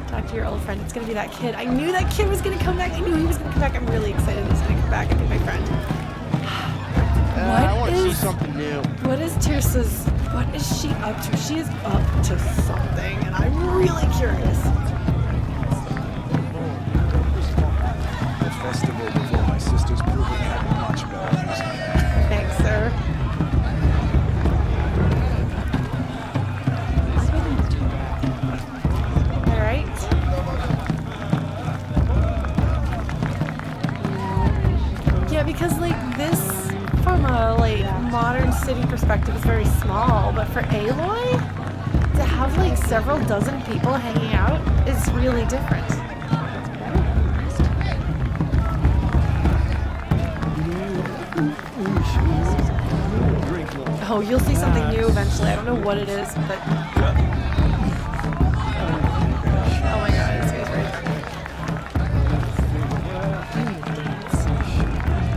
Talk to your old friend. It's gonna be that kid. I knew that kid was gonna come back. I knew he was gonna come back. I'm really excited he's gonna come back and be my friend. I want to see something new. What is Tirsa's? What is she up to? She is up to something, and I'm really curious. The festival before my sister's proving had much better music. Thanks, sir. All right. Yeah, because like this, from a like modern city perspective, is very small. But for Aloy, to have like several dozen people hanging out is really different. Oh, you'll see something new eventually. I don't know what it is, but... Oh my god, this guy's right.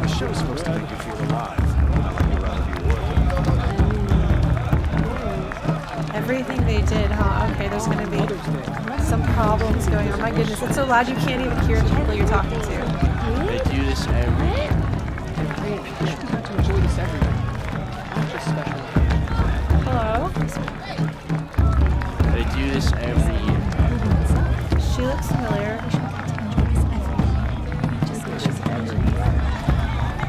The show's supposed to make you feel alive. Not like you'd rather be working. Everything they did, huh? Okay, there's gonna be some problems going on. My goodness, it's so loud you can't even hear the people you're talking to. They do this every year. Enjoy this every year. Hello? They do this every year. She looks familiar.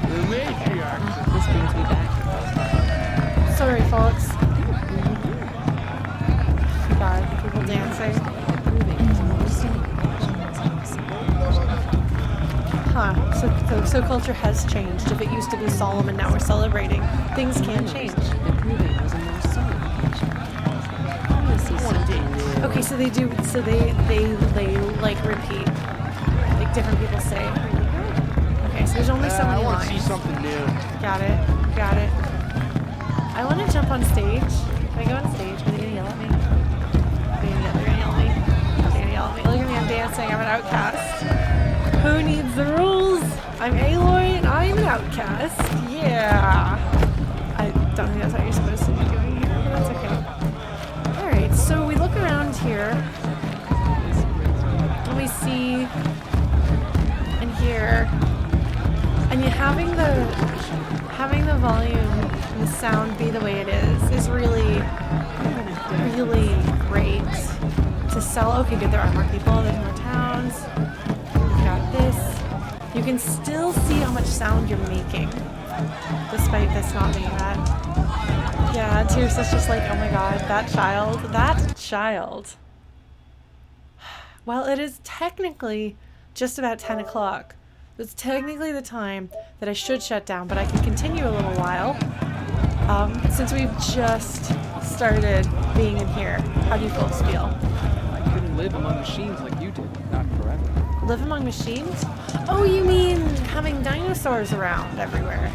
The matriarch. This brings me back. Sorry, folks. God, people dancing. Huh. So culture has changed. If it used to be solemn and now we're celebrating, things can change. Okay, so they do. So they like repeat. Like different people say. Okay, so there's only so many I want to lines. see something new. Got it. I want to jump on stage. Can I go on stage? Are they gonna yell at me? They're gonna yell at me. They're gonna yell at me. Look at me, I'm dancing. I'm an outcast. Who needs the rules? I'm Aloy and I'm an outcast. Yeah. I don't think that's what you're supposed to be doing here, but that's okay. Alright, so we look around here and we see and hear, and having the volume and the sound be the way it is really great to sell. Okay, good, there are more people, there's more towns. We've got this. You can still see how much sound you're making, despite this not being that. Yeah, Tirsa's just like, oh my god, that child. Well, it is technically just about 10 o'clock. It's technically the time that I should shut down, but I can continue a little while. Since we've just started being in here. How do you folks feel? I couldn't live among machines like you did, not forever. Live among machines? Oh, you mean having dinosaurs around everywhere?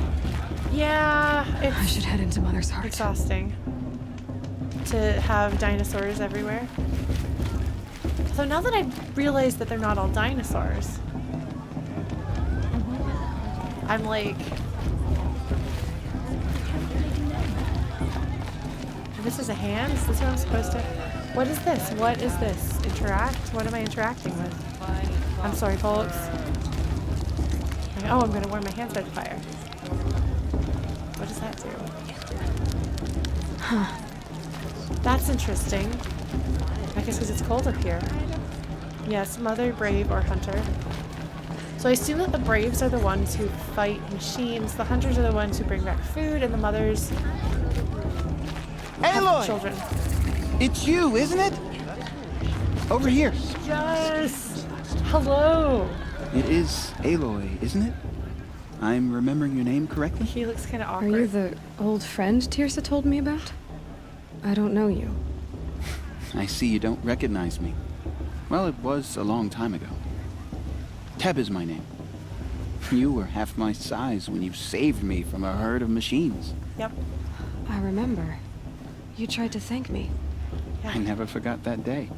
Yeah, I should head into Mother's Heart. exhausting to have dinosaurs everywhere. So now that I've realized that they're not all dinosaurs, I'm like, this is a hand? Is this what I'm supposed to? What is this? What is this? Interact? What am I interacting with? I'm sorry, folks. Oh, I'm gonna warm my hands by the fire. What does that do? Huh. That's interesting. I guess because it's cold up here. Yes, mother, brave, or hunter. So I assume that the braves are the ones who fight machines, the hunters are the ones who bring back food, and the mothers have Aloy! children. It's you, isn't it? Over here. Yes! Hello! It is Aloy, isn't it? I'm remembering your name correctly? He looks kind of Are awkward. you the old friend Tirsa told me about? I don't know you. I see you don't recognize me. Well, it was a long time ago. Teb is my name. You were half my size when you saved me from a herd of machines. Yep. I remember. You tried to thank me. Yeah. I never forgot that day.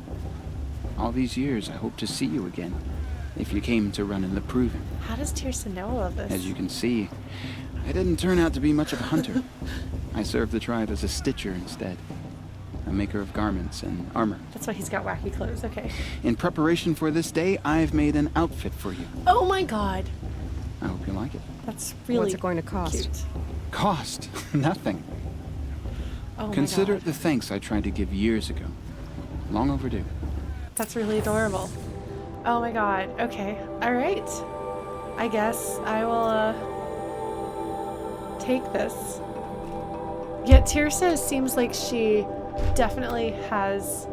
All these years, I hope to see you again, if you came to run in the Proving. How does Tirsa know all of this? As you can see, I didn't turn out to be much of a hunter. I served the tribe as a stitcher instead. A maker of garments and armor. That's why he's got wacky clothes, okay. In preparation for this day, I've made an outfit for you. Oh my god! I hope you like it. That's really What's it going to cost? cute. Cost? Nothing. Oh Consider my it god. the thanks I tried to give years ago. Long overdue. That's really adorable. Oh my god. Okay. Alright. I guess I will, take this. Yet Tirsa seems like she definitely has,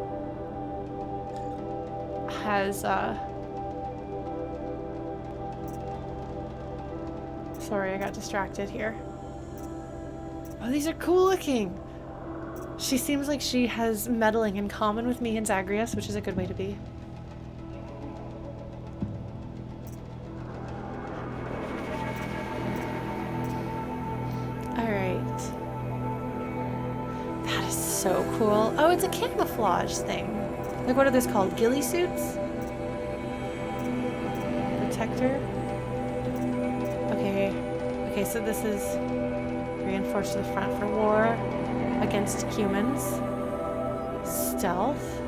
sorry, I got distracted here. Oh, these are cool looking! She seems like she has meddling in common with me and Zagreus, which is a good way to be. Alright. That is so cool. Oh, it's a camouflage thing. Like, what are those called? Ghillie suits? Protector? Okay. Okay, so this is reinforced to the front for war against humans. Stealth.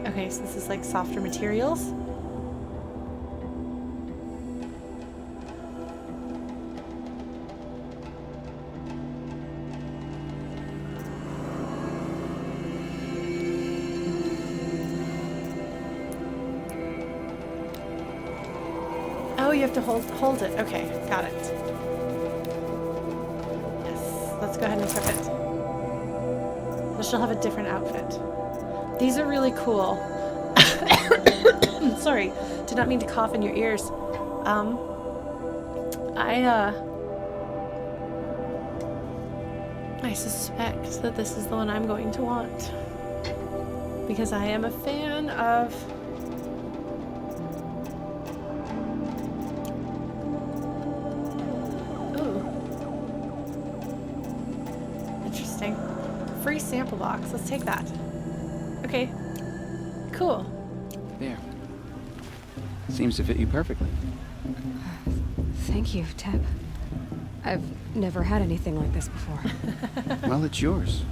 Okay, so this is like softer materials. Oh, you have to hold it. Okay, got it. Yes, let's go ahead and equip it. So she'll have a different outfit. These are really cool. Sorry, did not mean to cough in your ears. I suspect that this is the one I'm going to want. Because I am a fan of... Interesting. Free sample box. Let's take that. Okay. Cool. There. Seems to fit you perfectly. Thank you, Teb. I've never had anything like this before. Well, it's yours.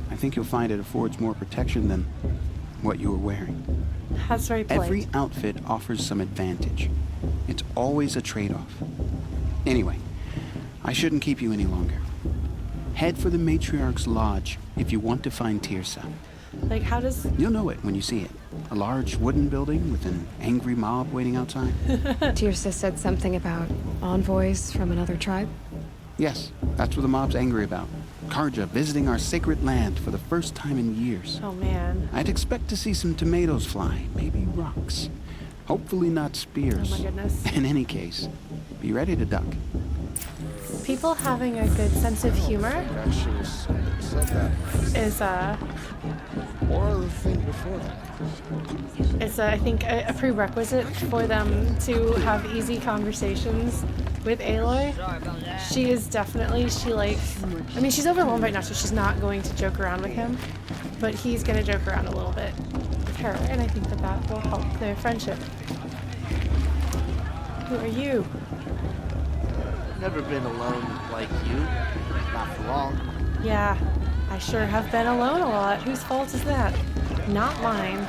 I think you'll find it affords more protection than what you were wearing. That's very polite. Every outfit offers some advantage. It's always a trade-off. Anyway, I shouldn't keep you any longer. Head for the Matriarch's Lodge if you want to find Tirsa. Like, how does... You'll know it when you see it. A large wooden building with an angry mob waiting outside. Tirsa said something about envoys from another tribe? Yes, that's what the mob's angry about. Karja visiting our sacred land for the first time in years. Oh, man. I'd expect to see some tomatoes fly, maybe rocks. Hopefully not spears. Oh, my goodness. In any case, be ready to duck. People having a good sense of humor is, Or the thing before that. it's, I think, a prerequisite for them to have easy conversations with Aloy. She is definitely, she likes, I mean, she's overwhelmed right now, so she's not going to joke around with him, but he's going to joke around a little bit with her, and I think that that will help their friendship. Who are you? Never been alone like you. Not for long. Yeah, I sure have been alone a lot. Whose fault is that? Not mine.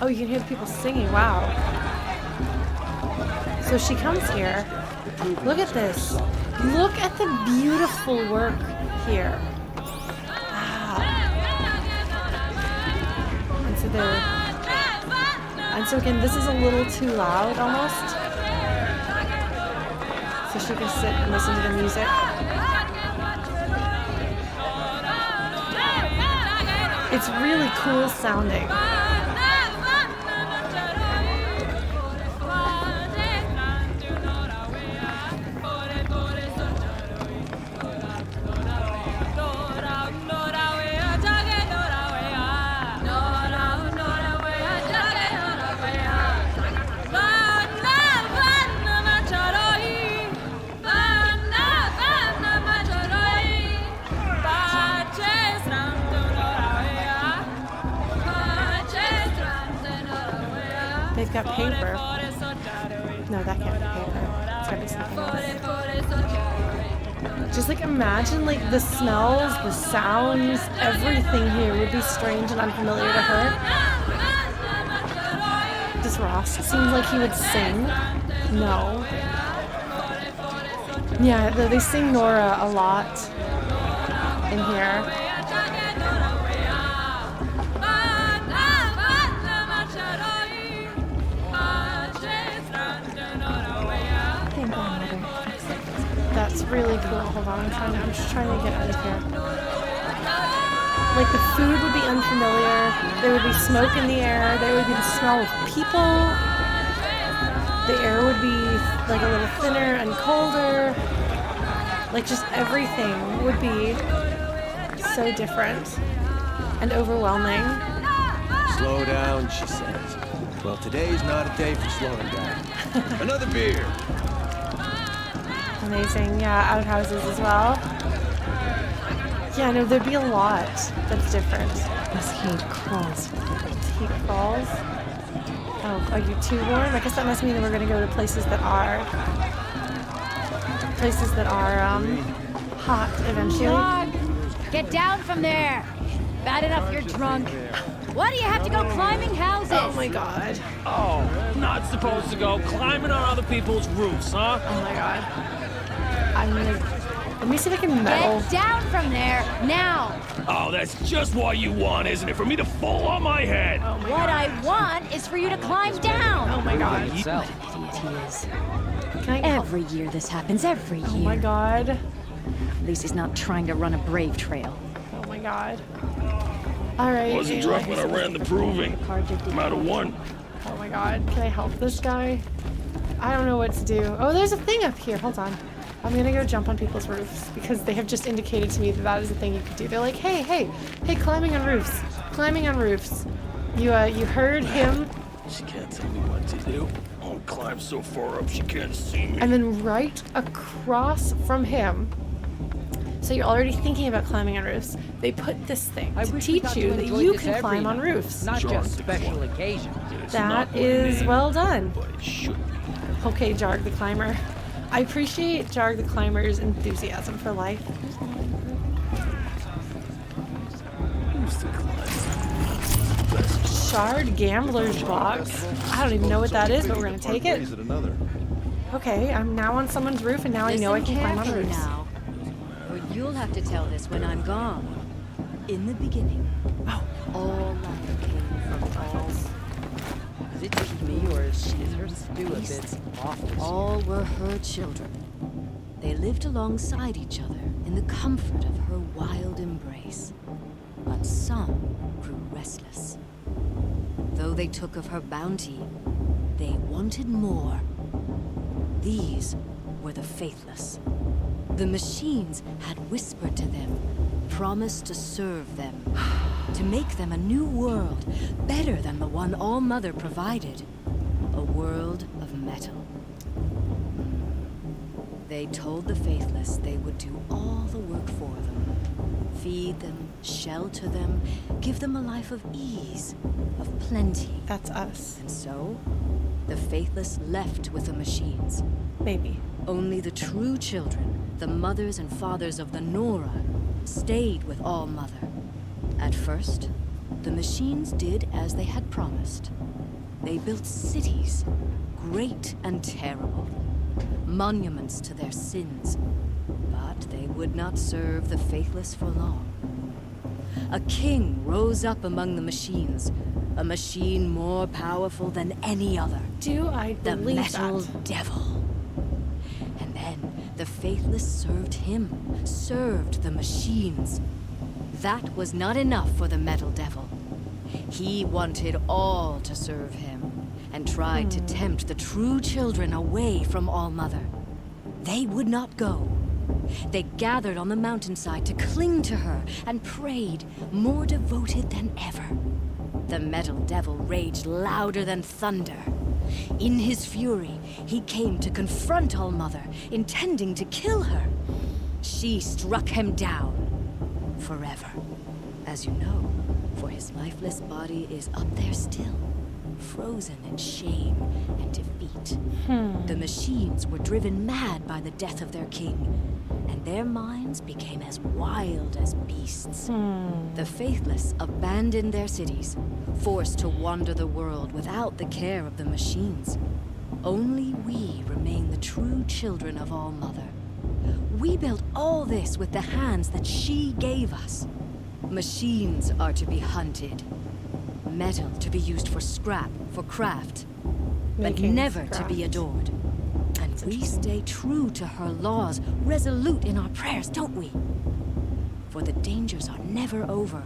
Oh, you can hear the people singing. Wow. So she comes here. Look at this. Look at the beautiful work here. Wow. And so again, this is a little too loud almost. So so you can sit and listen to the music. It's really cool sounding. They've got paper. No, that can't be paper. It's gotta be something else. Just like imagine like the smells, the sounds, everything here would be strange and unfamiliar to her. Does Rost seem like he would sing? No. Yeah, they sing Nora a lot in here. That's really cool. Hold on, I'm just trying to get out of here. Like the food would be unfamiliar. There would be smoke in the air. There would be the smell of people. The air would be like a little thinner and colder. Like just everything would be so different and overwhelming. Slow down, she says. Well, today's not a day for slowing down. Another beer. Amazing, yeah, outhouses as well. Yeah, no, there'd be a lot that's different. This heat crawls. This heat crawls. Oh, are you too warm? I guess that must mean that we're gonna go to places that are hot eventually. Dog, get down from there. Bad enough you're drunk. Why do you have to go climbing houses? Oh my god. Oh, not supposed to go climbing on other people's roofs, huh? Oh my god. I'm gonna... Let me see if I can metal. Get down from there, now! Oh, that's just what you want, isn't it? For me to fall on my head! Oh my what god. I want is for you to climb down! Oh my god. What an idiot he is. Can I... Every year this happens, every year. Oh my god. At least he's not trying to run a brave trail. Oh my god. Alright. Wasn't drunk when I ran the proving. I'm out of one. Oh my god. Can I help this guy? I don't know what to do. Oh, there's a thing up here. Hold on. I'm gonna go jump on people's roofs because they have just indicated to me that that is a thing you could do. They're like, hey, climbing on roofs. Climbing on roofs. You heard him. She can't tell me what to do. I'll climb so far up she can't see me. And then right across from him, so you're already thinking about climbing on roofs, they put this thing to teach you that you can climb on roofs. Not just special occasions. That is well done. Okay, Jarg the Climber. I appreciate Jarg the Climber's enthusiasm for life. Shard Gambler's Box. I don't even know what that is, but we're gonna take it. Okay, I'm now on someone's roof, and now I know I can climb on roofs. Now, or you'll have to tell this when I'm gone. In the beginning, all life came from balls. Is it just me, or is her stew a bit off? All were her children. They lived alongside each other in the comfort of her wild embrace. But some grew restless. Though they took of her bounty, they wanted more. These were the faithless. The machines had whispered to them, promised to serve them, to make them a new world, better than the one All-Mother provided. A world of metal. They told the faithless they would do all the work for them. Feed them, shelter them, give them a life of ease, of plenty. That's us. And so, the faithless left with the machines. Maybe. Only the true children, the mothers and fathers of the Nora, stayed with All-Mother. At first, the machines did as they had promised. They built cities, great and terrible, monuments to their sins. But they would not serve the faithless for long. A king rose up among the machines, a machine more powerful than any other. Do I believe the metal that? devil. And then Faithless served him, served the machines. That was not enough for the Metal Devil. He wanted all to serve him, and tried to tempt the true children away from All-Mother. They would not go. They gathered on the mountainside to cling to her and prayed, more devoted than ever. The Metal Devil raged louder than thunder. In his fury, he came to confront All-Mother, intending to kill her. She struck him down. Forever. As you know, for his lifeless body is up there still, frozen in shame and defeat. The machines were driven mad by the death of their king, and their minds became as wild as beasts. The Faithless abandoned their cities, forced to wander the world without the care of the machines. Only we remain the true children of All-Mother. We built all this with the hands that she gave us. Machines are to be hunted. Metal to be used for scrap, for craft. But Making never to craft. be adored. And we stay true to her laws, resolute in our prayers, don't we? For the dangers are never over.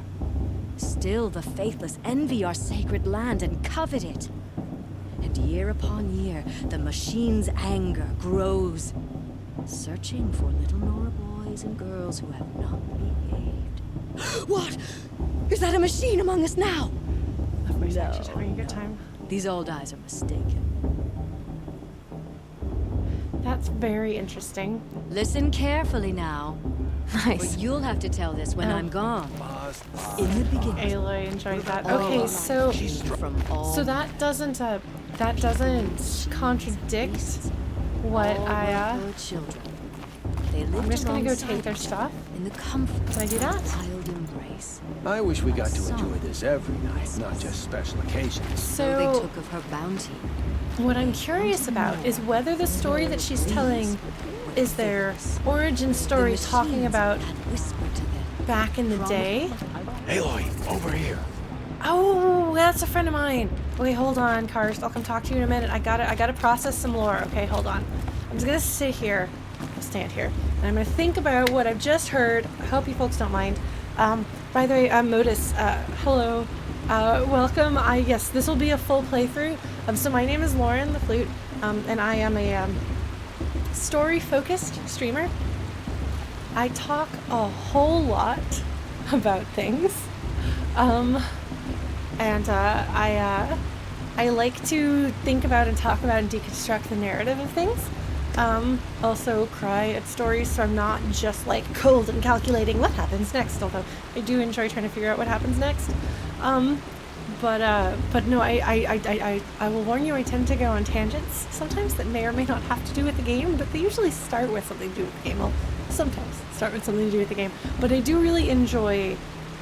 Still the Faithless envy our sacred land and covet it. And year upon year, the machine's anger grows, searching for little Nora boys and girls who have not behaved. What? Is that a machine among us now? Having a good time. These old eyes are mistaken. That's very interesting. Listen carefully now. Nice. For you'll have to tell this when I'm gone. In the beginning. Aloy enjoyed that. all Okay, our so life from all so that doesn't contradict what all I were her children. They lived I'm just gonna go alongside take their each stuff. other in the comfort Can I do of that? a wild embrace. I wish we got to enjoy this every night, not just special occasions. So they So took of her bounty. what I'm curious about is whether the story that she's telling is their origin story talking about back in the day. Aloy, over here. Oh, that's a friend of mine. Okay, hold on, Karst. I'll come talk to you in a minute. I gotta process some lore. Okay, hold on. I'm just gonna sit here. I'll stand here. And I'm gonna think about what I've just heard. I hope you folks don't mind. By the way, Modus, hello. Welcome. Yes, this will be a full playthrough. So my name is Lauren the Flute, and I am a story-focused streamer. I talk a whole lot about things. I like to think about and talk about and deconstruct the narrative of things. Also cry at stories, so I'm not just like cold and calculating what happens next, although I do enjoy trying to figure out what happens next. But no, I will warn you, I tend to go on tangents sometimes that may or may not have to do with the game, but they usually start with something to do with the game. Well, sometimes start with something to do with the game, but I do really enjoy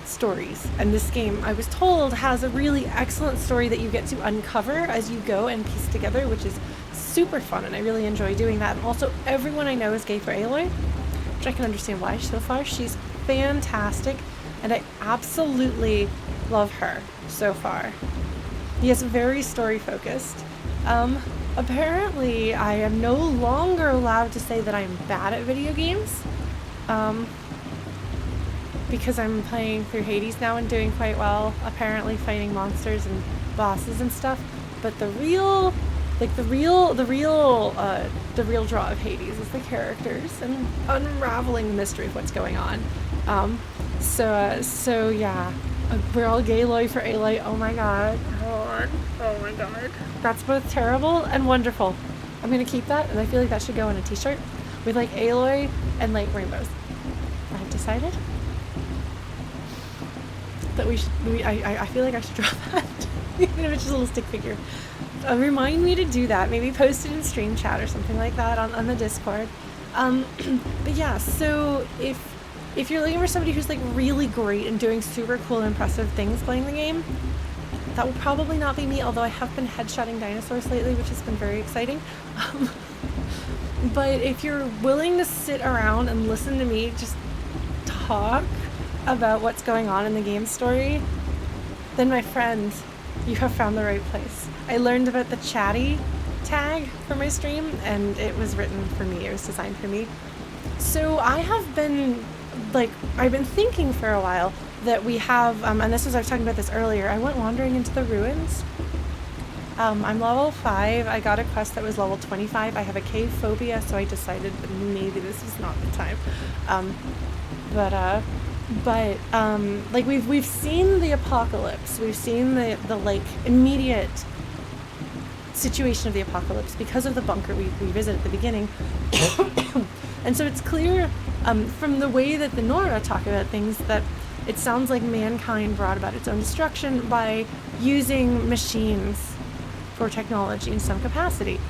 stories, and this game, I was told, has a really excellent story that you get to uncover as you go and piece together, which is super fun, and I really enjoy doing that. And also, everyone I know is gay for Aloy, which I can understand why so far. She's fantastic, and I absolutely love her so far. Yes, very story focused. Apparently I am no longer allowed to say that I'm bad at video games, because I'm playing through Hades now and doing quite well, apparently fighting monsters and bosses and stuff. But the real draw of Hades is the characters and unraveling the mystery of what's going on. So yeah, we're all Gayloy for Aloy. Oh my god. Oh my god. That's both terrible and wonderful. I'm gonna keep that, and I feel like that should go on a t-shirt with like Aloy and like rainbows. I've decided that I feel like I should draw that, even if it's just a little stick figure. Remind me to do that. Maybe post it in stream chat or something like that on the Discord. But yeah, so if you're looking for somebody who's like really great and doing super cool and impressive things playing the game, that will probably not be me, although I have been headshotting dinosaurs lately, which has been very exciting. But if you're willing to sit around and listen to me just talk about what's going on in the game story, then my friend, you have found the right place. I learned about the chatty tag for my stream, and it was written for me. It was designed for me. So I have been, like, I've been thinking for a while that we have, and this was, I was talking about this earlier, I went wandering into the ruins. I'm level 5, I got a quest that was level 25, I have a cave phobia, so I decided that maybe this is not the time. Like, we've seen the apocalypse, we've seen the like, immediate situation of the apocalypse because of the bunker we visit at the beginning. And so it's clear from the way that the Nora talk about things that it sounds like mankind brought about its own destruction by using machines for technology in some capacity.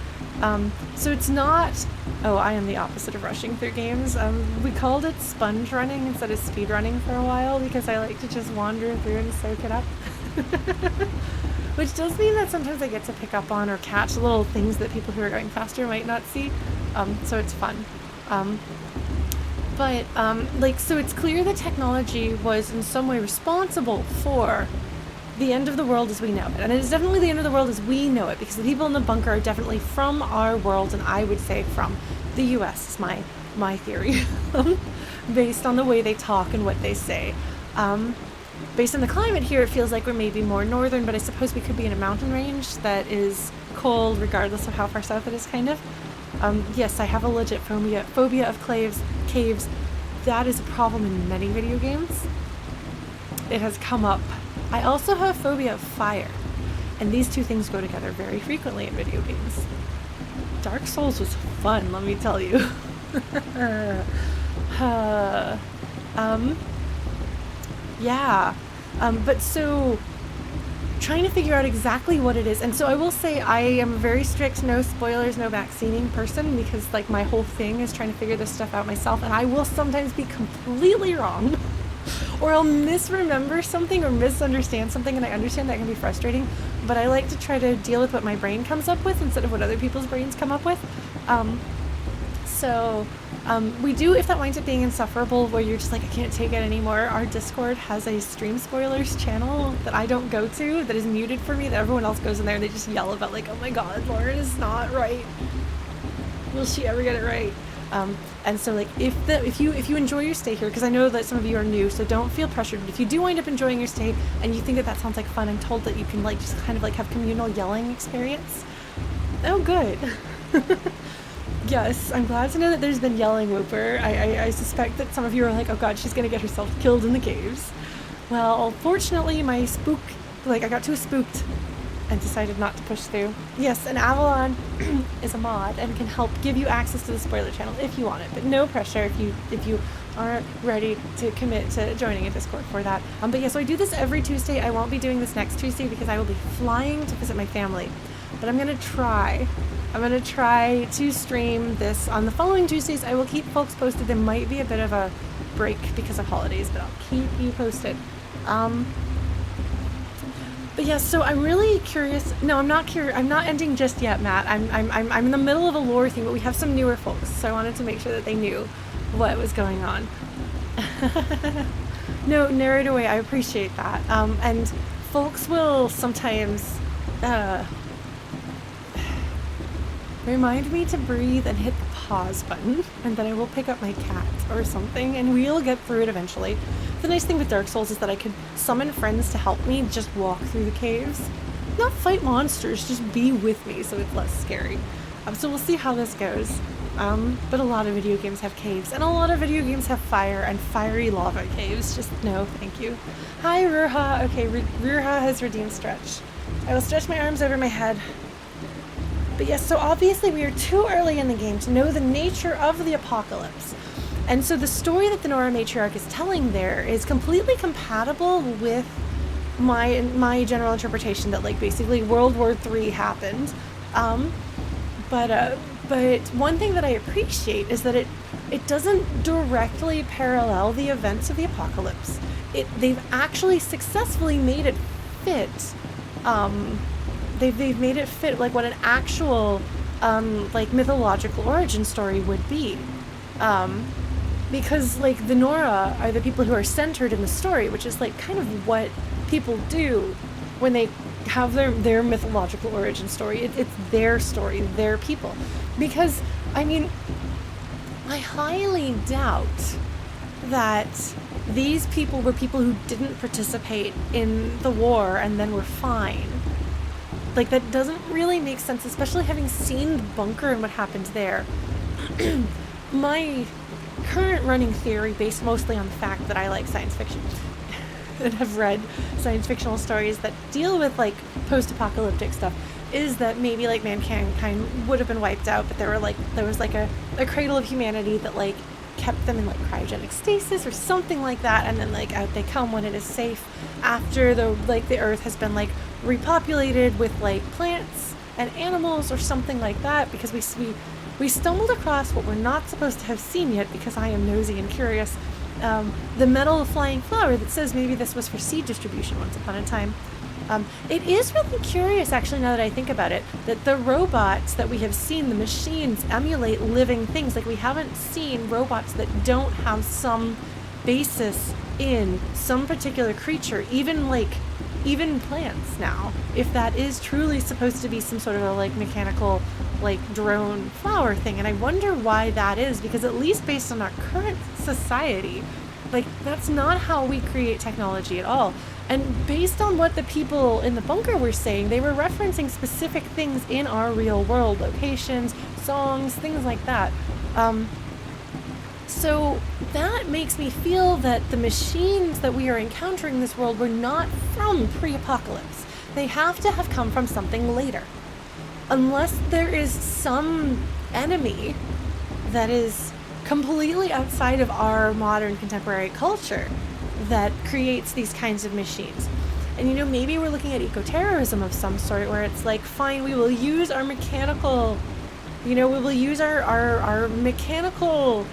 So it's not, oh, I am the opposite of rushing through games. We called it sponge running instead of speed running for a while because I like to just wander through and soak it up. Which does mean that sometimes I get to pick up on or catch little things that people who are going faster might not see. So it's fun. So it's clear that technology was in some way responsible for the end of the world as we know it. And it is definitely the end of the world as we know it because the people in the bunker are definitely from our world, and I would say from the US is my theory. Based on the way they talk and what they say. Based on the climate here, it feels like we're maybe more northern, but I suppose we could be in a mountain range that is cold regardless of how far south it is, kind of. Yes, I have a legit phobia of caves. That is a problem in many video games. It has come up. I also have phobia of fire, and these two things go together very frequently in video games. Dark Souls was fun, let me tell you. Yeah. But so trying to figure out exactly what it is. And so I will say I am a very strict no spoilers, no vaccining person because like my whole thing is trying to figure this stuff out myself, and I will sometimes be completely wrong or I'll misremember something or misunderstand something, and I understand that can be frustrating, but I like to try to deal with what my brain comes up with instead of what other people's brains come up with. We do, if that winds up being insufferable where you're just like, I can't take it anymore, our Discord has a stream spoilers channel that I don't go to, that is muted for me, that everyone else goes in there and they just yell about like, oh my god, Lauren is not right. Will she ever get it right? And so like, if you enjoy your stay here, because I know that some of you are new, so don't feel pressured, but if you do wind up enjoying your stay and you think that sounds like fun, I'm told that you can like just kind of like have communal yelling experience. Oh, good. Yes, I'm glad to know that there's been yelling, Whooper. I suspect that some of you are like, oh god, she's gonna get herself killed in the caves. Well, fortunately, I got too spooked and decided not to push through. Yes, and Avalon is a mod and can help give you access to the spoiler channel if you want it, but no pressure if you aren't ready to commit to joining a Discord for that. But yeah, so I do this every Tuesday. I won't be doing this next Tuesday because I will be flying to visit my family, but I'm gonna try to stream this on the following Tuesdays. I will keep folks posted. There might be a bit of a break because of holidays, but I'll keep you posted. But yeah, so I'm really curious. No, I'm not curious. I'm not ending just yet, Matt. I'm in the middle of a lore thing, but we have some newer folks, so I wanted to make sure that they knew what was going on. No, narrate away. I appreciate that. And folks will sometimes remind me to breathe and hit the pause button, and then I will pick up my cat or something, and we'll get through it eventually. The nice thing with Dark Souls is that I could summon friends to help me just walk through the caves. Not fight monsters, just be with me so it's less scary. So we'll see how this goes. But a lot of video games have caves, and a lot of video games have fire and fiery lava caves. Just no, thank you. Hi, Ruha. Okay, Ruha has redeemed stretch. I will stretch my arms over my head. But yes, so obviously we are too early in the game to know the nature of the apocalypse. And so the story that the Nora matriarch is telling there is completely compatible with my general interpretation that like basically World War III happened. But one thing that I appreciate is that it doesn't directly parallel the events of the apocalypse. They've actually successfully made it fit. They've made it fit like what an actual like mythological origin story would be. Because like the Nora are the people who are centered in the story, which is like kind of what people do when they have their mythological origin story. It's their story, their people. Because I mean, I highly doubt that these people were people who didn't participate in the war and then were fine. Like, that doesn't really make sense, especially having seen the bunker and what happened there. My current running theory, based mostly on the fact that I like science fiction and have read science fictional stories that deal with, like, post-apocalyptic stuff, is that maybe, like, mankind would have been wiped out, but there was like a cradle of humanity that, like, kept them in, like, cryogenic stasis or something like that, and then, like, out they come when it is safe after the earth has been, like, repopulated with, like, plants and animals or something like that, because we stumbled across what we're not supposed to have seen yet, because I am nosy and curious, the metal flying flower that says maybe this was for seed distribution once upon a time. It is really curious, actually, now that I think about it, that the robots that we have seen, the machines, emulate living things. Like, we haven't seen robots that don't have some basis in some particular creature, even plants now. If that is truly supposed to be some sort of a, like, mechanical, like, drone flower thing. And I wonder why that is, because at least based on our current society, like, that's not how we create technology at all. And based on what the people in the bunker were saying, they were referencing specific things in our real world, locations, songs, things like that. So that makes me feel that the machines that we are encountering in this world were not from pre-apocalypse. They have to have come from something later. Unless there is some enemy that is completely outside of our modern contemporary culture that creates these kinds of machines. And, you know, maybe we're looking at eco-terrorism of some sort, where it's like, fine, we will use our mechanical, we will use our mechanical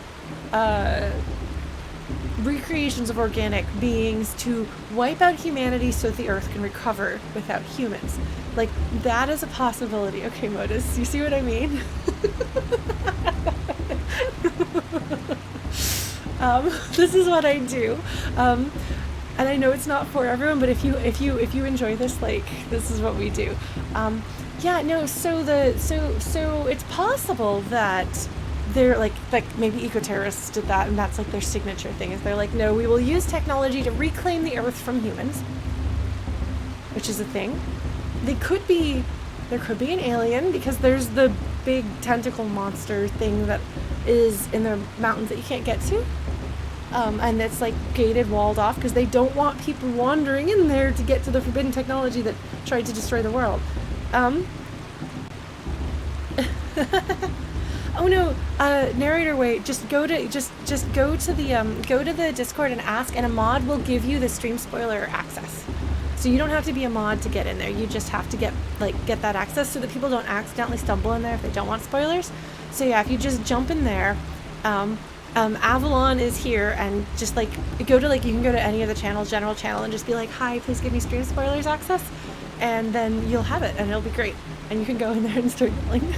recreations of organic beings to wipe out humanity so that the earth can recover without humans. Like, that is a possibility. Okay, Modus, you see what I mean? This is what I do, and I know it's not for everyone, but if you enjoy this, like, this is what we do. So it's possible that they're like maybe eco-terrorists did that, and that's like their signature thing, is they're like, no, we will use technology to reclaim the earth from humans, which is a thing. There could be an alien, because there's the big tentacle monster thing that is in the mountains that you can't get to. And it's like gated, walled off, because they don't want people wandering in there to get to the forbidden technology that tried to destroy the world. Oh no, narrator, wait, just go to the Discord and ask, and a mod will give you the stream spoiler access. So you don't have to be a mod to get in there. You just have to get that access so that people don't accidentally stumble in there if they don't want spoilers. So yeah, if you just jump in there, Avalon is here, and just like you can go to any of the channels, general channel, and just be like, hi, please give me stream spoilers access, and then you'll have it, and it'll be great, and you can go in there and start yelling.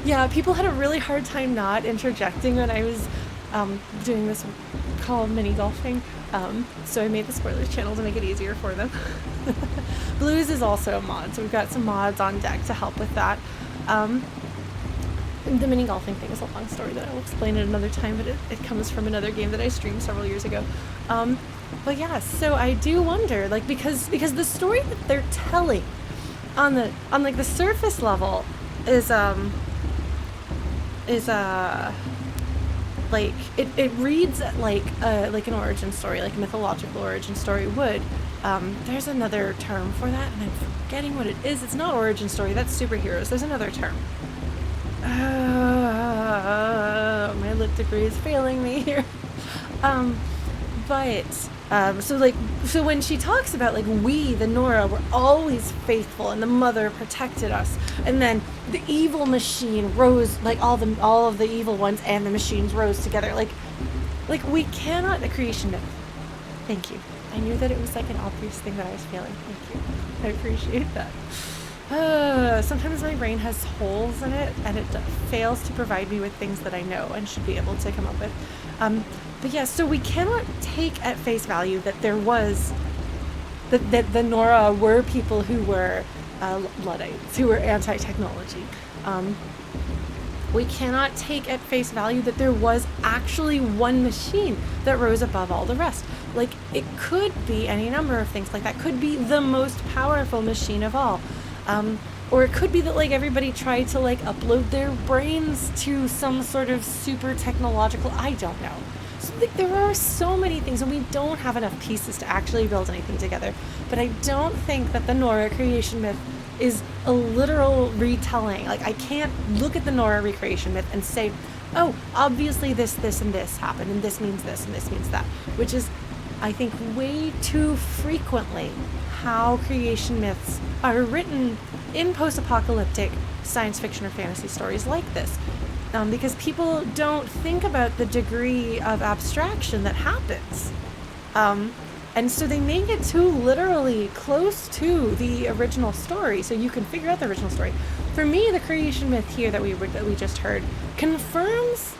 Yeah, people had a really hard time not interjecting when I was doing this called minigolf thing, so I made the spoilers channel to make it easier for them. Blues is also a mod, so we've got some mods on deck to help with that. The mini golfing thing is a long story that I'll explain at another time, but it comes from another game that I streamed several years ago. But yeah, so I do wonder, like, because the story that they're telling on like the surface level is like it reads like an origin story, like a mythological origin story would. There's another term for that, and I'm forgetting what it is. It's not origin story, that's superheroes. There's another term. My lit degree is failing me here. So when she talks about, like, we, the Nora, were always faithful, and the mother protected us, and then the evil machine rose, like all of the evil ones and the machines rose together, like we cannot, the creation myth. Thank you. I knew that it was like an obvious thing that I was failing. Thank you. I appreciate that. Sometimes my brain has holes in it, and it fails to provide me with things that I know and should be able to come up with. But yeah, so we cannot take at face value that there was, that the Nora were people who were Luddites, who were anti-technology. We cannot take at face value that there was actually one machine that rose above all the rest. Like, it could be any number of things like that. Could be the most powerful machine of all. Or it could be that, like, everybody tried to, like, upload their brains to some sort of super technological, I don't know. So, like, there are so many things, and we don't have enough pieces to actually build anything together. But I don't think that the Nora creation myth is a literal retelling. Like, I can't look at the Nora recreation myth and say, oh, obviously this, and this happened, and this means this, and this means that. Which is, I think, way too frequently how creation myths are written in post-apocalyptic science fiction or fantasy stories like this. Because people don't think about the degree of abstraction that happens. And so they make it too literally close to the original story, so you can figure out the original story. For me, the creation myth here that we just heard confirms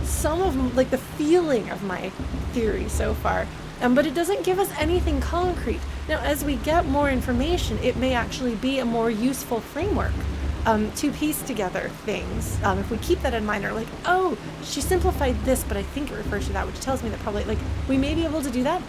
some of, like, the feeling of my theory so far. But it doesn't give us anything concrete. Now, as we get more information, it may actually be a more useful framework to piece together things. If we keep that in mind, or like, oh, she simplified this, but I think it refers to that, which tells me that probably, like, we may be able to do that.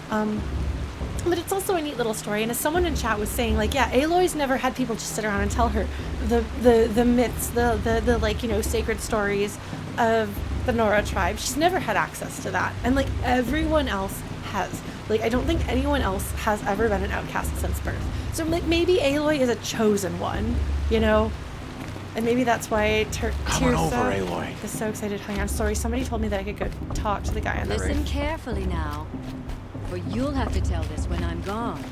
But it's also a neat little story. And as someone in chat was saying, like, yeah, Aloy's never had people just sit around and tell her the myths, the like, you know, sacred stories of the Nora tribe. She's never had access to that. And, like, everyone else has. Like, I don't think anyone else has ever been an outcast since birth. So, like, maybe Aloy is a chosen one, you know? And maybe that's why Aloy is so excited. Hang on, sorry, somebody told me that I could go talk to the guy on the roof. Listen carefully now, for you'll have to tell this when I'm gone.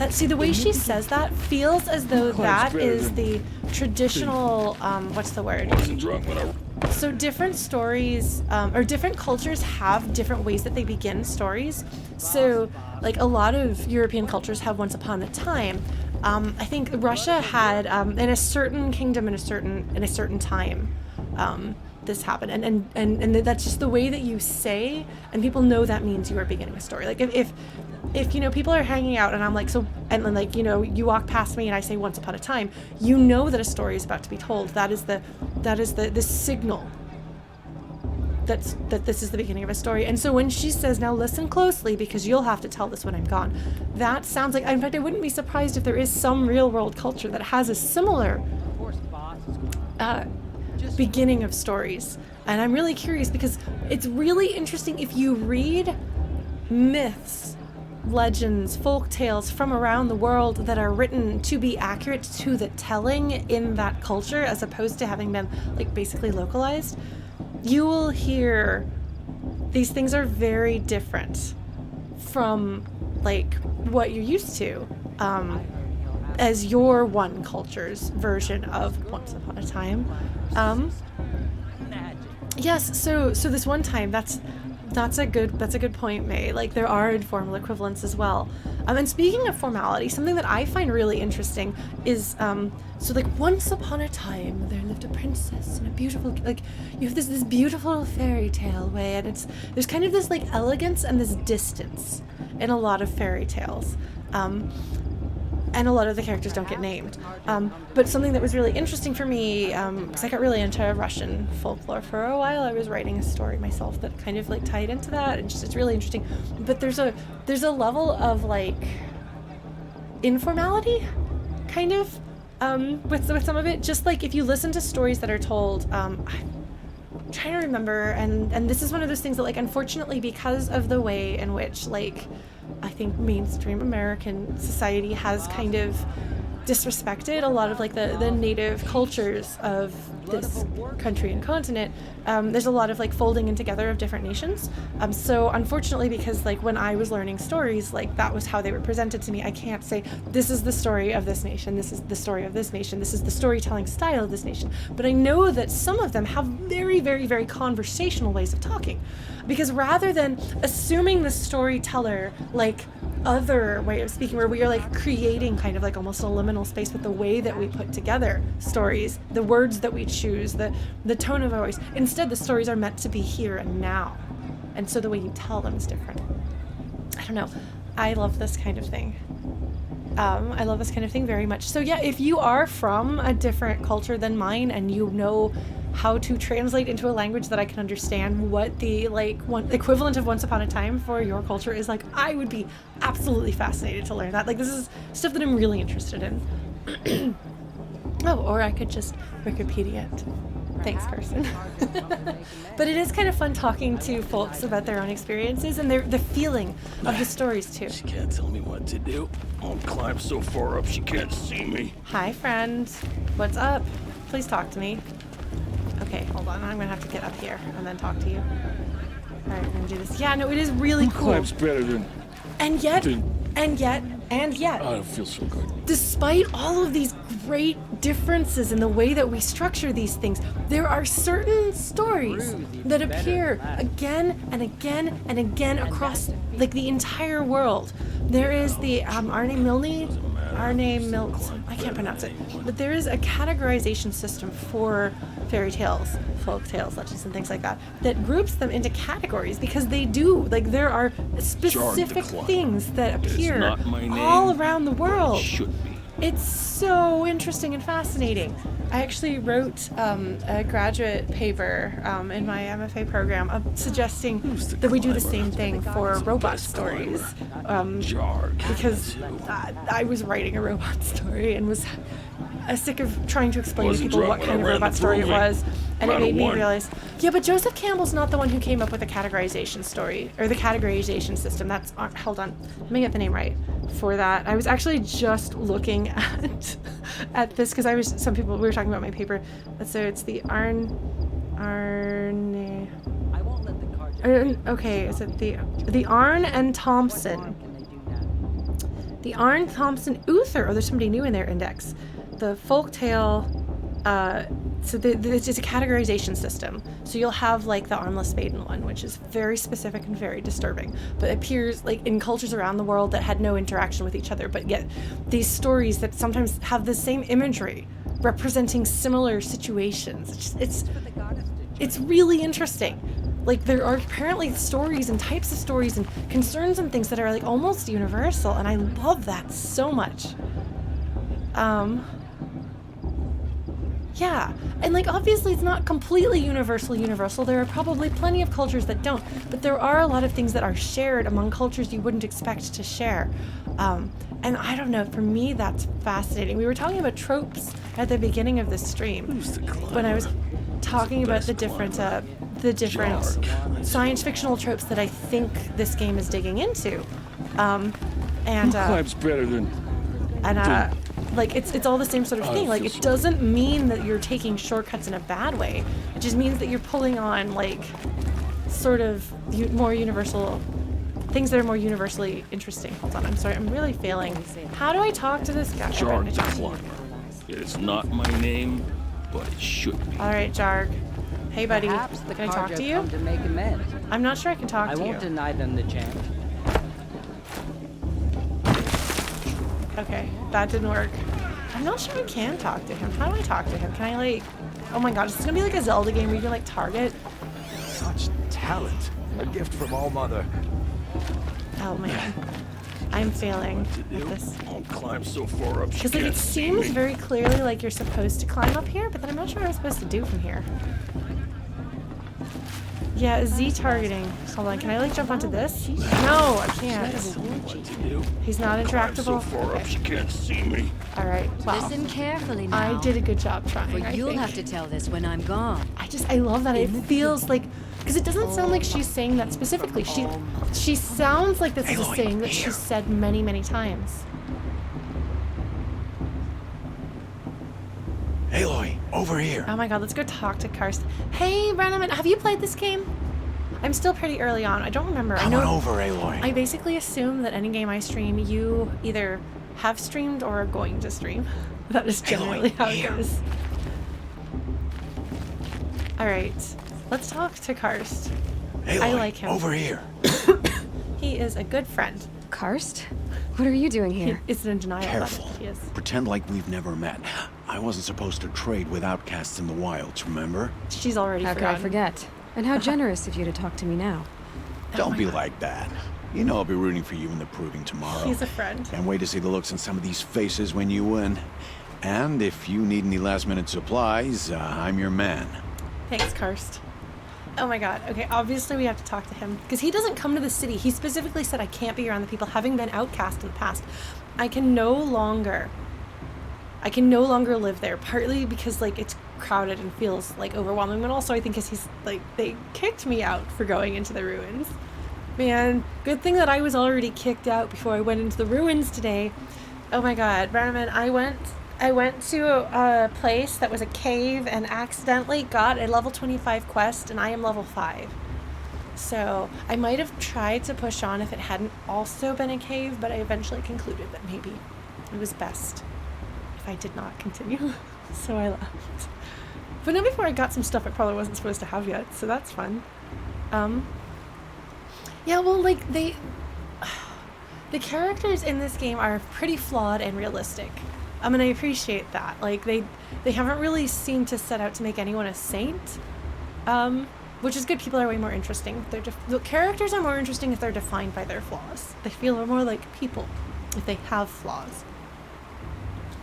See, the way she says that feels as though that is the traditional, what's the word? So different stories, or different cultures have different ways that they begin stories. So, like, a lot of European cultures have Once Upon a Time. I think Russia had, in a certain kingdom in a certain time, this happened, and that's just the way that you say, and people know that means you are beginning a story. Like, if you know, people are hanging out and I'm like, so, and then, like, you know, you walk past me and I say Once Upon a Time, you know that a story is about to be told. That is the signal that this is the beginning of a story. And so when she says, now listen closely because you'll have to tell this when I'm gone, that sounds like, in fact, I wouldn't be surprised if there is some real world culture that has a similar beginning of stories. And I'm really curious because it's really interesting if you read myths, legends, folk tales from around the world that are written to be accurate to the telling in that culture as opposed to having been, like, basically localized, you will hear these things are very different from, like, what you're used to as your one culture's version of Once Upon a Time. Yes, so this one time, that's a good point, May. Like, there are informal equivalents as well. And speaking of formality, something that I find really interesting is, so, like, once upon a time, there lived a princess and a beautiful, like, you have this beautiful fairy tale way, and there's kind of this, like, elegance and this distance in a lot of fairy tales. And a lot of the characters don't get named. But something that was really interesting for me, because I got really into Russian folklore for a while. I was writing a story myself that kind of, like, tied into that, and just, it's really interesting. But there's a level of, like, informality, kind of, with some of it. Just, like, if you listen to stories that are told, I'm trying to remember, and this is one of those things that, like, unfortunately, because of the way in which, like, I think mainstream American society has kind of disrespected a lot of, like, the native cultures of this country and continent. There's a lot of, like, folding in together of different nations. So unfortunately, because, like, when I was learning stories, like, that was how they were presented to me. I can't say, this is the story of this nation, this is the story of this nation, this is the storytelling style of this nation. But I know that some of them have very, very, very conversational ways of talking. Because rather than assuming the storyteller, like, other way of speaking, where we are, like, creating kind of, like, almost a liminal space with the way that we put together stories, the words that we choose, the tone of our voice. Instead, the stories are meant to be here and now. And so the way you tell them is different. I don't know. I love this kind of thing. I love this kind of thing very much. So yeah, if you are from a different culture than mine and you know how to translate into a language that I can understand what the equivalent of Once Upon a Time for your culture is like, I would be absolutely fascinated to learn that. Like, this is stuff that I'm really interested in. Oh, or I could just Wikipedia it. Thanks, Carson. But it is kind of fun talking to folks about their own experiences and the feeling of the stories too. She can't tell me what to do. I'll climb so far up she can't see me. Hi, friend. What's up? Please talk to me. Okay, hold on. I'm gonna have to get up here and then talk to you. All right, we're gonna do this. Yeah, no, it is really cool. Climbs better than. And yet, I don't feel so good. despite all of these great differences in the way that we structure these things, there are certain stories that appear again and again and again across like the entire world. There is the I can't pronounce it, but there is a categorization system for fairy tales, folk tales, legends, and things like that, that groups them into categories because they do, like, there are specific things that appear all around the world. It's so interesting and fascinating. I actually wrote a graduate paper in my MFA program suggesting that we do the same thing for robot stories. Because I was writing a robot story and was sick of trying to explain to people what kind of robot story it was. And it made me realize, yeah, but Joseph Campbell's not the one who came up with the categorization story, or the categorization system. That's, hold on, let me get the name right for that. I was actually just looking at this, because we were talking about my paper. So it's the okay, is it the Arn and Thompson. The Arn Thompson Uther, oh, there's somebody new in their index. The folktale, it's a categorization system. So you'll have like the armless maiden one, which is very specific and very disturbing, but appears like in cultures around the world that had no interaction with each other, but yet these stories that sometimes have the same imagery representing similar situations. It's really interesting. Like, there are apparently stories and types of stories and concerns and things that are like almost universal, and I love that so much. Yeah, and like obviously it's not completely universal. There are probably plenty of cultures that don't, but there are a lot of things that are shared among cultures you wouldn't expect to share. And I don't know, for me that's fascinating. We were talking about tropes at the beginning of this stream when I was talking about the different science fictional tropes that I think this game is digging into. Climbs better than. Like it's all the same sort of thing. Like, it doesn't mean that you're taking shortcuts in a bad way. It just means that you're pulling on like sort of more universal things that are more universally interesting. Hold on, I'm sorry, I'm really failing. How do I talk to this guy? Jarg the Climber. It's not my name, but it should be. All right, Jarg. Hey, buddy. Can I talk to you? To make amends. I'm not sure I can talk to you. I won't deny them the chance. Okay, that didn't work. I'm not sure I can talk to him. How do I talk to him? Can I like... Oh my god, is this gonna be like a Zelda game where you can like target? Such talent. A gift from All Mother. Oh man. I'm failing at this. I'll climb so far up she because like can't it see seems me. very clearly like you're supposed to climb up here, but then I'm not sure what I'm supposed to do from here. Yeah, Z targeting. Hold on, can I like jump onto this? No, I can't. He's not interactable. So far up she can't see me. All right. Wow. Listen carefully now. I did a good job trying. For you'll have to tell this when I'm gone. I love that. It feels like, because it doesn't sound like she's saying that specifically. She sounds like this is a saying that she's said many, many times. Aloy, over here. Oh my god, let's go talk to Karst. Hey, Brennan, have you played this game? I'm still pretty early on. I don't remember. Come on over, Aloy. I basically assume that any game I stream, you either have streamed or are going to stream. That is generally how it goes. Alright, let's talk to Karst. Aloy, I like him. Over here. He is a good friend. Karst? What are you doing here? He is in denial. Careful. He is. Pretend like we've never met. I wasn't supposed to trade with outcasts in the wilds, remember? She's already How could I forget? And how generous of you to talk to me now. Don't be like that. You know I'll be rooting for you in the proving tomorrow. He's a friend. Can't wait to see the looks on some of these faces when you win. And if you need any last-minute supplies, I'm your man. Thanks, Karst. Oh my god. Okay, obviously we have to talk to him. Because he doesn't come to the city. He specifically said, I can't be around the people, having been outcast in the past. I can no longer live there. Partly because, like, it's crowded and feels, like, overwhelming. But also, I think because he's, like, they kicked me out for going into the ruins. Man, good thing that I was already kicked out before I went into the ruins today. Oh my god, Brandon, I went to a place that was a cave and accidentally got a level 25 quest, and I am level 5. So I might have tried to push on if it hadn't also been a cave, but I eventually concluded that maybe it was best if I did not continue. So I left. But not before I got some stuff I probably wasn't supposed to have yet, so that's fun. Yeah, well, like, the characters in this game are pretty flawed and realistic. And I appreciate that. Like, they haven't really seemed to set out to make anyone a saint, which is good. People are way more interesting. The characters are more interesting if they're defined by their flaws. They feel more like people if they have flaws.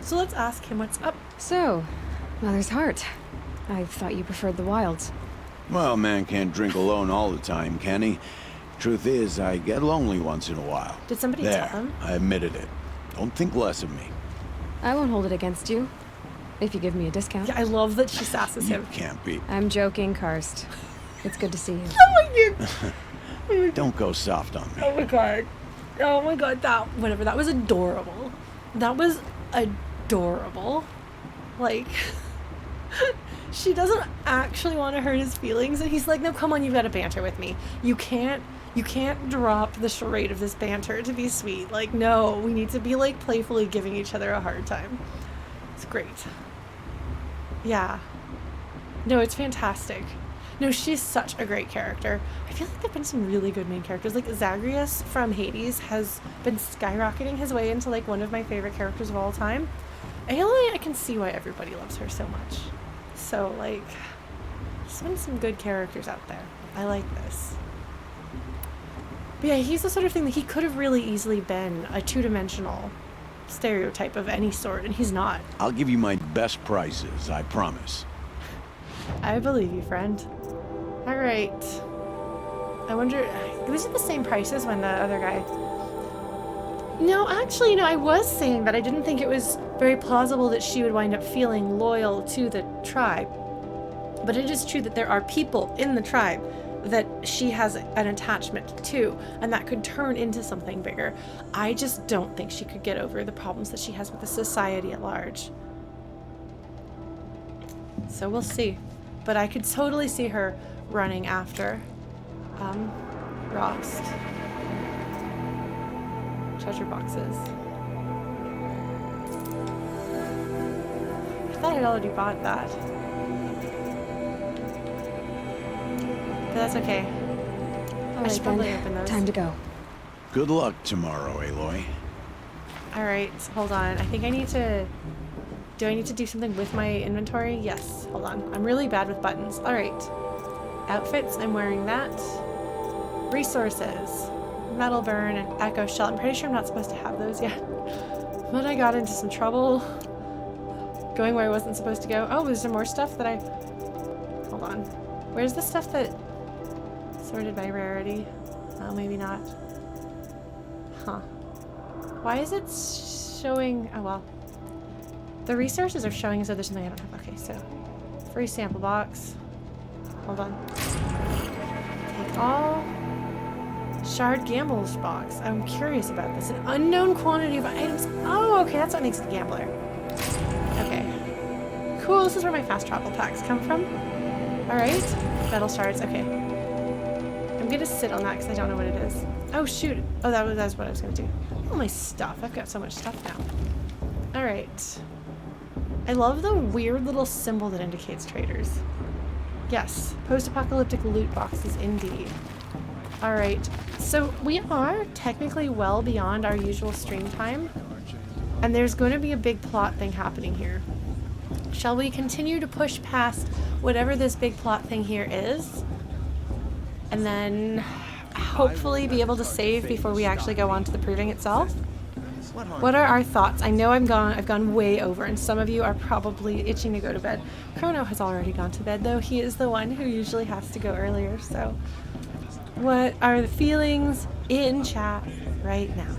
So let's ask him what's up. So, Mother's Heart. I thought you preferred the wilds. Well, man can't drink alone all the time, can he? Truth is, I get lonely once in a while. Did somebody tell him? I admitted it. Don't think less of me. I won't hold it against you, if you give me a discount. Yeah, I love that she sasses him. You can't be. I'm joking, Karst. It's good to see you. Oh my god. Don't go soft on me. Oh my god. Oh my god, that was adorable. That was adorable. Like, she doesn't actually want to hurt his feelings, and he's like, no, come on, you've got to banter with me. You can't drop the charade of this banter to be sweet. Like, no, we need to be, like, playfully giving each other a hard time. It's great. Yeah. No, it's fantastic. No, she's such a great character. I feel like there have been some really good main characters. Like, Zagreus from Hades has been skyrocketing his way into, like, one of my favorite characters of all time. Aloy, I can see why everybody loves her so much. So, like, there's been some good characters out there. I like this. But yeah, he's the sort of thing that he could have really easily been a two-dimensional stereotype of any sort, and he's not. I'll give you my best prices, I promise. I believe you, friend. Alright. I wonder, these are the same prices when the other guy... No, actually, you know, I was saying that I didn't think it was very plausible that she would wind up feeling loyal to the tribe. But it is true that there are people in the tribe that she has an attachment to, and that could turn into something bigger. I just don't think she could get over the problems that she has with the society at large. So we'll see. But I could totally see her running after Rost. Treasure boxes. I thought I'd already bought that. But that's okay. I should probably open those. Time to go. Good luck tomorrow, Aloy. Alright, hold on. I think I need to... Do I need to do something with my inventory? Yes. Hold on. I'm really bad with buttons. Alright. Outfits. I'm wearing that. Resources. Metal burn and echo shell. I'm pretty sure I'm not supposed to have those yet. But I got into some trouble. Going where I wasn't supposed to go. Oh, is there more stuff that I... Hold on. Where's the stuff that... Sorted by rarity? Oh, maybe not. Huh. Why is it showing... Oh, well. The resources are showing as though there's something I don't have. Okay, so... Free sample box. Hold on. Take all... Shard gambles box. I'm curious about this. An unknown quantity of items. Oh, okay, that's what makes it a gambler. Okay. Cool, this is where my fast travel packs come from. Alright. Metal shards, okay. I'm gonna sit on that because I don't know what it is. Oh, shoot. Oh, that's what I was gonna do. Oh, my stuff. I've got so much stuff now. Alright. I love the weird little symbol that indicates traders. Yes. Post-apocalyptic loot boxes, indeed. Alright, so we are technically well beyond our usual stream time, and there's going to be a big plot thing happening here. Shall we continue to push past whatever this big plot thing here is, and then hopefully be able to save before we actually go on to the proving itself? What are our thoughts? I know I've gone way over, and some of you are probably itching to go to bed. Chrono has already gone to bed, though. He is the one who usually has to go earlier, so. What are the feelings in chat right now?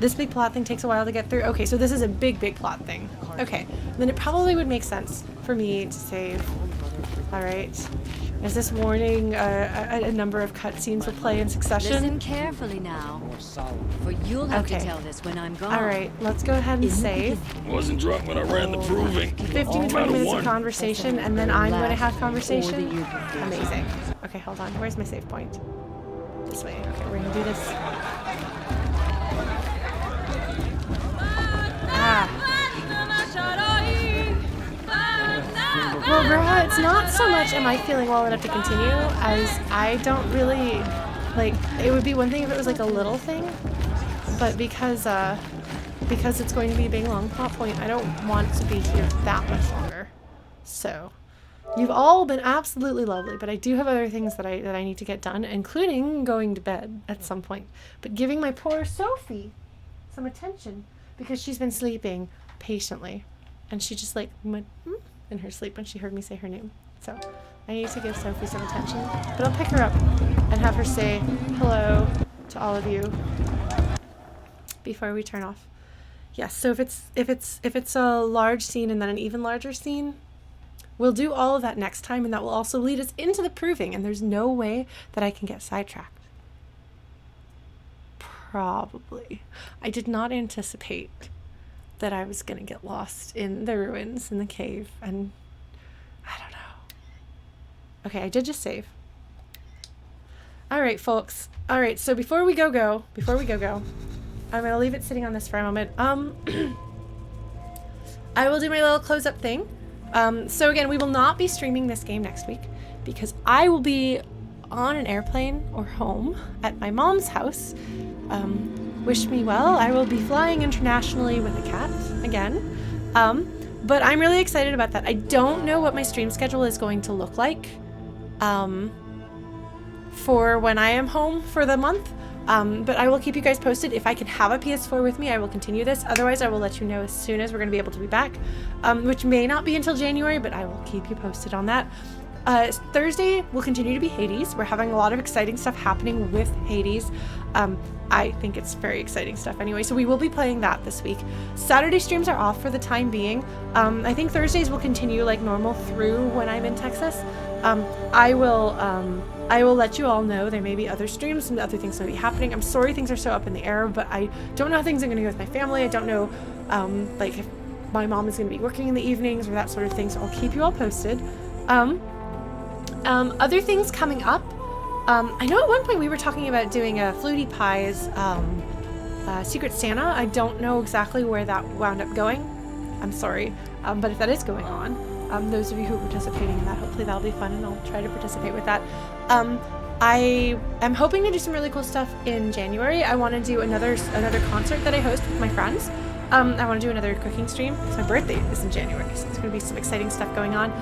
This big plot thing takes a while to get through. Okay, so this is a big plot thing. Okay, then it probably would make sense for me to save. Alright. Is this warning a number of cutscenes will play in succession? Listen carefully now, for you'll have to tell this when I'm gone. Alright, let's go ahead and save. Wasn't drunk when I ran the proving. 15 to 20 minutes of conversation, and then I'm going to have conversation. Amazing. Okay, hold on. Where's my save point? This way. Okay, we're going to do this. Well, bruh, it's not so much am I feeling well enough to continue as I don't really, like, it would be one thing if it was like a little thing, but because it's going to be a big long plot point, I don't want to be here that much longer. So, you've all been absolutely lovely, but I do have other things that I need to get done, including going to bed at some point. But giving my poor Sophie some attention because she's been sleeping patiently, and she just like went in her sleep when she heard me say her name. So I need to give Sophie some attention, but I'll pick her up and have her say hello to all of you before we turn off. Yes. So if it's a large scene and then an even larger scene, we'll do all of that next time, and that will also lead us into the proving. And there's no way that I can get sidetracked. Probably. I did not anticipate that I was going to get lost in the ruins in the cave, and I don't know. Okay, I did just save. All right, folks. All right, so before we go, I'm going to leave it sitting on this for a moment. I will do my little close-up thing. So again, we will not be streaming this game next week because I will be on an airplane or home at my mom's house. Wish me well. I will be flying internationally with a cat again. But I'm really excited about that. I don't know what my stream schedule is going to look like for when I am home for the month. But I will keep you guys posted. If I can have a PS4 with me, I will continue this. Otherwise, I will let you know as soon as we're going to be able to be back, which may not be until January, but I will keep you posted on that. Thursday will continue to be Hades. We're having a lot of exciting stuff happening with Hades. I think it's very exciting stuff anyway, so we will be playing that this week. Saturday streams are off for the time being. I think Thursdays will continue like normal through when I'm in Texas. I will let you all know there may be other streams and other things may be happening. I'm sorry things are so up in the air, but I don't know how things are going to go with my family. I don't know like if my mom is going to be working in the evenings or that sort of thing, so I'll keep you all posted. Other things coming up. I know at one point we were talking about doing a Flutie Pie's Secret Santa. I don't know exactly where that wound up going. I'm sorry. But if that is going on, those of you who are participating in that, hopefully that'll be fun and I'll try to participate with that. I am hoping to do some really cool stuff in January. I want to do another concert that I host with my friends. I want to do another cooking stream because my birthday is in January, so it's going to be some exciting stuff going on.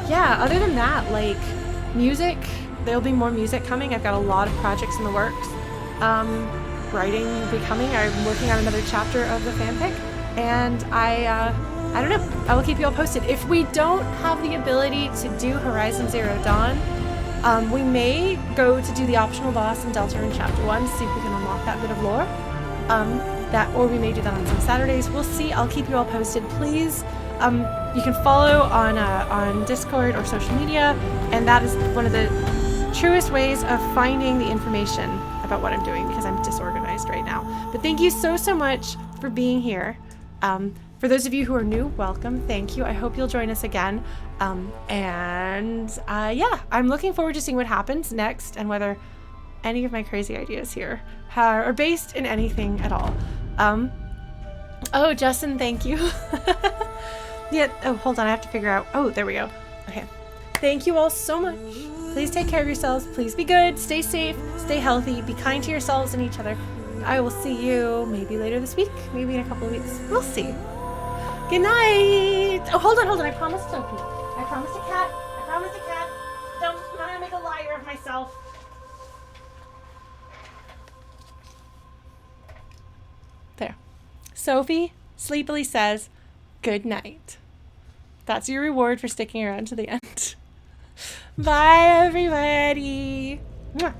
Yeah, other than that, like music, there'll be more music coming. I've got a lot of projects in the works. Writing will be coming. I'm working on another chapter of the fanfic, and I don't know. I will keep you all posted. If we don't have the ability to do Horizon Zero Dawn, we may go to do the optional boss in Deltarune Chapter 1 to see if we can unlock that bit of lore. Or we may do that on some Saturdays. We'll see. I'll keep you all posted. Please, you can follow on Discord or social media, and that is one of the truest ways of finding the information about what I'm doing because I'm disorganized right now. But thank you so much for being here. For those of you who are new, welcome. Thank you. I hope you'll join us again. Yeah, I'm looking forward to seeing what happens next and whether any of my crazy ideas here are based in anything at all. Oh, Justin, thank you. Yeah. Oh, hold on. I have to figure out. Oh, there we go. Okay. Thank you all so much. Please take care of yourselves. Please be good. Stay safe. Stay healthy. Be kind to yourselves and each other. I will see you maybe later this week. Maybe in a couple of weeks. We'll see. Good night. Oh, hold on. I promised Sophie. I promised a cat. I'm not gonna make a liar of myself. Sophie sleepily says, good night. That's your reward for sticking around to the end. Bye, everybody. Mwah.